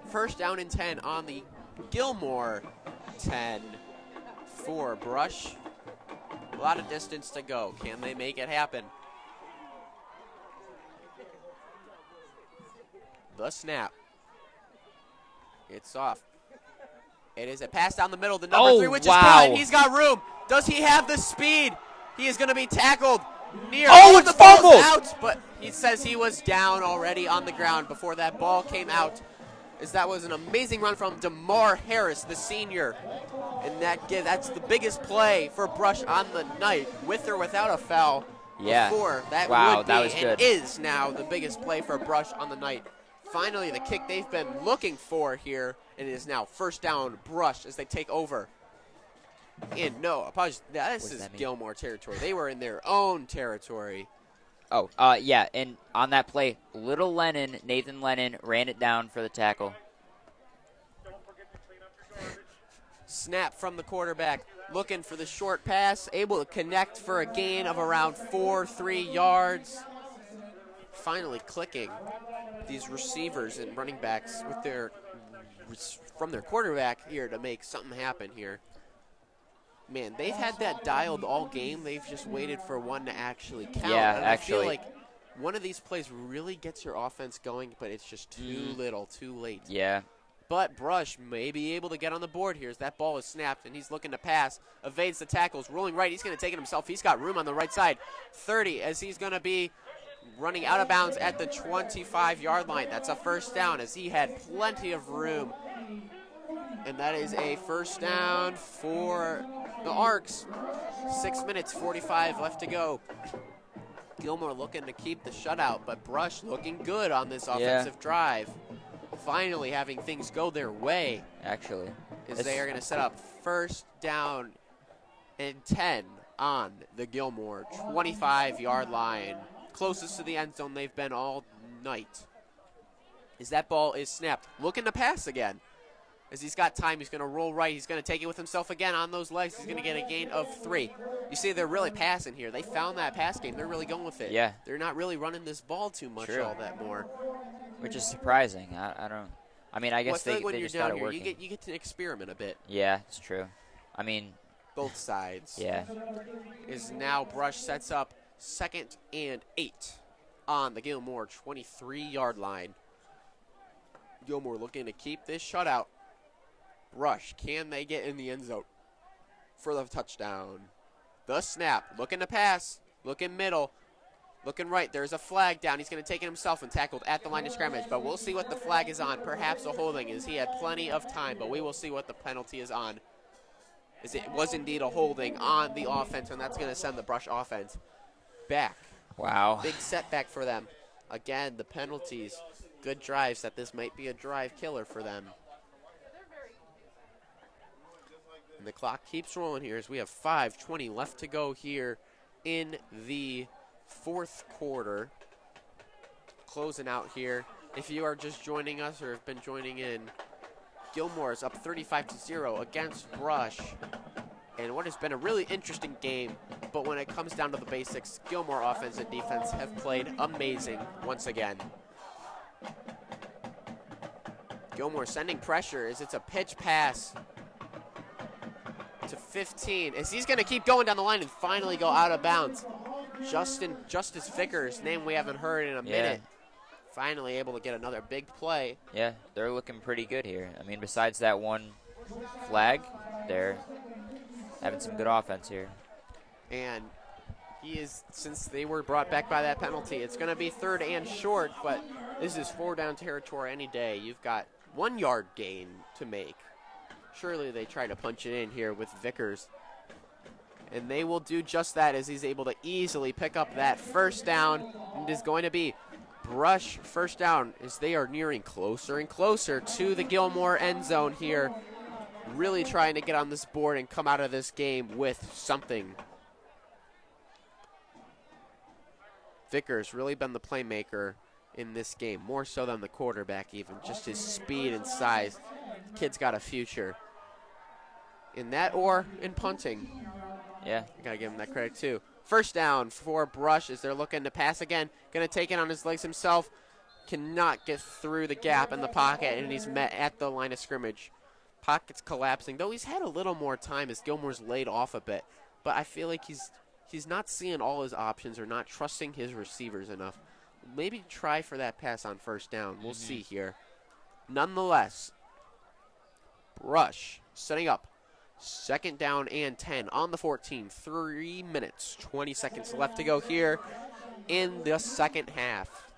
First down and 10 on the Gilmour 10 for Brush. A lot of distance to go. Can they make it happen? The snap. It's off. It is a pass down the middle. The number 3, which is good. He's got room. Does he have the speed? He is going to be tackled near.
Oh, it's fumbled.
Out, but he says he was down already on the ground before that ball came out. As that was an amazing run from DeMar Harris, the senior. And that's the biggest play for Brush on the night, with or without a foul.
Yeah.
Before, that would be
that was
and
good.
is now the biggest play for Brush on the night. Finally, the kick they've been looking for here, and it is now first down Brush as they take over. And no, apologies, this is Gilmour territory. They were in their own territory.
Oh, yeah, and on that play, Nathan Lennon ran it down for the tackle.
Snap from the quarterback, looking for the short pass, able to connect for a gain of around 3 yards. Finally clicking these receivers and running backs from their quarterback here to make something happen here. Man, they've had that dialed all game. They've just waited for one to actually count.
Yeah,
and
actually.
I feel like one of these plays really gets your offense going, but it's just too little, too late.
Yeah.
But Brush may be able to get on the board here as that ball is snapped, and he's looking to pass, evades the tackles, rolling right. He's going to take it himself. He's got room on the right side. 30 as he's going to be running out of bounds at the 25-yard line. That's a first down as he had plenty of room. And that is a first down for the Arcs. 6 minutes, 45 left to go. Gilmour looking to keep the shutout, but Brush looking good on this offensive drive. Finally having things go their way.
Actually.
As they are going to set up first down and 10 on the Gilmour 25-yard line. Closest to the end zone they've been all night. As that ball is snapped. Looking to pass again. As he's got time, he's going to roll right. He's going to take it with himself again on those legs. He's going to get a gain of 3. You see, they're really passing here. They found that pass game. They're really going with it.
Yeah.
They're not really running this ball too much all that more.
Which is surprising. I guess they just got it working.
You get to experiment a bit.
Yeah, it's true.
Both sides.
Yeah.
Is now Brush sets up 2nd and 8 on the Gilmour 23-yard line. Gilmour looking to keep this shutout. Brush, can they get in the end zone for the touchdown? The snap, looking to pass, looking middle, looking right. There's a flag down. He's going to take it himself and tackled at the line of scrimmage, but we'll see what the flag is on. Perhaps a holding, as he had plenty of time, but we will see what the penalty is on. As it was indeed a holding on the offense, and that's going to send the Brush offense back.
Wow.
Big setback for them. Again, the penalties, good drives, that this might be a drive killer for them. And the clock keeps rolling here as we have 5:20 left to go here in the 4th quarter. Closing out here. If you are just joining us or have been joining in, Gilmour is up 35-0 against Brush. And what has been a really interesting game, but when it comes down to the basics, Gilmour offense and defense have played amazing once again. Gilmour sending pressure as it's a pitch pass to 15, as he's going to keep going down the line and finally go out of bounds. Justice Vickers, name we haven't heard in a minute, finally able to get another big play.
Yeah, they're looking pretty good here. Besides that one flag, they're having some good offense here.
And since they were brought back by that penalty, it's going to be 3rd and short, but this is 4-down territory any day. You've got 1 yard gain to make. Surely they try to punch it in here with Vickers. And they will do just that, as he's able to easily pick up that first down. It is going to be Brush first down as they are nearing closer and closer to the Gilmour end zone here. Really trying to get on this board and come out of this game with something. Vickers really been the playmaker in this game, more so than the quarterback even. Just his speed and size. The kid's got a future in that or in punting.
Yeah.
Got to give him that credit too. First down for Brush as they're looking to pass again. Going to take it on his legs himself. Cannot get through the gap in the pocket, and he's met at the line of scrimmage. Pocket's collapsing, though he's had a little more time as Gilmour's laid off a bit. But I feel like he's not seeing all his options or not trusting his receivers enough. Maybe try for that pass on first down. We'll see here. Nonetheless, Brush setting up. Second down and 10 on the 14. 3 minutes, 20 seconds left to go here in the second half.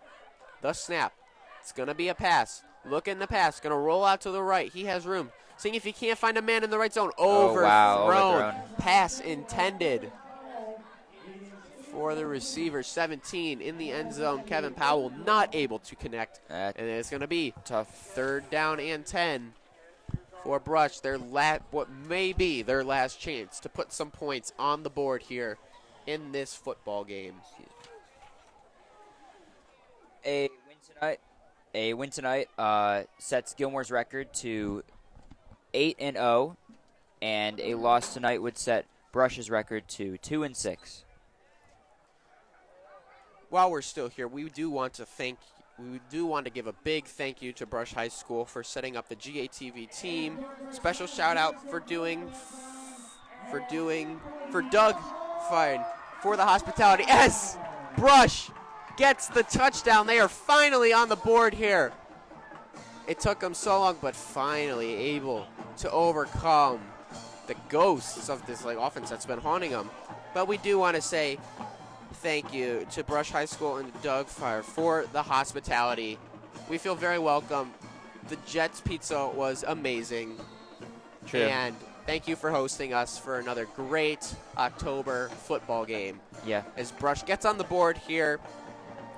The snap. It's going to be a pass. Look in the pass. Going to roll out to the right. He has room. Seeing if he can't find a man in the right zone. Overthrown. Pass intended for the receiver. 17 in the end zone. Kevin Powell not able to connect. And it's going to be
tough.
Third down and 10 for Brush. What may be their last chance to put some points on the board here in this football game.
A win tonight sets Gilmour's record to 8-0, and a loss tonight would set Brush's record to 2-6.
While we're still here, we do want to give a big thank you to Brush High School for setting up the GATV team. Special shout out for Doug Fine for the hospitality. Yes, Brush gets the touchdown. They are finally on the board here. It took them so long, but finally able to overcome the ghosts of this offense that's been haunting them. But we do want to say thank you to Brush High School and Doug Fire for the hospitality. We feel very welcome. The Jets Pizza was amazing.
True.
And thank you for hosting us for another great October football game.
Yeah.
As Brush gets on the board here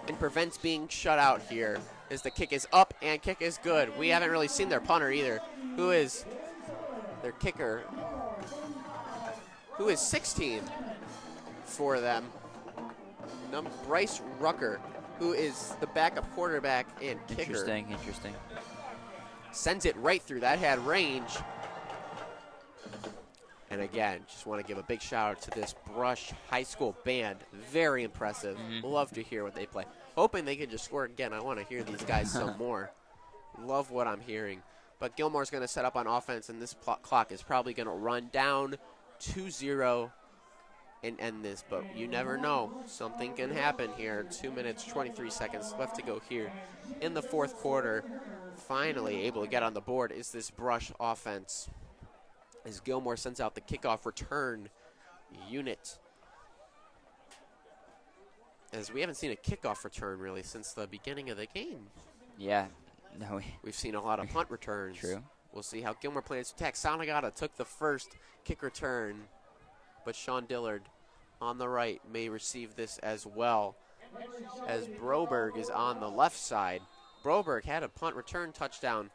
and prevents being shut out here, as the kick is up and kick is good. We haven't really seen their punter either, who is their kicker, who is 16 for them. Bryce Rucker, who is the backup quarterback and kicker.
Interesting.
Sends it right through. That had range. And again, just want to give a big shout out to this Brush High School band. Very impressive. Love to hear what they play. Hoping they could just score again. I want to hear these guys some more. Love what I'm hearing. But Gilmour's going to set up on offense, and this clock is probably going to run down 2-0 and end this. But you never know. Something can happen here. 2 minutes, 23 seconds left to go here in the fourth quarter. Finally able to get on the board is this Brush offense, as Gilmour sends out the kickoff return unit. As we haven't seen a kickoff return really since the beginning of the game.
Yeah. No.
We've seen a lot of punt returns.
True.
We'll see how Gilmour plans to attack. Sanagata took the first kick return, but Sean Dillard on the right may receive this as well, as Broberg is on the left side. Broberg had a punt return touchdown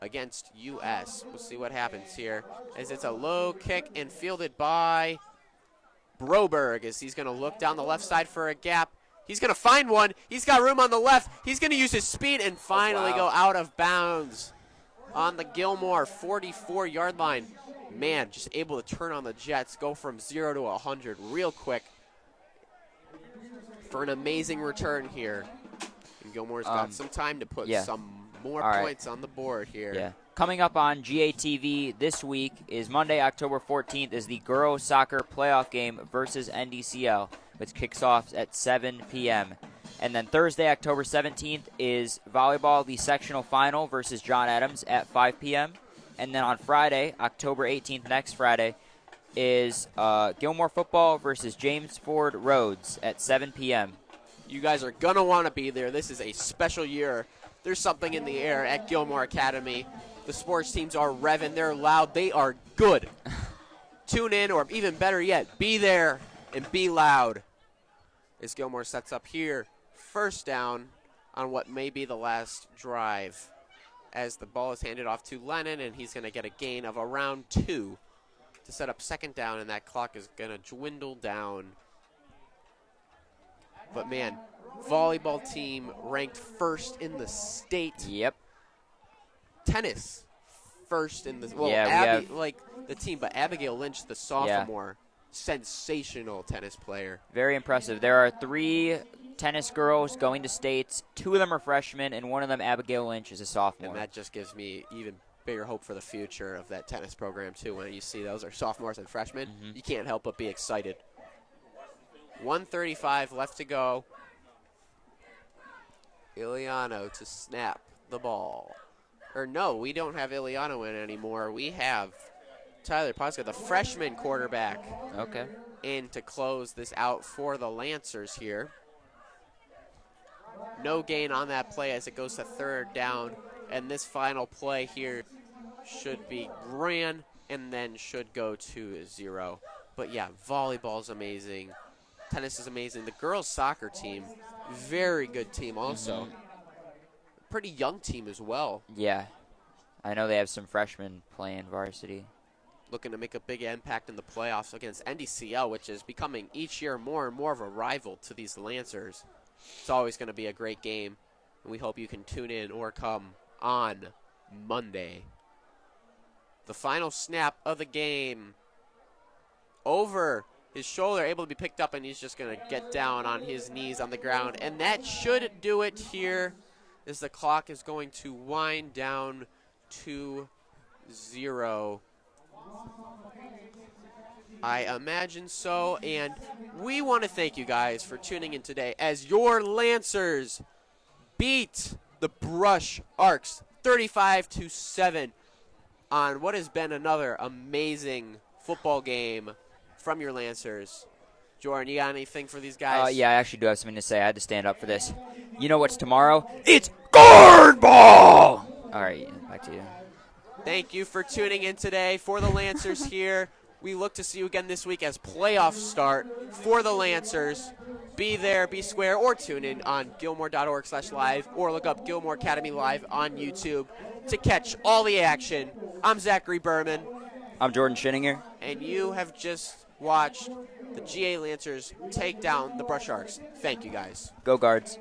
against US. We'll see what happens here, as it's a low kick and fielded by Broberg, as he's going to look down the left side for a gap. He's going to find one. He's got room on the left. He's going to use his speed and finally go out of bounds on the Gilmour 44-yard line. Man, just able to turn on the Jets, go from 0 to 100 real quick for an amazing return here. And Gilmour's got some time to put some more points on the board here.
Yeah. Coming up on GATV this week is Monday, October 14th, is the girls soccer playoff game versus NDCL, which kicks off at 7 p.m. And then Thursday, October 17th, is volleyball, the sectional final versus John Adams at 5 p.m. And then on Friday, October 18th, next Friday, is Gilmour football versus James Ford Rhodes at 7 p.m.
You guys are going to want to be there. This is a special year. There's something in the air at Gilmour Academy. The sports teams are revving. They're loud. They are good. Tune in, or even better yet, be there and be loud. As Gilmour sets up here, first down on what may be the last drive, as the ball is handed off to Lennon, and he's going to get a gain of around 2 to set up second down, and that clock is going to dwindle down. But, man, volleyball team ranked first in the state.
Yep.
Tennis, first in the the team, but Abigail Lynch, the sophomore, sensational tennis player.
Very impressive. There are 3 tennis girls going to states. 2 of them are freshmen, and one of them, Abigail Lynch, is a sophomore.
And that just gives me even bigger hope for the future of that tennis program, too. When you see those are sophomores and freshmen, you can't help but be excited. 1:35 left to go. Iliano to snap the ball. Or no, we don't have Iliano in anymore. We have Tyler Poska, the freshman quarterback, in to close this out for the Lancers here. No gain on that play as it goes to third down. And this final play here should be ran and then should go to 0. But yeah, volleyball's amazing. Tennis is amazing. The girls' soccer team, very good team also. Pretty young team as well.
Yeah. I know they have some freshmen playing varsity.
Looking to make a big impact in the playoffs against NDCL, which is becoming each year more and more of a rival to these Lancers. It's always going to be a great game, and we hope you can tune in or come on Monday. The final snap of the game. Over his shoulder, able to be picked up, and he's just going to get down on his knees on the ground. And that should do it here, as the clock is going to wind down to 0. I imagine so, and we want to thank you guys for tuning in today as your Lancers beat the Brush Arcs 35-7 on what has been another amazing football game from your Lancers. Jordan, you got anything for these guys?
Yeah, I actually do have something to say. I had to stand up for this. You know what's tomorrow? It's guard ball! All right, back to you.
Thank you for tuning in today for the Lancers here. We look to see you again this week as playoffs start for the Lancers. Be there, be square, or tune in on Gilmour.org/live or look up Gilmour Academy Live on YouTube to catch all the action. I'm Zachary Berman.
I'm Jordan Schinninger.
And you have just watched the GA Lancers take down the Brush Arcs. Thank you, guys.
Go Guards.